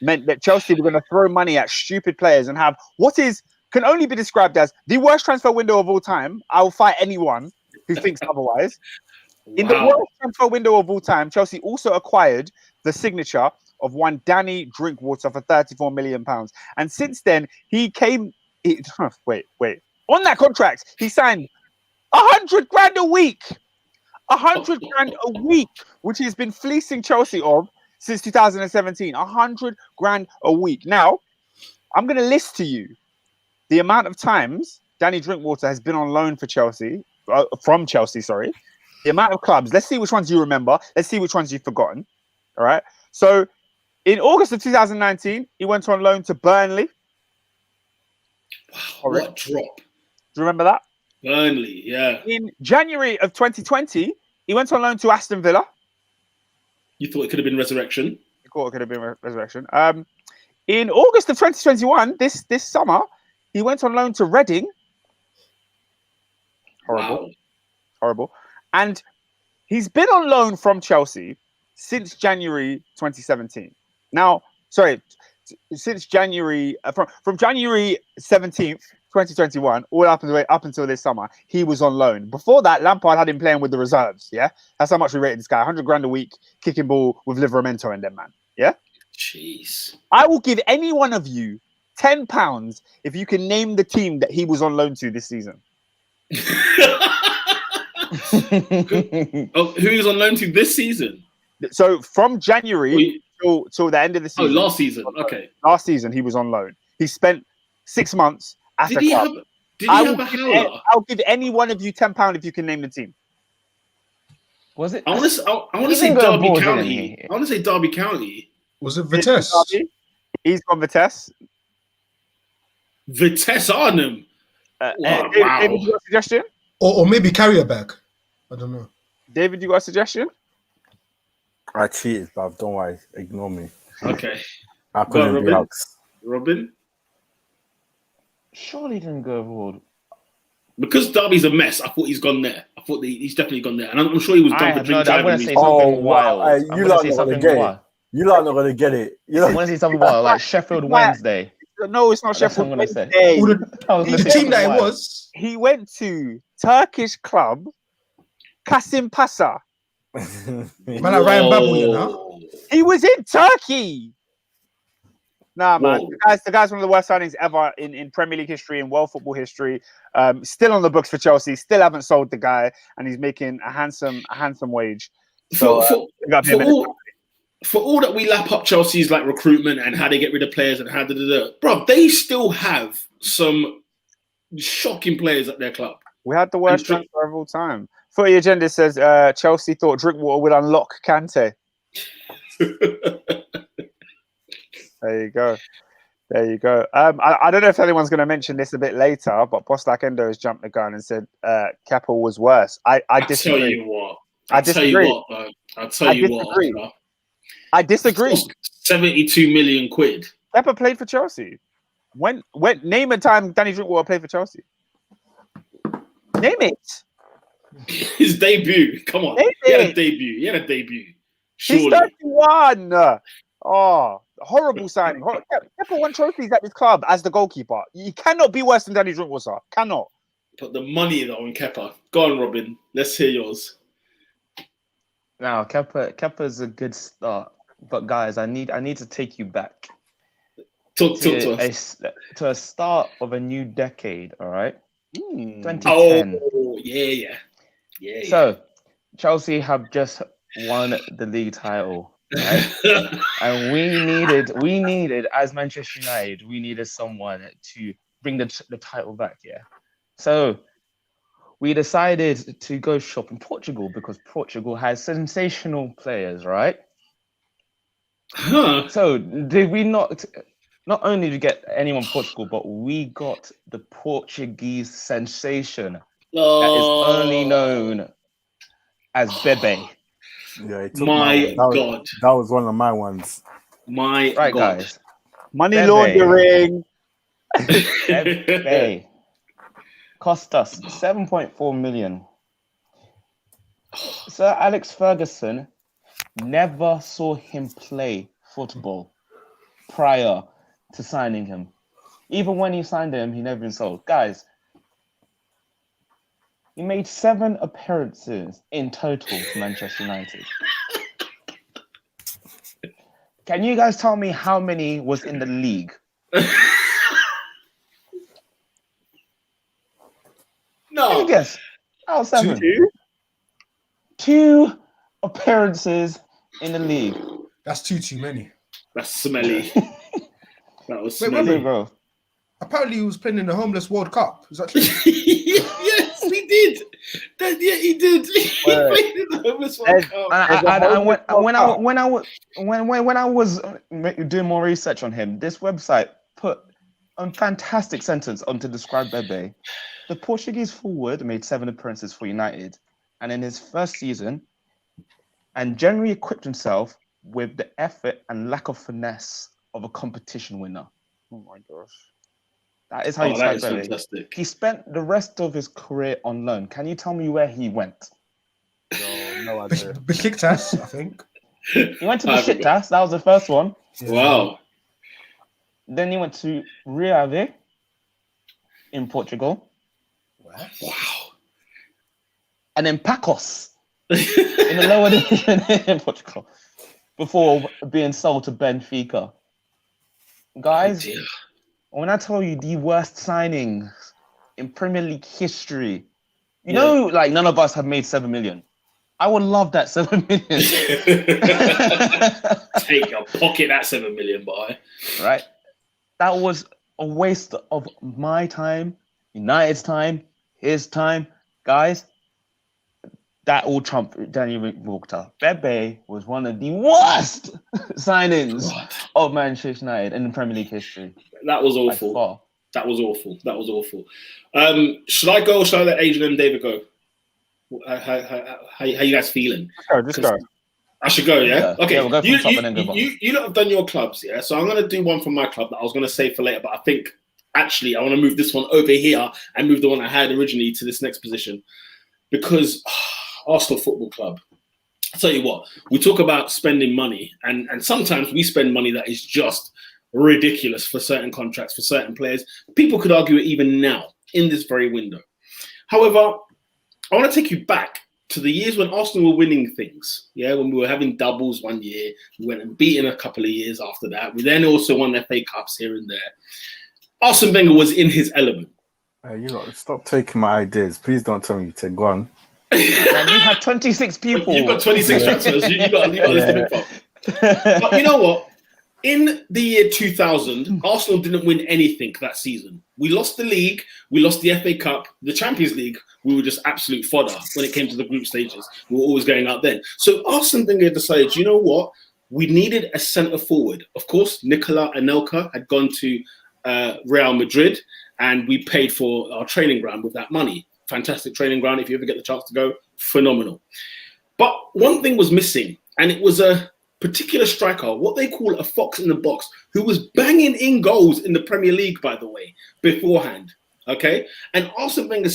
meant that Chelsea were going to throw money at stupid players and have what can only be described as the worst transfer window of all time. I will fight anyone who thinks otherwise. In the worst transfer window of all time, Chelsea also acquired the signature of one Danny Drinkwater for £34 million. And since then, wait. On that contract, he signed 100 grand a week. 100 grand a week, which he's been fleecing Chelsea of since 2017. 100 grand a week. Now, I'm going to list to you the amount of times Danny Drinkwater has been on loan for Chelsea, from Chelsea, sorry. The amount of clubs. Let's see which ones you remember. Let's see which ones you've forgotten. All right. So, in August of 2019, he went on loan to Burnley. Wow, what drop. Do you remember that? Burnley, yeah. In January of 2020, he went on loan to Aston Villa. You thought it could have been resurrection? You thought it could have been resurrection. In August of 2021, this summer, he went on loan to Reading. Horrible. Wow. Horrible. And he's been on loan from Chelsea since January 2017. Now, sorry, since January, from January 17th, 2021, all up until this summer, he was on loan. Before that, Lampard had him playing with the reserves. Yeah, that's how much we rated this guy. 100 grand a week, kicking ball with Livermento and them, man. Yeah. Jeez. I will give any one of you £10 if you can name the team that he was on loan to this season. Who is on loan to this season? So from January till the end of the season. Last season. Okay. Last season he was on loan. He spent 6 months at Did a he club. have a howler? I'll give any one of you £10 if you can name the team. Was it? I want to say Derby County. I want to say Derby County. Was it Vitesse? He's gone Vitesse. Vitesse Arnhem. David, you got a suggestion? Or maybe Carrierback. I don't know. David, you got a suggestion? I cheated, but don't worry. Ignore me. Okay. I couldn't be out. Robin? Surely didn't go abroad. Because Derby's a mess, I thought he's gone there. I thought he's definitely gone there. And I'm sure he was done for drink I'm going to say something wild. You lot not going to get it. You lot not going to get it. I want to say something wild, like Sheffield Wednesday. No, it's not Sheffield Wednesday. The team that it was. He went to Turkish club Kasim Pasa. Man, like Ryan Babel, you know? He was in Turkey. Nah, man. The guy's one of the worst signings ever in Premier League history, in world football history. Still on the books for Chelsea. Still haven't sold the guy, and he's making a handsome wage. So, for all that we lap up Chelsea's like recruitment and how they get rid of players and how bro, they still have some shocking players at their club. We had the worst transfer of all time. Footy Agenda says Chelsea thought Drinkwater would unlock Kante. There you go. I don't know if anyone's going to mention this a bit later, but Bostak Endo has jumped the gun and said Kepa was worse. I disagree. Tell you what. I disagree. I'll tell you what. I disagree. 72 million quid. Kepa played for Chelsea. When name a time Danny Drinkwater played for Chelsea. Name it. His debut. Come on. He had a debut. Surely. He's 31. Oh, horrible signing. Kepa won trophies at this club as the goalkeeper. You cannot be worse than Danny Drinkwater. Cannot. Put the money though on Kepa. Go on, Robin. Let's hear yours. Now, Kepa's a good start, but guys, I need to take you back to us. To a start of a new decade. All right, 2010. Oh, yeah. So, Chelsea have just won the league title, right? And we needed as Manchester United, we needed someone to bring the title back. Yeah, so we decided to go shop in Portugal because Portugal has sensational players, right? Huh. So did we not only to get anyone Portugal, but we got the Portuguese sensation that is only known as Bebe. Yeah, my God. That was one of my ones. My right, God. guys. Money laundering. Bebe. Cost us 7.4 million. Sir Alex Ferguson never saw him play football prior to signing him. Even when he signed him, he never been sold. Guys, He made 7 appearances in total for Manchester United. Can you guys tell me how many was in the league? No. Can you guess? Oh, 7. 2? 2 appearances in the league. That's too many. That's smelly. That was Wait, smelly. Bro. Apparently, he was playing in the Homeless World Cup. Is that true? Yes, he did. He did. He played in the Homeless World Cup. When I was doing more research on him, this website put a fantastic sentence on to describe Bebe. The Portuguese forward made 7 appearances for United, and in his first season, and generally equipped himself with the effort and lack of finesse of a competition winner. Oh my gosh. That is how you type Bebe. Fantastic. He spent the rest of his career on loan. Can you tell me where he went? No idea. Besiktas, I think. He went to Besiktas. That was the first one. Wow. Then he went to Rio Ave in Portugal. Wow. And then Pacos in the lower division in Portugal before being sold to Benfica. Guys, when I tell you the worst signings in Premier League history, you know, like none of us have made 7 million. I would love that 7 million. Take your pocket that 7 million, boy. Right? That was a waste of my time, United's time, his time. Guys, that all trump Daniel Walker. Bebe was one of the worst signings of Manchester United in the Premier League history. That was awful. That was awful. Should I go or should I let Adrian and David go? How you guys feeling? Just go. I should go, yeah? Okay. Yeah, we'll go from top and then go bottom. You lot have done your clubs, yeah? So I'm going to do one from my club that I was going to save for later, but I think actually I want to move this one over here and move the one I had originally to this next position because Arsenal Football Club. I'll tell you what, we talk about spending money and sometimes we spend money that is just ridiculous for certain contracts, for certain players. People could argue it even now in this very window. However, I want to take you back to the years when Arsenal were winning things. Yeah, when we were having doubles one year, we went and beaten a couple of years after that. We then also won FA Cups here and there. Arsene Wenger was in his element. You lot, stop taking my ideas. Please don't tell me to go on. And you had 26 people. You've got 26 transfers. You got listening from. But you know what? In the year 2000, Arsenal didn't win anything that season. We lost the league, we lost the FA Cup, the Champions League. We were just absolute fodder when it came to the group stages. We were always going out then. So Arsene Wenger decided, you know what? We needed a centre forward. Of course, Nicola Anelka had gone to Real Madrid, and we paid for our training ground with that money. Fantastic training ground. If you ever get the chance to go, phenomenal. But one thing was missing, and it was a particular striker, what they call a fox in the box, who was banging in goals in the Premier League, by the way, beforehand. Okay, and Arsene Wenger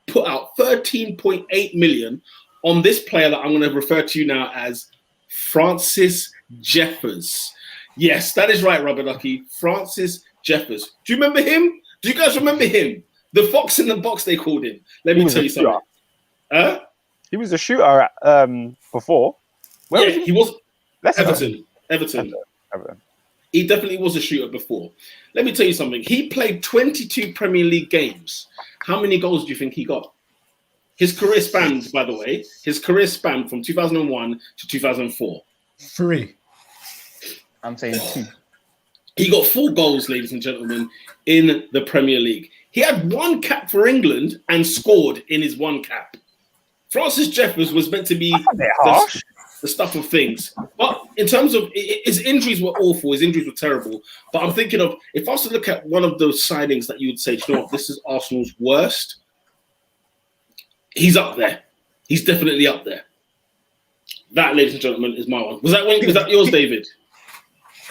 put out 13.8 million on this player that I'm going to refer to now as Francis Jeffers. Yes, that is right, Rubber Ducky. Francis Jeffers. Do you remember him? Do you guys remember him? The fox in the box, they called him. Let me tell you something. He was a shooter before. Where was he? He was Everton. Everton. He definitely was a shooter before. Let me tell you something. He played 22 Premier League games. How many goals do you think he got? His career spanned, by the way, from 2001 to 2004. 3. I'm saying 2. He got 4 goals, ladies and gentlemen, in the Premier League. He had 1 cap for England and scored in his 1 cap. Francis Jeffers was meant to be the stuff of things. But in terms of his injuries were awful, his injuries were terrible. But I'm thinking of, if I was to look at one of those signings that you would say, you know what, this is Arsenal's worst, he's up there. He's definitely up there. That, ladies and gentlemen, is my one. Was that yours, David?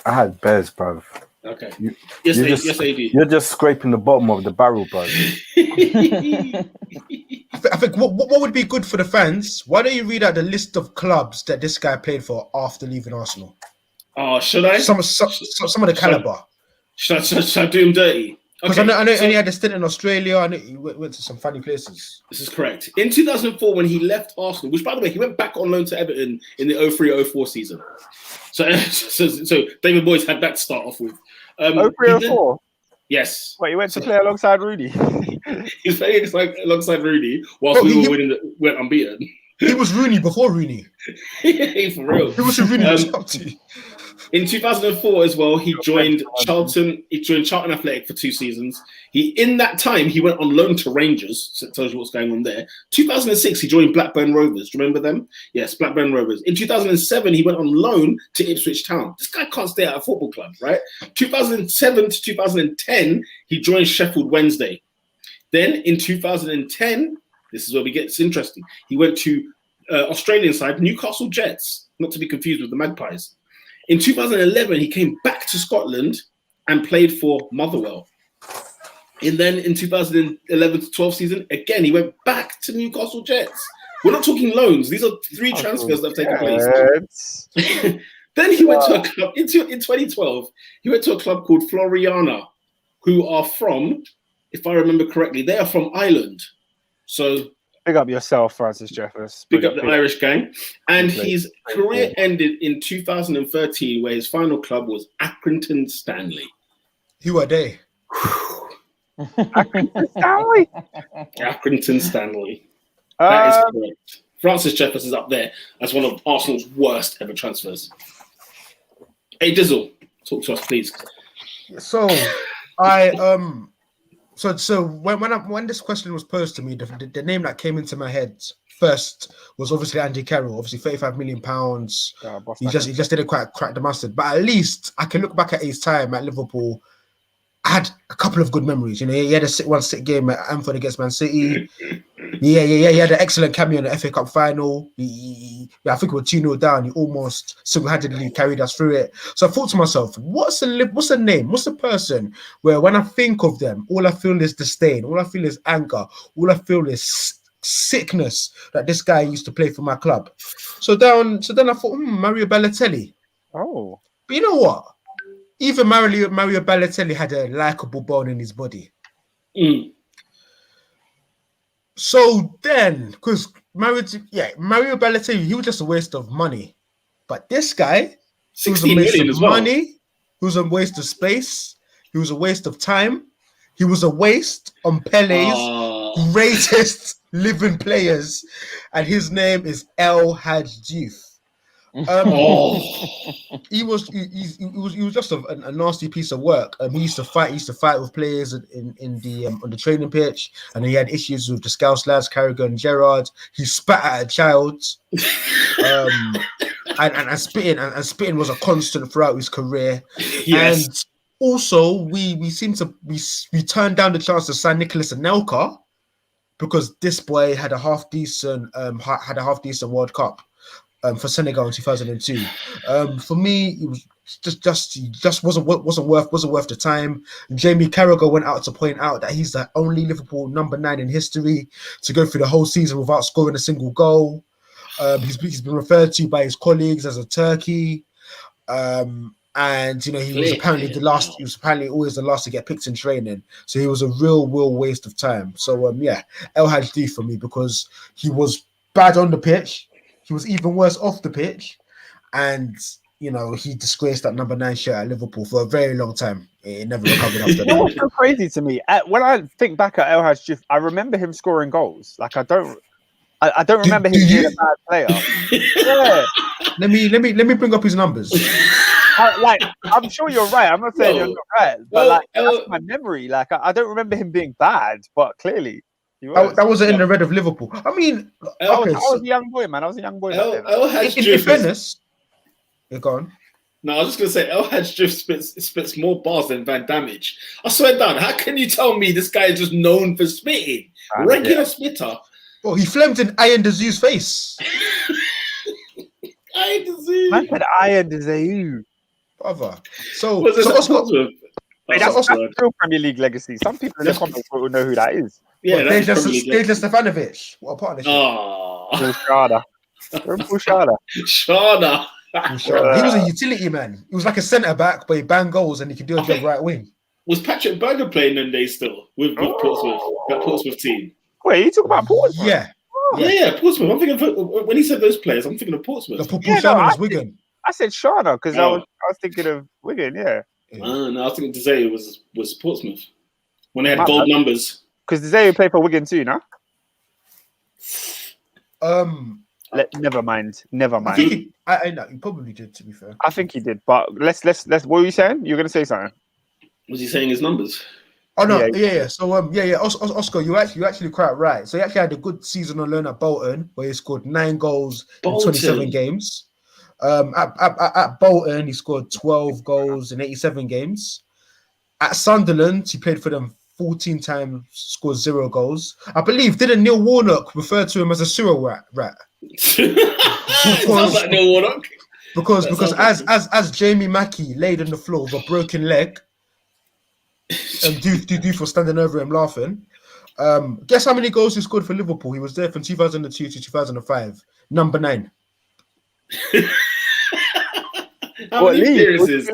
I had Bears, bruv. Okay. Yes, AD. You're just scraping the bottom of the barrel, bruv. I think what would be good for the fans? Why don't you read out the list of clubs that this guy played for after leaving Arsenal? Should I? Some of the caliber. Should I do him dirty? Because I know he had a stint in Australia. I know he went to some funny places. This is correct. In 2004, when he left Arsenal, which by the way, he went back on loan to Everton in the 03-04 season. So David Moyes had that to start off with. 03-04? Yes. Wait, he went to play alongside Rooney? He was playing alongside Rooney whilst went unbeaten. He was Rooney before Rooney. For real. He was Rooney was up to. In 2004 as well, he joined Charlton. He joined Charlton Athletic for 2 seasons. In that time, he went on loan to Rangers. So it tells you what's going on there. 2006, he joined Blackburn Rovers. Do you remember them? Yes, Blackburn Rovers. In 2007, he went on loan to Ipswich Town. This guy can't stay at a football club, right? 2007 to 2010, he joined Sheffield Wednesday. Then in 2010, this is where we get interesting. He went to Australian side Newcastle Jets, not to be confused with the Magpies. In 2011, he came back to Scotland and played for Motherwell. And then in 2011 to 12 season, again, he went back to Newcastle Jets. We're not talking loans. These are 3 transfers that have taken place. Then he went to a club, in 2012, he went to a club called Floriana, who are from, if I remember correctly, they are from Ireland. So big up yourself, Francis Jeffers. Big up the Irish gang. And his career ended in 2013, where his final club was Accrington Stanley. Who are they? Accrington Stanley? Accrington Stanley. That is correct. Francis Jeffers is up there as one of Arsenal's worst ever transfers. Hey, Dizzle, talk to us, please. So, So when this question was posed to me, the name that came into my head first was obviously Andy Carroll. Obviously, £35 million. He just didn't quite crack the mustard. But at least I can look back at his time at Liverpool. I had a couple of good memories. You know, he had a 6-1 game at Anfield against Man City. He had an excellent cameo in the FA Cup final. I think we were 2-0 down. He almost single-handedly carried us through it. So I thought to myself, what's a name? What's a person where when I think of them, all I feel is disdain, all I feel is anger, all I feel is sickness that this guy used to play for my club. So then I thought, Mario Balotelli. Oh. But you know what? Even Mario Balotelli had a likable bone in his body. So then, because Mario Balotelli, he was just a waste of money. But this guy, he was a waste of money. He was a waste of space. He was a waste of time. He was a waste on Pele's greatest living players. And his name is El Hadji Diouf. He was just a nasty piece of work. He used to fight with players in the on the training pitch, and he had issues with the Scouse lads, Carragher and Gerrard. He spat at a child, and spitting was a constant throughout his career. Yes. And also we turned down the chance to sign Nicolas Anelka because this boy had a half decent World Cup. For Senegal in 2002. For me, it was just wasn't worth the time. Jamie Carragher went out to point out that he's the only Liverpool number 9 in history to go through the whole season without scoring a single goal. He's been referred to by his colleagues as a turkey. And you know, he was apparently always the last to get picked in training. So he was a real waste of time. So El Hadji Diouf for me, because he was bad on the pitch. He was even worse off the pitch, and you know, he disgraced that number 9 shirt at Liverpool for a very long time. It never recovered after that. You know what's so crazy to me? When I think back at El Hadji Diouf, I remember him scoring goals. Like I don't remember him being a bad player. Yeah. Let me bring up his numbers. I'm sure you're right. I'm not saying you're not right, but that's my memory. Like I don't remember him being bad, but clearly. That wasn't in the red of Liverpool. I mean, I was a young boy, man. I was a young boy. In fairness, you're gone. No, I was just going to say, El Hadji Diouf spits more bars than Van Damage. I swear down, how can you tell me this guy is just known for spitting? Regular spitter. Well, he flamed in Ian Dazou's face. Ian Dazou. Man said Ian Dazou. Brother. That's real Premier League legacy. Some people in the comments will know who that is. Yeah, Dejan Stefanovic. What a partnership. Shada. He was a utility man. He was like a centre back, but he banged goals and he could do a job right wing. Was Patrick Berger playing them days still with Portsmouth? That Portsmouth team. Wait, you talk about Portsmouth? Yeah. Yeah, Portsmouth. I'm thinking when he said those players, I'm thinking of Portsmouth. The Paul was Wigan. I said Shana because I was thinking of Wigan. Yeah. No, I was thinking Desai was Portsmouth when they had gold numbers. Because Desai played for Wigan too, no? Never mind. I think I know he probably did. To be fair, I think he did. But let's. What were you saying? You were gonna say something? Was he saying his numbers? Oh no, yeah. So Oscar, you're actually quite right. So he actually had a good season on loan at Bolton, where he scored 9 goals in 27 games. At Bolton, he scored 12 goals in 87 games. At Sunderland, he played for them 14 times, scored 0 goals. I believe, didn't Neil Warnock refer to him as a sewer rat? Sounds like Neil Warnock. Because as Jamie Mackey laid on the floor with a broken leg, and do for standing over him laughing. Guess how many goals he scored for Liverpool? He was there from 2002 to 2005. Number 9. How many appearances?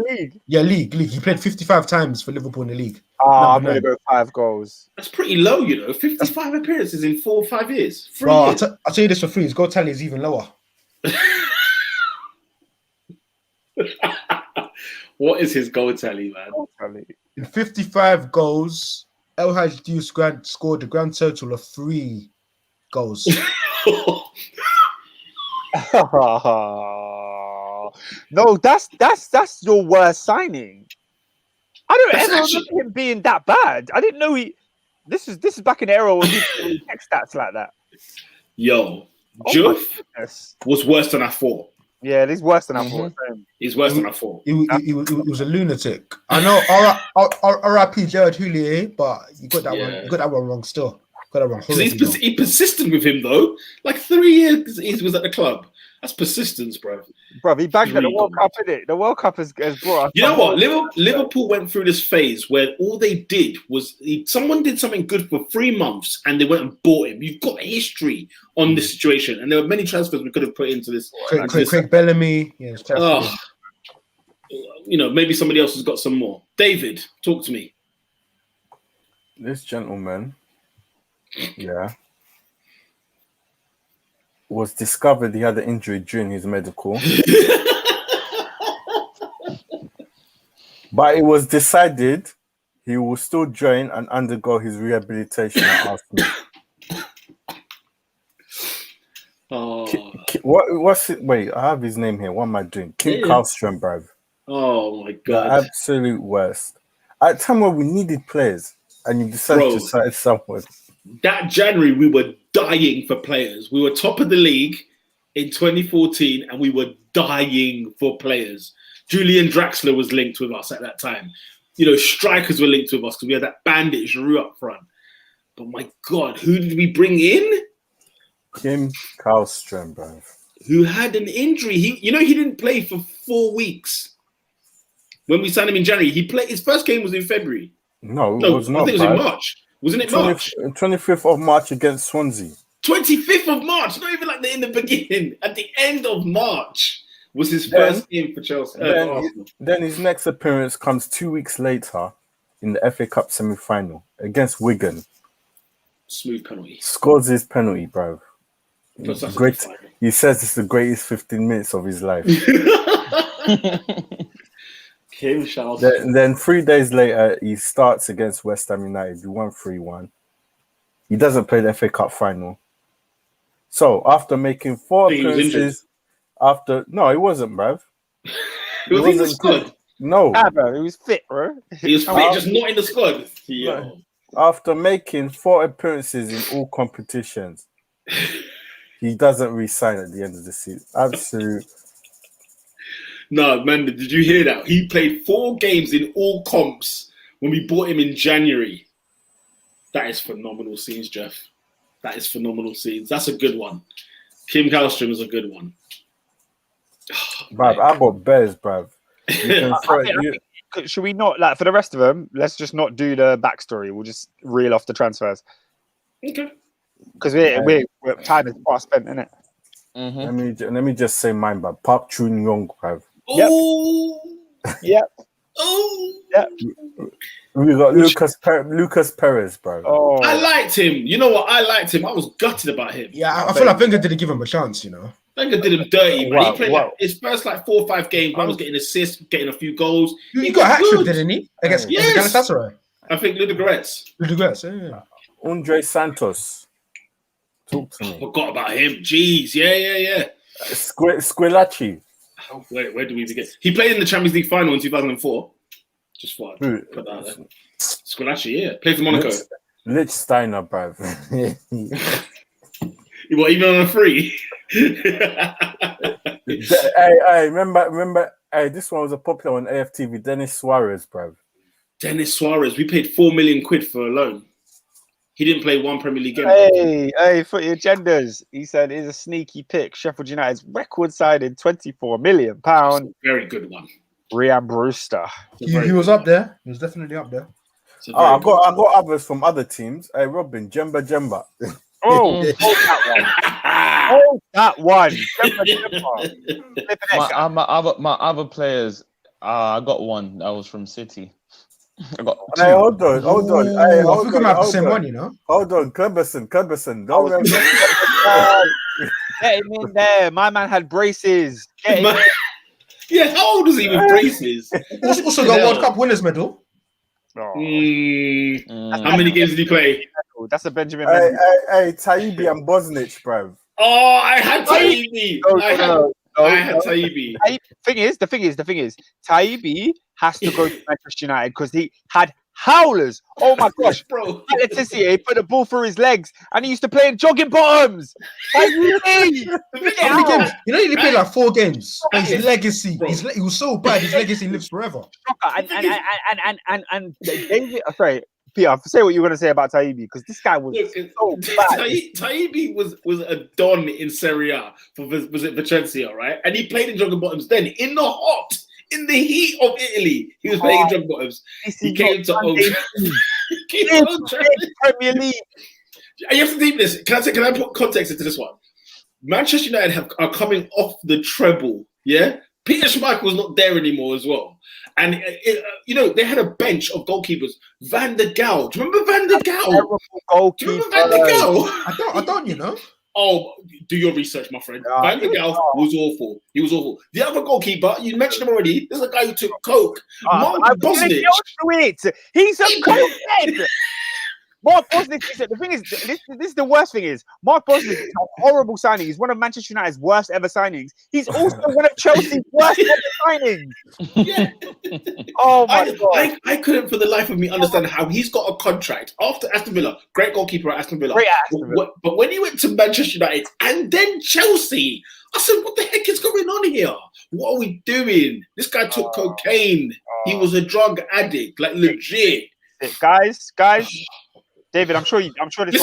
Yeah, league. He played 55 times for Liverpool in the league. I'm going to go 5 goals. That's pretty low, 55 appearances in 4 or 5 years. Bro, I'll tell you this for free. His goal tally is even lower. What is his goal tally, man? In 55 goals, El Hadj Diouf scored a grand total of 3 goals. No, that's your worst signing. I don't ever remember him being that bad. I didn't know he. This is back in the era when he check stats like that. Yo, Diouf was worse than I thought. Yeah, he's worse than I thought. He's worse than I thought. He was a lunatic. I know. R.I.P. Gerard Houllier, but you got that one. You got that one wrong. Still got that wrong. He persisted with him though. Like 3 years he was at the club. That's persistence, bro. Bro, he bagged at the World Cup, innit? The World Cup has brought us. You know what? Liverpool went through this phase where all they did was someone did something good for 3 months and they went and bought him. You've got a history on this situation, and there were many transfers we could have put into this. Craig Bellamy. Yeah, maybe somebody else has got some more. David, talk to me. This gentleman, was discovered he had an injury during his medical. But it was decided he will still join and undergo his rehabilitation at Arsenal. What's it? Wait, I have his name here. What am I doing? Kim Karlström, bruv. Oh my God. The absolute worst. At a time where we needed players and you decided to sign someone. That January, we were dying for players. We were top of the league in 2014, and we were dying for players. Julian Draxler was linked with us at that time. Strikers were linked with us because we had that bandit Giroud up front. But my God, who did we bring in? Kim Karlström, bro. Who had an injury. He didn't play for 4 weeks. When we signed him in January, he played. His first game was in February. No, it was not. I think it was in March. Wasn't it March? 25th of March against Swansea. 25th of March, not even in the beginning. At the end of March was his first game for Chelsea. Then his next appearance comes 2 weeks later in the FA Cup semi-final against Wigan. Smooth penalty. Scores his penalty, bro. Great. He says it's the greatest 15 minutes of his life. Then 3 days later, he starts against West Ham United. He won 3-1. He doesn't play the FA Cup final. So after making 4 appearances, no, he wasn't, bruv. He was in the squad. No, bro, he was fit, bro. He was fit, just not in the squad. No. After making 4 appearances in all competitions, he doesn't resign at the end of the season. Absolute. No, man, did you hear that? He played 4 games in all comps when we bought him in January. That is phenomenal scenes, Jeff. That is phenomenal scenes. That's a good one. Kim Karlström is a good one. Bruv, I got bears, bruv. Should we not, for the rest of them, let's just not do the backstory. We'll just reel off the transfers. Okay. Because we're time is fast spent, isn't it? Mm-hmm. Let me just say mine, bruv. Park Chun Young, bruv. Yep. Oh, Yeah. We got Lucas Perez, bro. Oh, I liked him. You know what? I liked him. I was gutted about him. Yeah, I feel like Wenger didn't give him a chance, you know. Wenger did him dirty, man. Wow, He played wow. like his first 4 or 5 games. Man was getting assists, getting a few goals. He got a hat was trick, good. didn't he? Against Yes. Galatasaray. I think Ludogorets. Yeah. Andre Santos. Talk to me. Forgot about him. Jeez, yeah. Squillaci. Where do we begin? He played in the Champions League final in 2004. Just thought I'd put that out there. Squillaci, yeah. Played for Monaco. Lich Steiner, bro. What, even on a free? Hey, remember, hey, this one was a popular on AFTV. Dennis Suarez, bro. Dennis Suarez. We paid £4 million for a loan. He didn't play one Premier League game. Hey, for your agendas. He said it's a sneaky pick. Sheffield United's record signing, £24 million. Very good one. Ryan Brewster. He was up there. He was definitely up there. I got others from other teams. Hey, Robin, Jemba. Oh, that one. My other players, I got one that was from City. I got two. Hey, hold on. Hey, I think we're gonna have the same one, you know. Hold on, Kleberson. Get him in there. My man had braces. Get him in. Yeah, how old is he with braces? Also got World Cup winners medal. How many games did he play? That's a Benjamin. Hey, Taibbi and Bosnich, bro. Oh, I had Taibbi. I had Taibbi. The thing is, Taibbi has to go to Manchester United because he had howlers. Oh my gosh, bro! He put the ball through his legs, and he used to play in jogging bottoms. Like, really? How many games? You know, he only played like 4 games. But his legacy, he was so bad. His legacy lives forever. And David, sorry, Peter, say what you're going to say about Taibbi because this guy was so bad. Taibbi was a don in Serie A for was it Vicenza, right? And he played in jogging bottoms then in the heat of Italy. He was playing in jogging bottoms. He came to Old Premier League. And you have to deep this. Can I put context into this one? Manchester United are coming off the treble. Yeah, Peter Schmeichel's not there anymore as well. And they had a bench of goalkeepers. Van der Gaal. Do you remember Van der Gaal? Do you remember Van der Gaal? I don't. You know. Oh, do your research, my friend. Van der Gaal was awful. He was awful. The other goalkeeper, you mentioned him already. This is a guy who took coke. Mark Bosnich. He's a cokehead. Mark Bosnich. The thing is, this is the worst thing is Mark Bosnich is a horrible signing. He's one of Manchester United's worst ever signings. He's also one of Chelsea's worst ever signings. Yeah. Oh my god! I couldn't for the life of me understand how he's got a contract after Aston Villa, great goalkeeper at Aston Villa. But when he went to Manchester United and then Chelsea, I said, "What the heck is going on here? What are we doing?" This guy took cocaine. He was a drug addict, like legit. Guys. David, I'm sure this.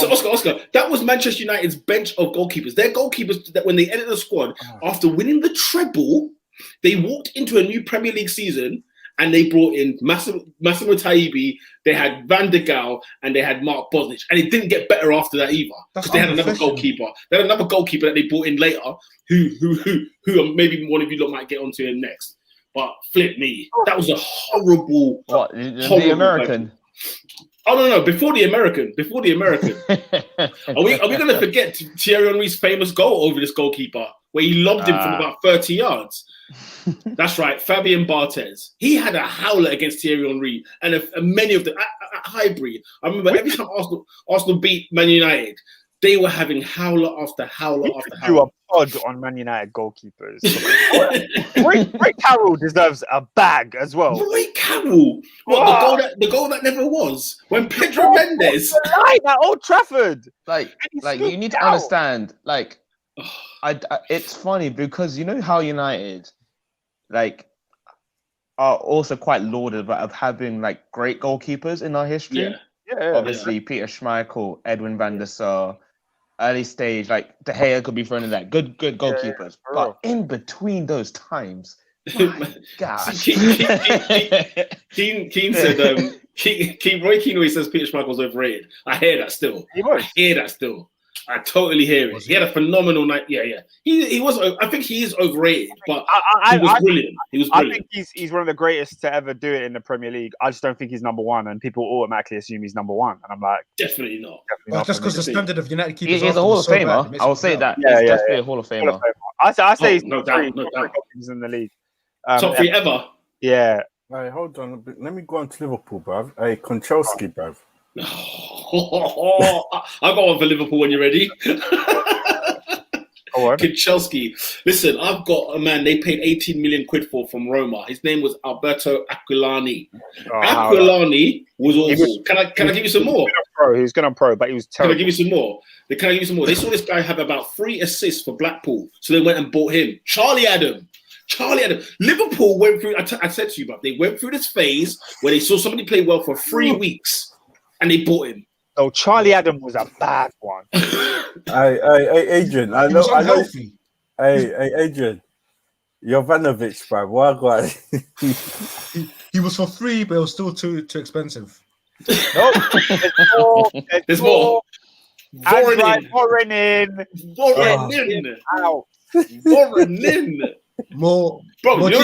Listen, Oscar, that was Manchester United's bench of goalkeepers. Their goalkeepers that when they entered the squad after winning the treble, they walked into a new Premier League season and they brought in Massimo Taibbi, they had Van der Gaal, and they had Mark Bosnich. And it didn't get better after that either. Because they had another goalkeeper. They had another goalkeeper that they brought in later, who maybe one of you lot might get onto him next. But flip me. That was a horrible. What? The American? Oh no! Before the American. Are we going to forget Thierry Henry's famous goal over this goalkeeper, where he lobbed him from about 30 yards? That's right, Fabien Barthez. He had a howler against Thierry Henry, and many of them at Highbury. I remember every time Arsenal beat Man United, they were having howler after howler after howler. Do a pod on Man United goalkeepers. Roy Carroll deserves a bag as well. Roy Carroll, the goal that never was when Pedro Mendes at Old Trafford. Like you need to understand. It's funny because you know how United, are also quite lauded of having great goalkeepers in our history. Yeah. Obviously, Peter Schmeichel, Edwin van der Sar. Early stage, De Gea could be thrown in that. Good goalkeepers. But in between those times, gosh. Keane said, Roy Keane always says Peter Schmeichel's overrated. I hear that still. I totally hear it. Was He had a phenomenal night. Yeah. He was. I think he is overrated, but he was brilliant. He was I brilliant. think he's one of the greatest to ever do it in the Premier League. I just don't think he's number one, and people automatically assume he's number one. And I'm like, Definitely not. definitely Well, not just for me because the to see. standard of United keepers He's a Hall of Famer. I will say that. Yeah, He's yeah, definitely a Hall of Hall of Famer. Famer. I say he's No top doubt, three, no top doubt. three in the league. Top three ever. Yeah. Hey, hold on a bit. Let me go on to Liverpool, bruv. Hey, Konchowski, bruv. I got one for Liverpool when you're ready. Go on. Konchowski. Listen, I've got a man they paid 18 million quid for from Roma. His name was Alberto Aquilani. Aquilani was awful. Can I give you some more? He was good on pro, but he was terrible. Can I give you some more? They saw this guy have about 3 assists for Blackpool, so they went and bought him. Charlie Adam. Liverpool went through. I said to you, but they went through this phase where they saw somebody play well for 3 weeks, and they bought him. Oh, Charlie Adam was a bad one. Hey, Adrian. I He know. was unhealthy. Hey, Adrian. Jovanovic, bruv. What? He was for free, but it was still too expensive. No, There's more. Voronin. Out. Voronin. More, Bro, more do you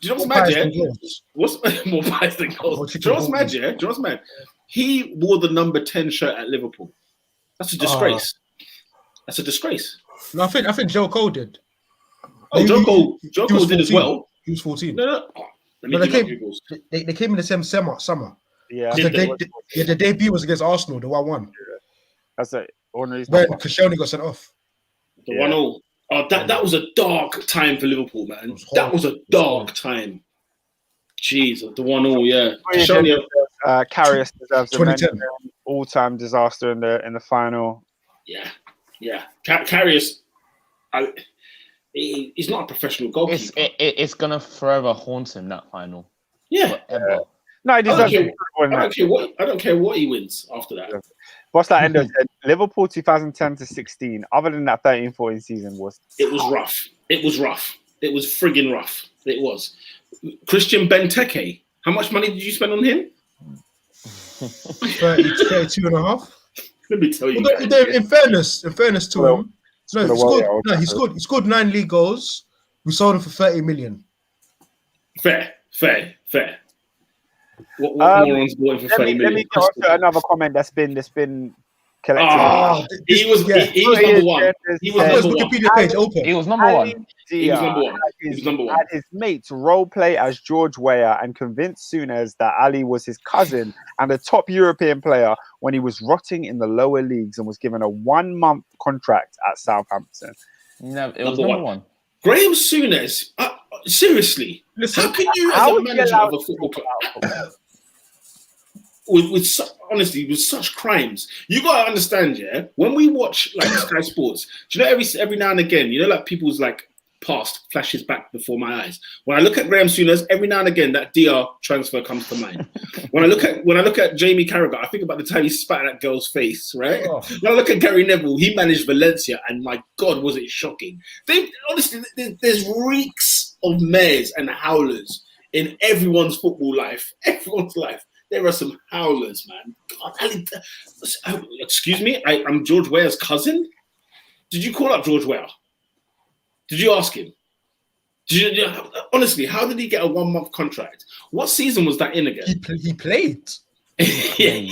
know what's mad, pies yeah? than goals. What's more pies than More goals? Do chicken you know what's mad, yeah? Do you know what's mad? He wore the number 10 shirt at Liverpool. That's a disgrace. That's a disgrace. No, I think Joe Cole did. Oh, Joe Cole was did as 14. well. He was 14. No. Oh, let me No, give you Googles. they came in the same summer. Yeah, The debut was against Arsenal, the 1-1. that's it. Ordinary. When Koscielny got sent off. The 1-0. Oh, that was a dark time for Liverpool, man. was That was a dark time. Jeez, the 1-0, yeah. Koscielny, Karius deserves a 2010. mention. All-time disaster in the final. yeah. Karius, he's not a professional goalkeeper. It's gonna forever haunt him, that final. Yeah. Forever. No, he deserves I don't care what he wins after that. What's that end of it? Liverpool 2010 to 16. Other than that 13-14 season was. It was rough. It was friggin' rough. It was. Christian Benteke. How much money did you spend on him? 32 and a half. Let me tell you. Well, in fairness to him, he he scored 9 league goals. We sold him for 30 million. Fair. What morons bought him for 30 million? Let me get on to another comment that's been collected. He was number one. He was number one. Wikipedia page open. He was number one. He was number one. He was number one. Had his mates role play as George Weah and convinced Souness that Ali was his cousin and a top European player when he was rotting in the lower leagues and was given a 1-month contract at Southampton. No, it was number one. Graham Souness, seriously, Listen, how can you, as a manager of a football club, with such crimes, you gotta understand, yeah. When we watch like Sky Sports, do you know every now and again, you know, like people's like past flashes back before my eyes. When I look at Graham Souness, every now and again that DR transfer comes to mind. When I look at Jamie Carragher, I think about the time he spat at that girl's face, right? Oh. When I look at Gary Neville, he managed Valencia, and my God, was it shocking. Honestly, there's reeks of mares and howlers in everyone's football life. Everyone's life. There are some howlers, man. God, excuse me, I'm George Weah's cousin? Did you call up George Weah? Did you ask him? Honestly, how did he get a 1-month contract? What season was that in again? He played. Yeah.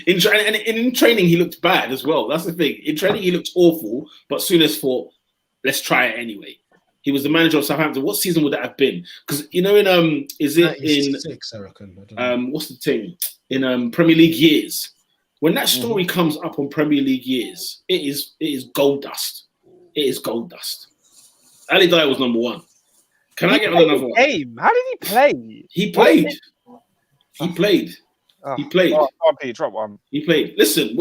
In training, he looked bad as well. That's the thing. In training, he looked awful, but Souness thought, let's try it anyway. He was the manager of Southampton. What season would that have been? Because you know, is it in 96, I reckon. I don't know. what's the thing in Premier League years? When that story comes up on Premier League years, it is gold dust. It is gold dust. Ali Dyer was number one. Can I get another one? Game. How did he play? He played. He played. He played. Drop one. He played. Listen,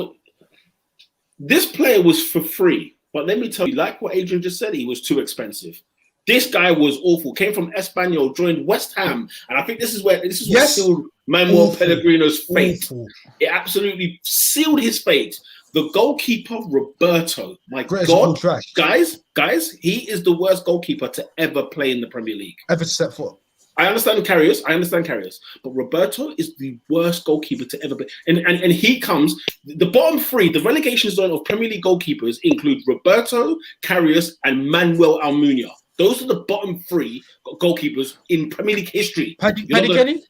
this player was for free, but let me tell you, like what Adrian just said, he was too expensive. This guy was awful. Came from Espanyol, joined West Ham, and I think this is what sealed Manuel Pellegrino's fate. Awful. It absolutely sealed his fate. The goalkeeper, Roberto, my Greatest God, trash. guys, he is the worst goalkeeper to ever play in the Premier League. Ever step foot. I understand Karius, but Roberto is the worst goalkeeper to ever be. And he comes, the bottom three, the relegation zone of Premier League goalkeepers include Roberto, Karius, and Manuel Almunia. Those are the bottom three goalkeepers in Premier League history. Paddy Kenny?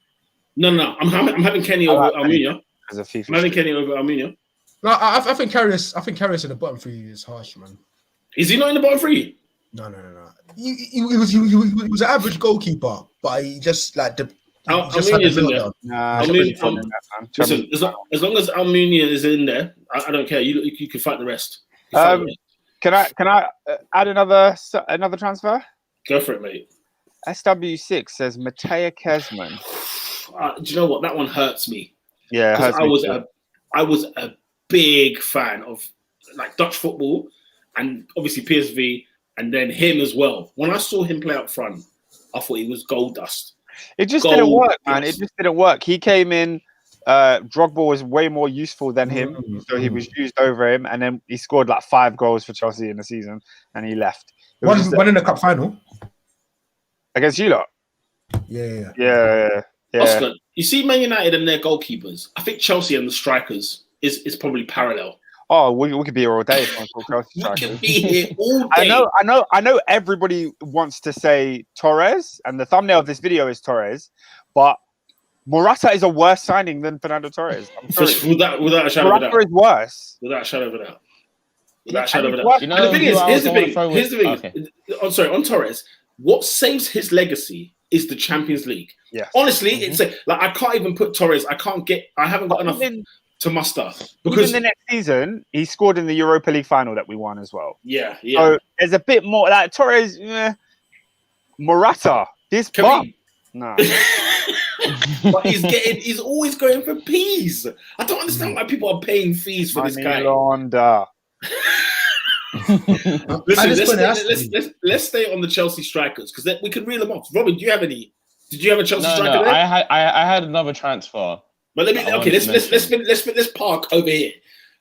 No. I'm having Kenny over Almunia. As a FIFA I'm having Kenny over Almunia. No, I think Karius in the bottom three is harsh, man. Is he not in the bottom three? No. He was an average goalkeeper, but he just like Almunia's in there. Nah, listen, as long as Almunia is in there, I don't care. You can fight the rest. Can I add another transfer? Go for it, mate. SW6 says Mateo Kezman. Do you know what? That one hurts me. Yeah, it hurts me I was a big fan of like Dutch football and obviously PSV and then him as well. When I saw him play up front, I thought he was gold dust. It just didn't work, man. It just didn't work. He came in. Drogba was way more useful than him, so he was used over him, and then he scored like 5 goals for Chelsea in the season, and he left. One in the cup final against you lot. Yeah. Oscar, you see Man United and their goalkeepers. I think Chelsea and the strikers is probably parallel. Oh, we could be here all day. We could be here all day. I know. Everybody wants to say Torres, and the thumbnail of this video is Torres, but Morata is a worse signing than Fernando Torres. Without a shadow of a doubt. Morata is worse. Without a shadow of a doubt. Without a shadow of a doubt. The thing is, here's the thing. Okay. On Torres, what saves his legacy is the Champions League. Yeah. Honestly, it's like I can't even put Torres. I haven't got enough to muster. Because even the next season, he scored in the Europa League final that we won as well. Yeah. So there's a bit more like Torres, Morata, this bum. No. But he's always going for peas. I don't understand why people are paying fees for this guy. Listen, let's stay on the Chelsea strikers because we can reel them off. Robin, do you have any? Did you have a Chelsea striker there? I had another transfer. But let's park over here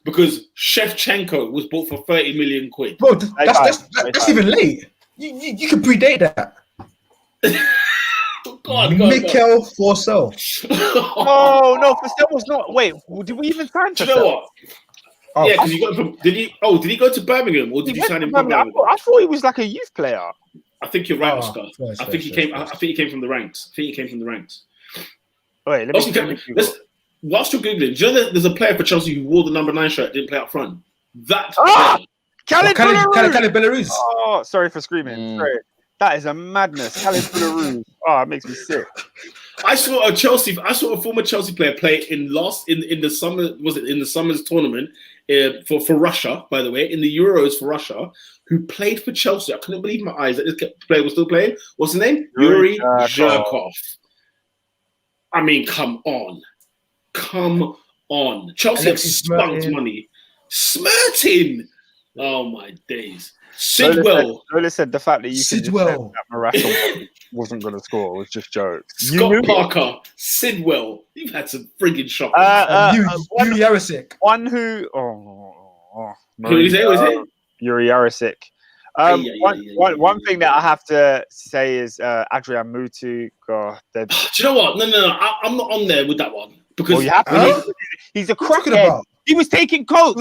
because Shevchenko was bought for 30 million quid. Bro, that's even late. You can predate that. Go on. Mikel Forsell. No, Forsell was not. Wait, did we even sign Forsell? You know what? Yeah, because you got him from. Did he go to Birmingham or did you sign him from Birmingham? I thought he was like a youth player. I think you're right, Oscar. I think he came from the ranks. Wait, whilst you're googling, do you know that there's a player for Chelsea who wore the number 9 shirt, didn't play up front? Khalid Belarus. Oh, sorry for screaming. Sorry. That is a madness. Khalid Belarus. Oh, it makes me sick. I saw a former Chelsea player play in the summer. Was it in the summer's tournament for Russia? By the way, in the Euros for Russia, who played for Chelsea. I couldn't believe my eyes that this player was still playing. What's his name? Yuri Zhirkov. I mean, come on. Chelsea have spunked money. Smirting. Oh my days. Sidwell. Lola said the fact that you could Sidwell that Morata wasn't going to score was just jokes. Scott Parker, Sidwell. You've had some friggin' shock. Yuri Yarosik. One who. Who is it? Yuri Yarosik. One thing that I have to say is Adrian Mutu. God, do you know what? No. I'm not on there with that one because he's a crackhead. He was taking coke.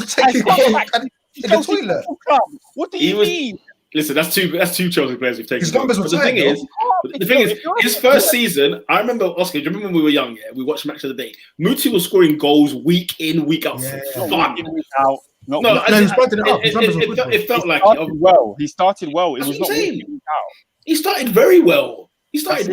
In the toilet. What do you mean? Listen, that's two Chelsea players we've taken. His numbers were the thing is, his first season, I remember, Oscar, do you remember when we were young? Yeah, we watched Match of the Day. Mutu was scoring goals week in, week out. Yeah. Fun. It felt like well. He started well. It was not week in, week out. He started very well. He was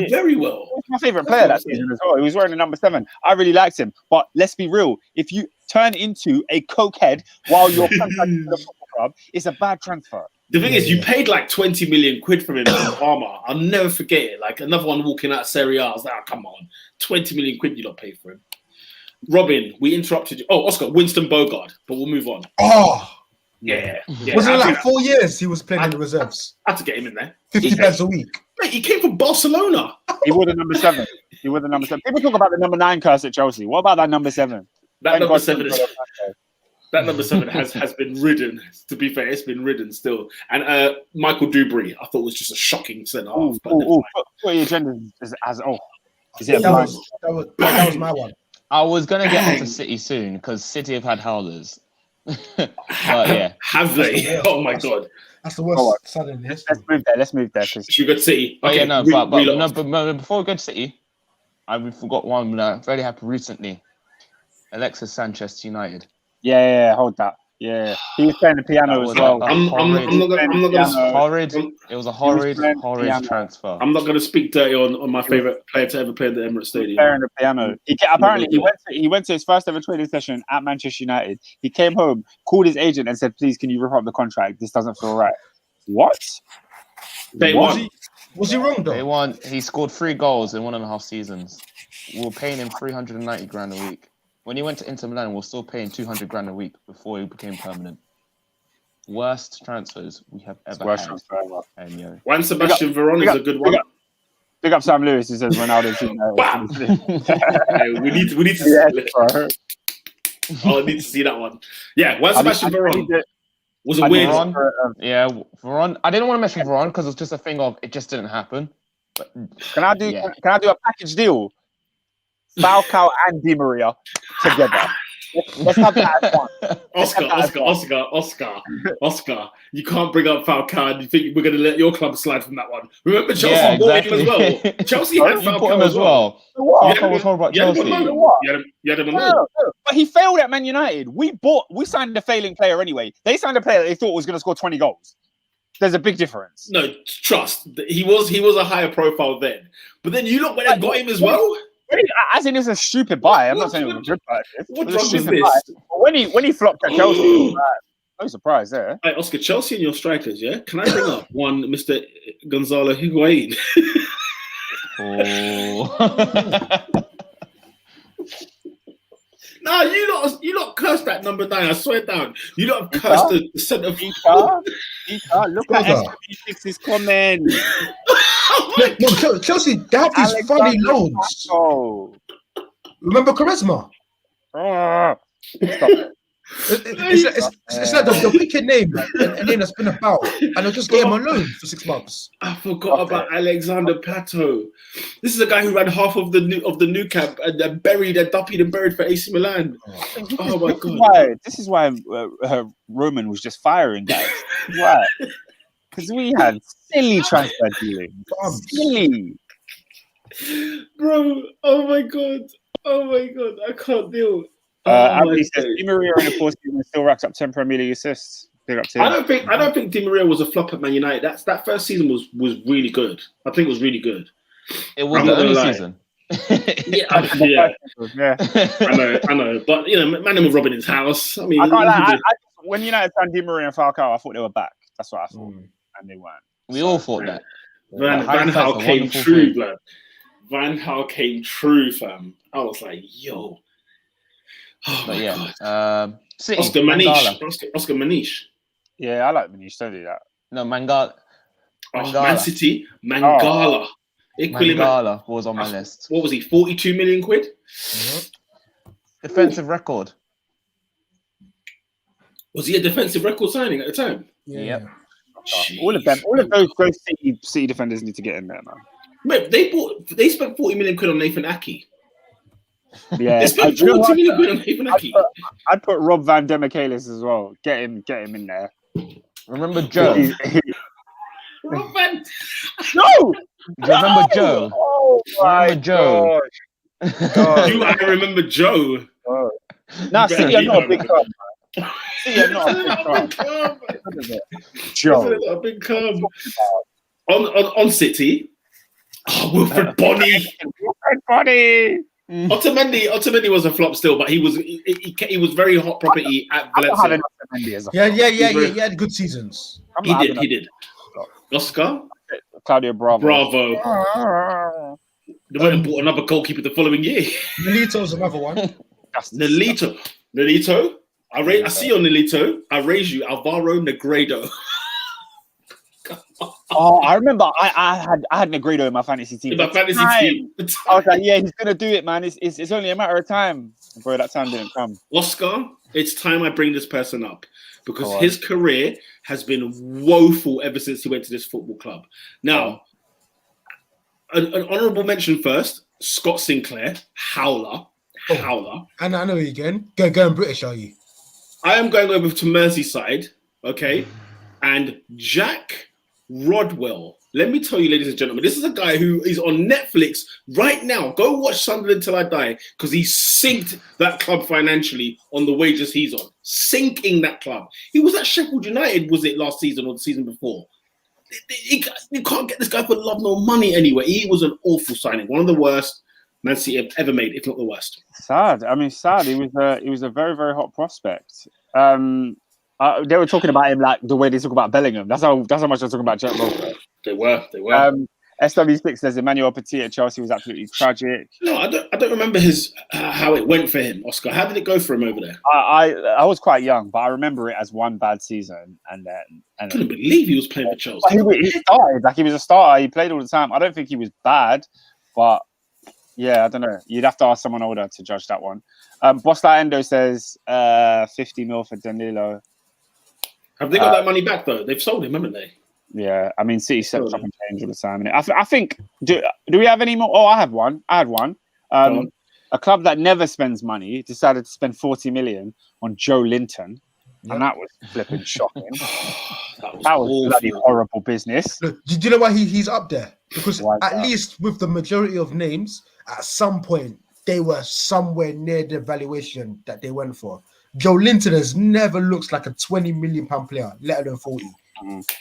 my favourite player that season as well. He was wearing the number 7. I really liked him. But let's be real. If you turn into a cokehead while you're contracted to the football club, it's a bad transfer. The thing is, you paid like 20 million quid for him in Parma. I'll never forget it. Like another one walking out of Serie A. I was like, oh, come on. 20 million quid you don't pay for him. Robin, we interrupted you. Oh, Oscar, Winston Bogard. But we'll move on. Oh. Yeah. Wasn't it like 4 years he was playing in the reserves? I had to get him in there. 50 pence a week. Mate, he came from Barcelona. He wore the number 7. People talk about the number 9 curse at Chelsea. What about that number 7? That number 7 is... That number 7 has been ridden. To be fair, it's been ridden still. And Michael Dewberry, I thought was just a shocking centre half. But Put your agenda as is it a That blind? was my one. I was gonna get onto City soon because City have had howlers. But yeah, have they? Oh my god! That's the worst sudden in history. Let's move there. Cause Should we go to City? but yeah, no, but relapse. before we go to City, we forgot one that very happened recently. Alexis Sanchez to United. yeah, hold that. Yeah, he was playing the piano as well. I'm not gonna. Horrid. It was a horrid transfer. I'm not gonna speak dirty on my favorite player to ever play at the Emirates Stadium. Playing the piano. Apparently, he went to his first ever training session at Manchester United. He came home, called his agent, and said, "Please, can you rip up the contract? This doesn't feel right." What? They won. Was he wrong though? They won. He scored 3 goals in 1.5 seasons. We were paying him 390 grand a week. When he went to Inter Milan, we were still paying 200 grand a week before he became permanent. Worst transfers we have ever had. Juan Sebastian Veron is a good one. Big up Sam Lewis, who says Ronaldo's we need to see I need to see that one. Yeah, Juan Sebastian Veron was a weird one. Veron. I didn't want to mention Veron because it's just a thing of it just didn't happen. But can I do a package deal? Falcao and Di Maria together. Let's have that as one. Oscar. You can't bring up Falcao and you think we're going to let your club slide from that one. Remember Chelsea bought him as well. Chelsea had Falcao as well. I was told about Chelsea. You had him alone. But he failed at Man United. We signed a failing player anyway. They signed a player that they thought was going to score 20 goals. There's a big difference. No, trust. He was a higher profile then. But then you look when they got him as well. As in, it's a stupid buy. I'm not saying it was a good buy. What drug is this? When he flopped at Chelsea, no surprise there. Hey, Oscar, Chelsea and your strikers, yeah? Can I bring up one Mr. Gonzalo Higuain? No, you lot cursed that number 9. I swear down. You lot have cursed the centre forward. Look at SW6's comment. No, Chelsea, they have these funny loads. Remember Charisma? It's like the wicked name, a name that's been about, and they'll just get him on loan for 6 months. I forgot about Alexander Pato. This is a guy who ran half of the new camp and duppied and buried for AC Milan. Oh my god! This is why Roman was just firing guys. Why? Because we had silly transfer dealings. Silly, bro. Oh my god! I can't deal. Abdi says Di Maria in the 4th season still racks up 10 Premier League assists. Big up to him. I don't think Di Maria was a flop at Man United. That first season was really good. I think it was really good. It was the only season. I know. But man was robbing his house. I mean, when United signed Di Maria and Falcao, I thought they were back. That's what I thought, and they weren't. We all thought that. Van Gaal came true, blood. Van Gaal came true, fam. I was like, yo. Oh but yeah, City, Oscar Manish. Yeah, I like Manish. Don't do that. No, Mangala. Man City, Mangala. Mangala was on my list. What was he? 42 million quid. Defensive record. Was he a defensive record signing at the time? Yeah. All of those City defenders need to get in there, man. Mate, they spent 40 million quid on Nathan Ake. Yeah, they spent 40 million quid on Nathan Ake. I'd put Rob Van Demichelis as well. Get him in there. Remember Joe? Rob Van. No. Do you remember Joe? Oh my Joe. Do I remember Joe? Nah, City are not a big club. City are not a big club. Joe, a big club. On City. Oh, Wilfred Bonny. Otamendi was a flop still, but he was very hot property at Valencia. He had good seasons. He did. Oscar? Claudio Bravo. They went and bought another goalkeeper the following year. Nolito's another one. Nolito. I see you on Nolito. I raise you, Alvaro Negredo. Oh, I remember I had Negredo in my fantasy team. I was like, yeah, he's gonna do it, man. It's only a matter of time. Bro, that time didn't come. Oscar, it's time I bring this person up because Go on. his career has been woeful ever since he went to this football club. Now, an honourable mention first, Scott Sinclair, howler. And I know you again. Going British, are you? I am going over to Merseyside, okay? And Jack Rodwell. Let me tell you, ladies and gentlemen, this is a guy who is on Netflix right now. Go watch Sunderland Till I Die because he sinked that club financially on the wages he's on. Sinking that club. He was at Sheffield United, was it last season or the season before? You can't get this guy for love nor money anywhere. He was an awful signing. One of the worst Man City have ever made, if not the worst. Sad. I mean, sad. He was a very, very hot prospect. They were talking about him like the way they talk about Bellingham. That's how much they're talking about Jack Rodwell. They were. SW6 says Emmanuel Petit at Chelsea was absolutely tragic. No, I don't remember how it went for him, Oscar. How did it go for him over there? I was quite young, but I remember it as one bad season, and then I couldn't believe he was playing for Chelsea. He started like he was a starter. He played all the time. I don't think he was bad, but yeah, I don't know. You'd have to ask someone older to judge that one. Bossla Endo says 50 mil for Danilo. Have they got that money back though? They've sold him, haven't they? Yeah, I mean, City steps up and change all the time. I think. Do we have any more? Oh, I had one. A club that never spends money decided to spend 40 million on Joe Linton, and that was flipping shocking. that was bloody horrible business. Look, do you know why he's up there? Because at least with the majority of names, at some point they were somewhere near the valuation that they went for. Joe Linton has never looks like a 20 million pound player, let alone 40.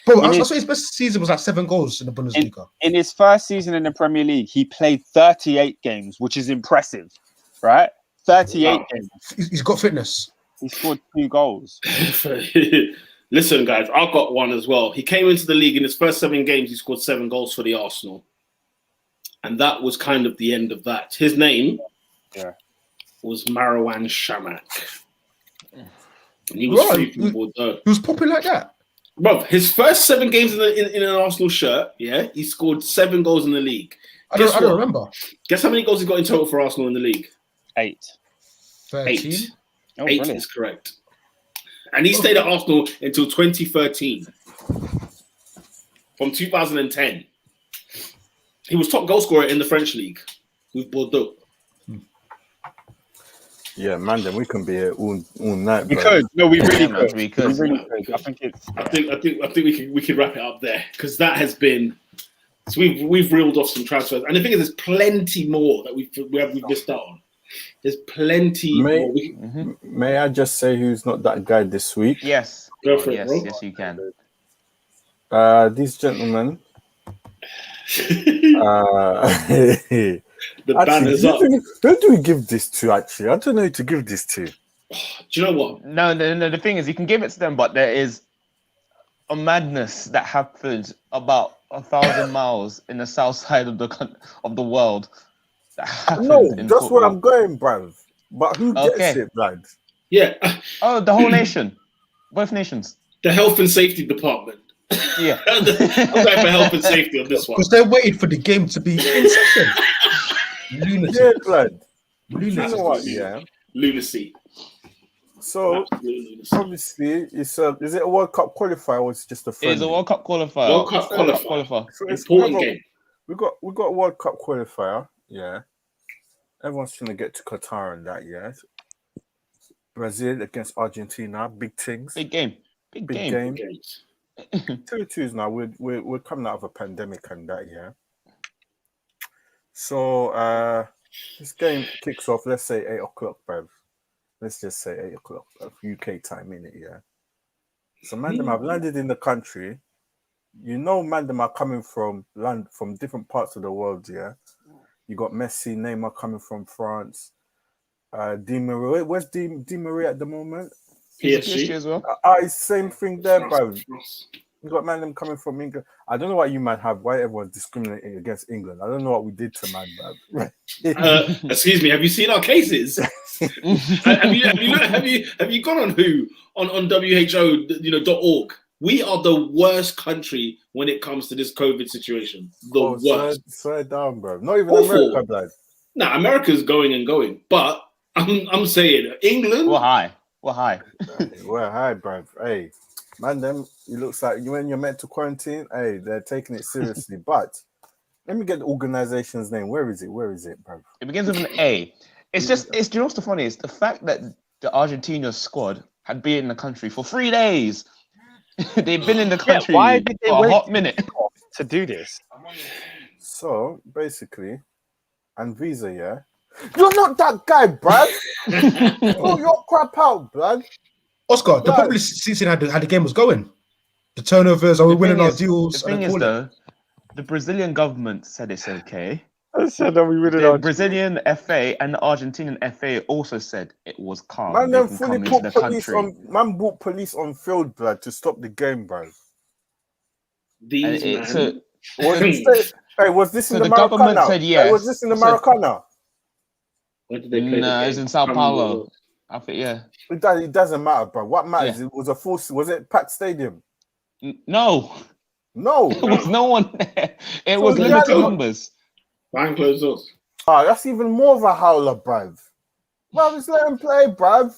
Bro, I saw his best season was like 7 goals in the Bundesliga. In his first season in the Premier League, he played 38 games, which is impressive, right? 38 games. He's got fitness. He scored 2 goals. Listen, guys, I've got one as well. He came into the league in his first 7 games. He scored 7 goals for the Arsenal. And that was kind of the end of that. His name was Marwan Shamak. And he was free from Bordeaux. He was popping like that. Bro, his first 7 games in an Arsenal shirt, he scored 7 goals in the league. I don't remember. Guess how many goals he got in total for Arsenal in the league? 8. 13? 8. Oh, 8 brilliant. is correct. And he stayed at Arsenal until 2013. From 2010. He was top goal scorer in the French league with Bordeaux. Yeah, man, then we can be here all night. We bro. could. No, we really Yeah, could. we could. We really could. I think it's. I think we can wrap it up there because that has been. So we've reeled off some transfers, and the thing is, there's plenty more that we've missed out on. There's plenty more. May I just say who's not that guy this week? Yes. Go for it, yes, bro. yes, you can. These gentlemen. The banner's up. Who do we give this to? Actually, I don't know who to give this to. Do you know what? No. The thing is, you can give it to them, but there is a madness that happened about 1,000 miles in the south side of the world. No, that's what I'm going, bruv. But who gets it, lad? Yeah. Oh, the whole nation, both nations. The health and safety department. Yeah. I'm going for health and safety on this one. Because they waited for the game to be in session. Lunacy. Yeah, lad. Lunacy. You know what? Yeah. Lunacy. So obviously, is it a World Cup qualifier or it's just a friendly? It's a World Cup qualifier. World Cup qualifier. So it's Important game. We got a World Cup qualifier. Yeah. Everyone's trying to get to Qatar and that. Yeah. Brazil against Argentina. Big things. Big game. Big game. 2-2s now. We're coming out of a pandemic and that. Yeah. So this game kicks off. Let's say 8 o'clock, bruv. Let's just say 8 o'clock of UK time, innit? Yeah. So man, have landed in the country. You know, man, them are coming from different parts of the world. Yeah. You got Messi, Neymar coming from France. Di Maria, where's Di Maria at the moment? PSG as well. Same thing there, bro. You got man them coming from England. I don't know what you might have. Why everyone's discriminating against England? I don't know what we did to man, bro. Excuse me. Have you seen our cases? have you gone on WHO.org? We are the worst country when it comes to this COVID situation. The worst. Swear down, bro. Not even Awful. America, blood. Nah, America's going and going, but I'm saying England. We're high. We're high. Well, hi, bruv. Hey, man, them. It looks like when you're meant to quarantine. Hey, they're taking it seriously. But let me get the organization's name. Where is it, bruv? It begins with an A. It's do you know what's the funny? It's the fact that the Argentina squad had been in the country for 3 days. They've been in the country why did they for a wait hot minute to do this? So basically, and Visa, yeah. You're not that guy, bruv. Pull your crap out, bruv. Oscar, they're probably seeing how the game was going. The turnovers, are we winning our deals? The thing is, though, the Brazilian government said it's okay. I said that we would The Brazilian FA and the Argentinian FA also said it was calm. Man, They them can fully come into put the police country. on. Man brought police on field, bruv, to stop the game, bruv. These And man. Was this in So the the government Maracana? said yes. Was this in the So- Maracana? Where did they play? No, the it's game? in Sao Can't remember Paulo. where it was. I think, yeah. It doesn't matter, bro. What matters? Yeah. It was a full. Was it packed stadium? No, No. there was no one there. It So was the limited other- numbers. Behind closed doors. Ah, that's even more of a howler, bruv. Bruv, just let him play, bruv.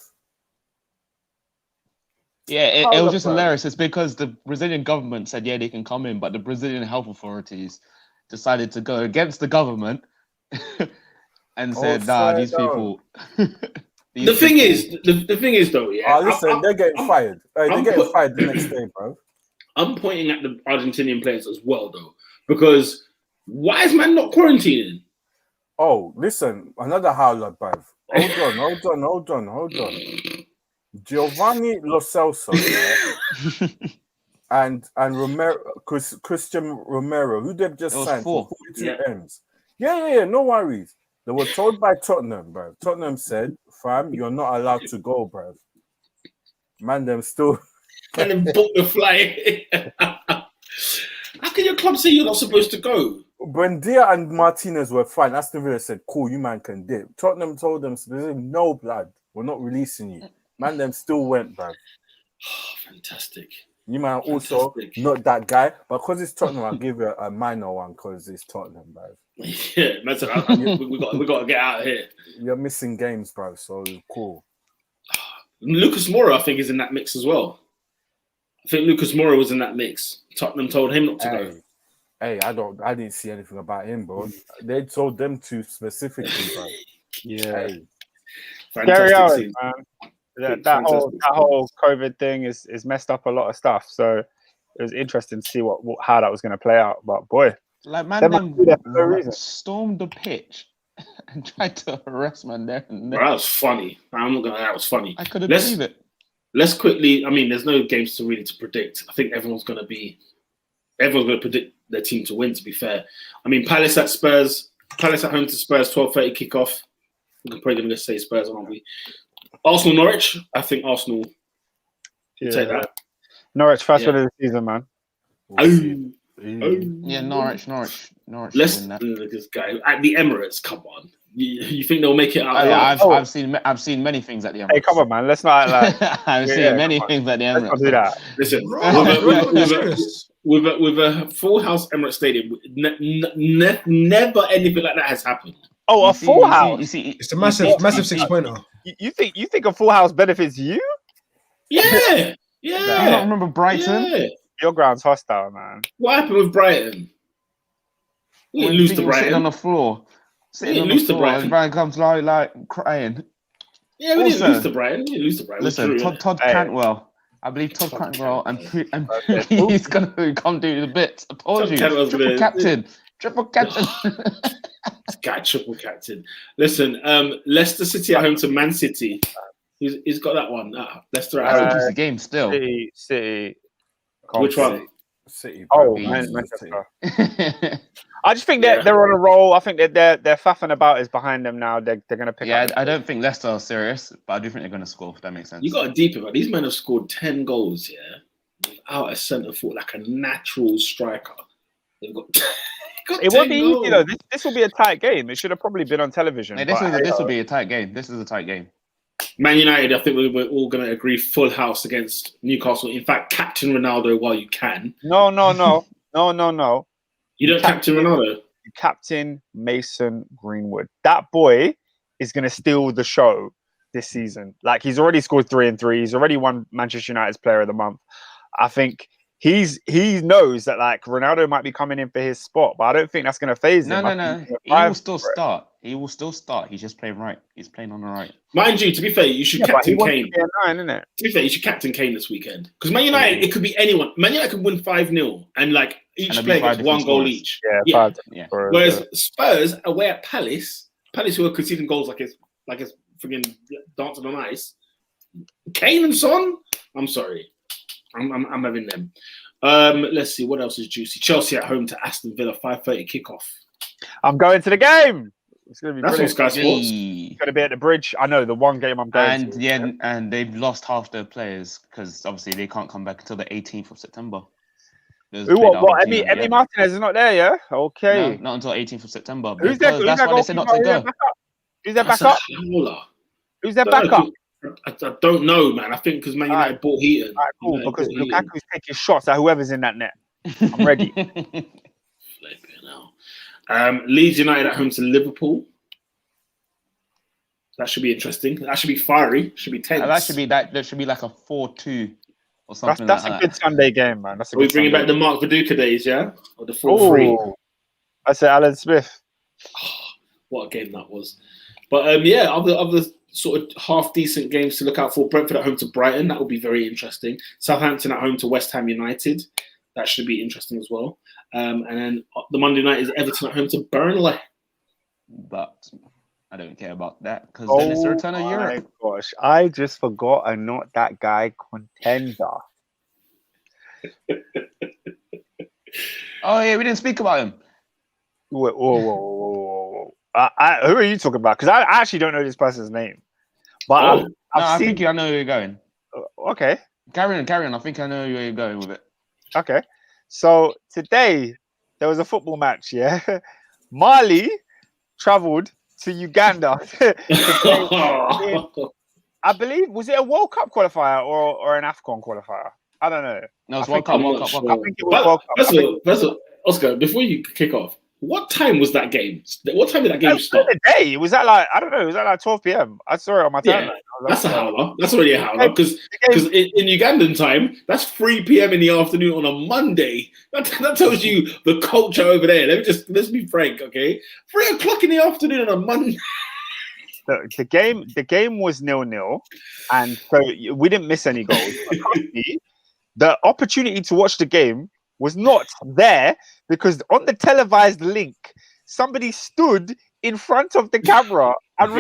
Yeah, it Howler, was just bruv. hilarious. It's because the Brazilian government said, yeah, they can come in, but the Brazilian health authorities decided to go against the government and said, nah, fair these down. people. The thing is though, yeah. Ah, listen, they're getting fired. Hey, they're I'm getting put- fired the next day, bruv. I'm pointing at the Argentinian players as well, though, because why is man not quarantining? Oh, listen, another howler, bruv. Hold on. Giovanni Lo Celso, yeah, and Romero, Christian Romero, who they've just It was signed for 4. 42 Yeah. M's. Yeah, no worries. They were told by Tottenham, bruv. Tottenham said, fam, you're not allowed to go, bruv. Man, them still. And then book the flight. How can your club say you're not supposed to go? Buendia and Martinez were fine. Aston Villa said, cool, you man can dip. Tottenham told them, specifically, no, blood, we're not releasing you. Man, them still went, bruv. Fantastic. You man also Fantastic. not that guy, but because it's Tottenham, I'll give you a minor one because it's Tottenham, bruv. Yeah, man, so we got to get out of here. You're missing games, bro. So cool. Lucas Moura, I think, is in that mix as well. I think Lucas Moura was in that mix. Tottenham told him not to go. Hey, I didn't see anything about him, bro. They told them to specifically, bro. Yeah. Hey, Scary Fantastic hours, scene. man. That Fantastic. whole COVID thing is messed up a lot of stuff. So it was interesting to see how that was going to play out. But boy, Like, man, They them might do that for no reason. stormed the pitch and tried to harass man there and Bro, there. that was funny. I'm not gonna. That was funny. I couldn't Let's- believe it. Let's quickly. I mean, there's no games to predict. I think everyone's gonna predict their team to win. To be fair, I mean, Palace at home to Spurs, 12:30 kickoff. We're probably gonna say Spurs, aren't we? Arsenal Norwich. I think Arsenal take that. Norwich first Yeah. win of the season, man. Yeah, Norwich Let's should win that. look at this guy at the Emirates. Come on, you think they'll make it out? Yeah, alive? I've seen many things at the Emirates. Hey, come on, man. Let's not act like I've Yeah, seen many come on. things at the let's not do Emirates. that. Listen, Serious. with a full house Emirates Stadium, never anything like that has happened. Oh, a full house. You see, It's a massive 6-pointer. You think a full house benefits you? Yeah, You don't yeah, remember Brighton? yeah. Your ground's hostile, man. What happened with Brighton? We When didn't lose to people sitting on Brighton. the floor. Sitting didn't on the lose to floor. Brighton. And Brian comes like crying. Yeah, we didn't Also- lose to Brighton. We didn't lose to Brighton. Listen, We drew, Todd Hey. Cantwell. I believe Todd Cantwell and he's gonna come do the bits. I told Todd you. Cantwell's Triple gonna- captain. Triple captain. This guy triple captain. Listen, Leicester City at home to Man City. He's got that one. Leicester That's at an home. interesting game still. City. Which one? City. Oh, bro. man, City. Manchester. I just think Yeah. they're on a roll. I think that their faffing about is behind them now. They're going to pick Yeah, up. I don't think Leicester are serious, but I do think they're going to score, if that makes sense. You got to deep it, but these men have scored 10 goals, without a centre forward, like a natural striker. They've got. It won't be easy though. This will be a tight game. It should have probably been on television. Hey, but this will be a tight game. This is a tight game. Man United, I think we're all going to agree, full house against Newcastle. In fact, captain Ronaldo while you can. No. You don't captain Ronaldo? Captain Mason Greenwood. That boy is going to steal the show this season. Like, he's already scored 3 and 3. He's already won Manchester United's Player of the Month. I think he knows that like Ronaldo might be coming in for his spot, but I don't think that's going to phase him. No. He will still start. He will still start. He's just playing right. He's playing on the right. Mind you, to be fair, you should captain Kane. To be fair, you should captain Kane this weekend. Because Man United, it could be anyone. Man United could win 5-0 and like each player gets 1 goal each. Yeah. Whereas Spurs away at Palace who are conceding goals like it's friggin' dancing on ice. Kane and Son? I'm sorry. I'm having them. Let's see what else is juicy. Chelsea at home to Aston Villa, 5:30 kickoff. I'm going to the game. It's going to be That's on Sky Sports. It's going to be at the Bridge. I know the one game I'm going to. And they've lost half their players because obviously they can't come back until the 18th of September. What? Emi Martinez is not there, yeah? Okay. No, not until 18th of September. Who's there? That's why they said not to go. Who's their backup? Who's their backup? I don't know, man. I think because Man United bought Heaton. All right, cool. Because Lukaku's taking shots at whoever's in that net. I'm ready. Flipping hell. Leeds United at home to Liverpool. That should be interesting. That should be fiery. Should be tense. That should be like a 4-2 or something. That's a good Sunday game, man. Are we bringing back the Mark Viduka days, yeah? Or the 4-3? I said Alan Smith. What a game that was. But other sort of half decent games to look out for. Brentford at home to Brighton. That will be very interesting. Southampton at home to West Ham United. That should be interesting as well. And then the Monday night is Everton at home to Burnley. But I don't care about that because then it's the return of Europe. Gosh, I just forgot I'm not that guy contender. Oh yeah, we didn't speak about him. Whoa. Who are you talking about? Because I actually don't know this person's name. But I think I know where you're going. Okay. Carry on. I think I know where you're going with it. Okay. So today there was a football match, yeah? Mali travelled to Uganda. I believe, was it a World Cup qualifier or an AFCON qualifier? I don't know. No, it's World Cup. I think it was World Cup. First of all, Oscar, before you kick off, what time was that game? What time did that game start? The day. Was that like, I don't know, was that like 12 p.m.? I saw it on my timeline. That's a howler. That's already a howler. Because in Ugandan time, that's 3 p.m. in the afternoon on a Monday. That tells you the culture over there. Let's be frank, okay? 3 o'clock in the afternoon on a Monday. The game was 0-0, and so we didn't miss any goals. The opportunity to watch the game was not there because on the televised link, somebody stood in front of the camera and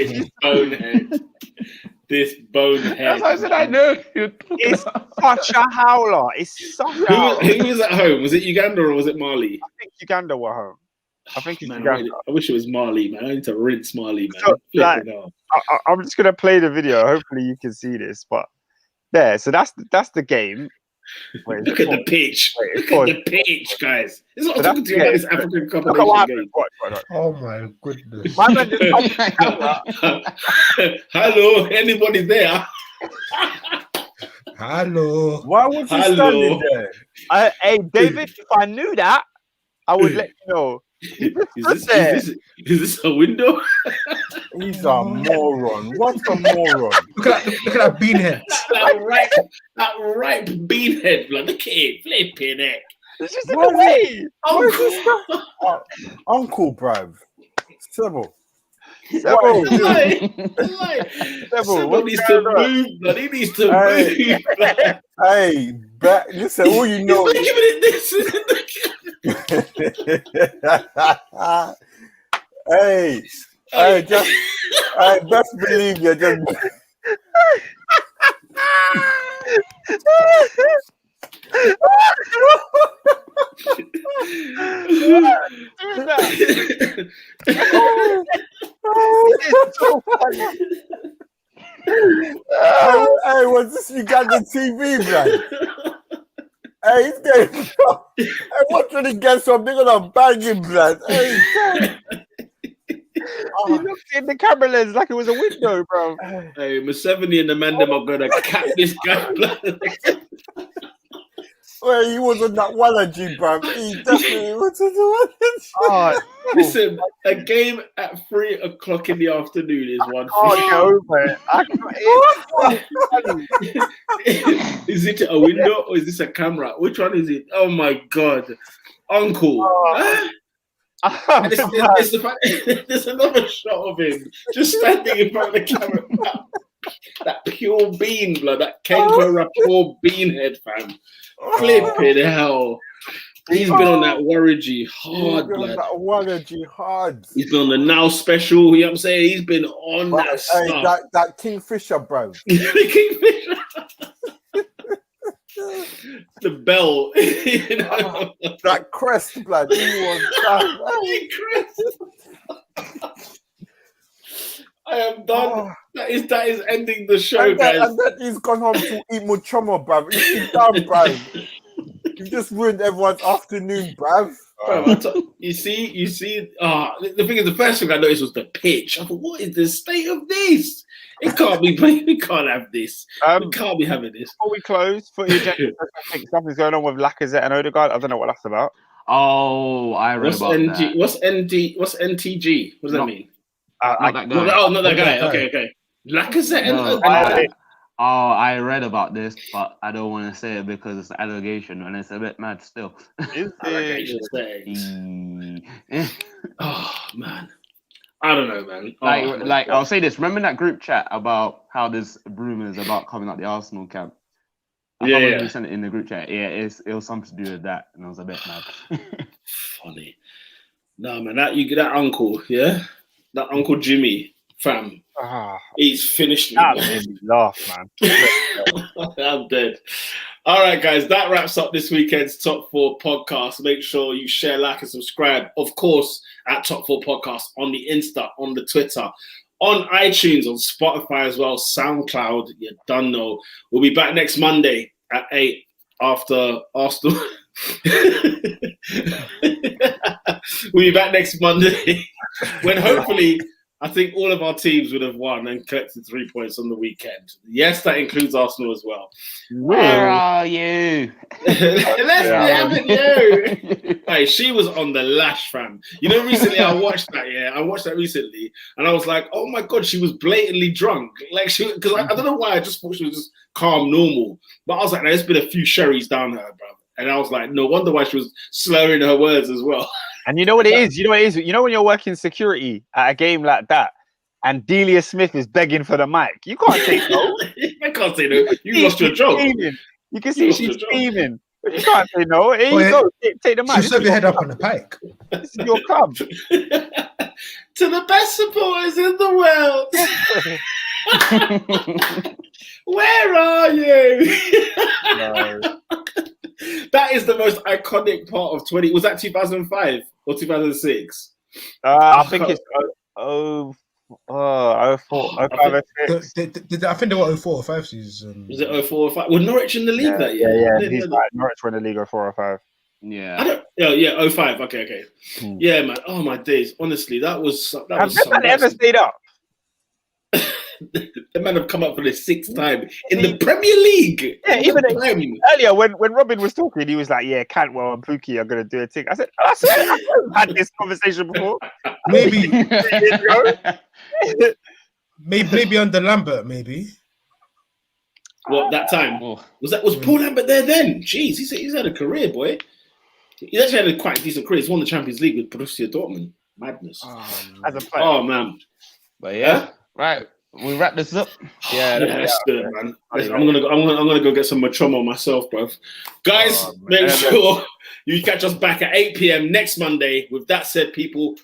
This bonehead. That's why I said I know. It's such a howler. It's such a howler. Who was at home? Was it Uganda or was it Mali? I think Uganda were home. I think it's man, Uganda. I wish it was Mali, man. I need to rinse Mali, man. So, I'm just gonna play the video. Hopefully you can see this, but there. So that's the game. Wait, Look at the pitch. Look at the pitch, guys. This is what I'm talking to you about this African Cup of Nations game. Oh my goodness. My man just Hello, anybody there? Hello. Why was he standing there? Hey, David, if I knew that, I would let you know. Is this a window? He's a moron. What a moron. Look at that beanhead. that ripe beanhead, blood. Look at it, flipping it. It's just in the way. Uncle Brav. Several. Someone needs to move, blood. He needs to move, blood. Hey, listen, all you know. He's giving it this. Hey, best believe you just. Hey, was this you got the TV, man? Hey, he's getting. Hey, what did he get so big on a banging, blood? Hey, he looked in the camera lens like it was a window, bro. Hey, Museveni and the man them are gonna cap this guy, blood. Well, he was on that Wallagy, bruv. He definitely was on the Wallagy. Oh, Listen, a game at 3 o'clock in the afternoon is one can't thing. get over it. Is it a window or is this a camera? Which one is it? Oh my god, Uncle. And it's the fact, there's another shot of him just standing in front of the camera. That pure bean, blood. That Kenko pure bean head, fam. Flipping hell. He's been on that Warrigy hard, blood. That Wallagy hard. He's been on the Now special. You know what I'm saying? He's been on But, that stuff. that Kingfisher, bruv. The Kingfisher. The bell. You know? That crest, blood. He was I am done. That is ending the show, and guys. then he's gone home to eat muchomo, bruv. He's done, bruv. You just ruined everyone's afternoon, bruv. You see. The thing is, the first thing I noticed was the pitch. I thought, what is the state of this? It can't be. We can't have this. We can't be having this. Before we close, for your I think something's going on with Lacazette and Odegaard. I don't know what that's about. Oh, I read about that. What's NTG? What does that mean? Not that guy. Not that guy. Okay. Lacazette and No, Odegaard. I read about this, but I don't want to say it because it's an allegation and it's a bit mad still. Oh man, I don't know, man. Like I'll say this. Remember that group chat about how there's rumors about coming out the Arsenal camp? I can't remember who sent it in the group chat. Yeah, it was something to do with that, and I was a bit mad. Funny. No, man, that uncle, that Uncle Jimmy, fam. He's finished me. That made me laugh, man. I'm dead. All right, guys, that wraps up this weekend's Top 4 podcast. Make sure you share, like, and subscribe. Of course, at Top 4 Podcast on the Insta, on the Twitter, on iTunes, on Spotify as well, SoundCloud. You done know. We'll be back next Monday at 8 after Arsenal. We'll be back next Monday when hopefully I think all of our teams would have won and collected 3 points on the weekend. Yes, that includes Arsenal as well. Where are you? Let's be having you. Hey, she was on the lash, fam. You know, recently I watched that. I watched that recently, and I was like, "Oh my god, she was blatantly drunk." Like because I don't know why. I just thought she was just calm, normal. But I was like, "There's been a few sherries down her, bro." And I was like, no wonder why she was slurring her words as well. And you know what it is? You know when you're working security at a game like that and Delia Smith is begging for the mic, you can't say no. I can't say no. You lost your job. You can see she's screaming. But you can't say no. Here you go. Take the mic. You serve your head up on the pike. This is your club. To the best supporters in the world. Where are you? No. That is the most iconic part of 20. Was that 2005 or 2006? I think it's 04, 05, 06. I think they were 04 or 05 season. Was it 04 or 05? Were Norwich in the league that year? Yeah. He's right. Norwich were in the league 04 or 05. Yeah. 05. Okay. Yeah, man. Oh my days. Honestly, that was. Have that ever stayed up? The man have come up for the 6th time in the Premier League. Yeah, even earlier when Robin was talking, he was like, "Yeah, Cantwell and Pookie are going to do a thing." I said, "I've had this conversation before." Maybe under Lambert, maybe. What that time was Paul Lambert there then? Jeez, he's had a career, boy. He's actually had a quite decent career. He's won the Champions League with Borussia Dortmund. Madness. As a player. Oh man. But yeah, right. We wrap this up. Yeah, that's good, man. I'm gonna go get some Machomo myself, bro. Guys, make sure you catch us back at 8 p.m. next Monday. With that said, people,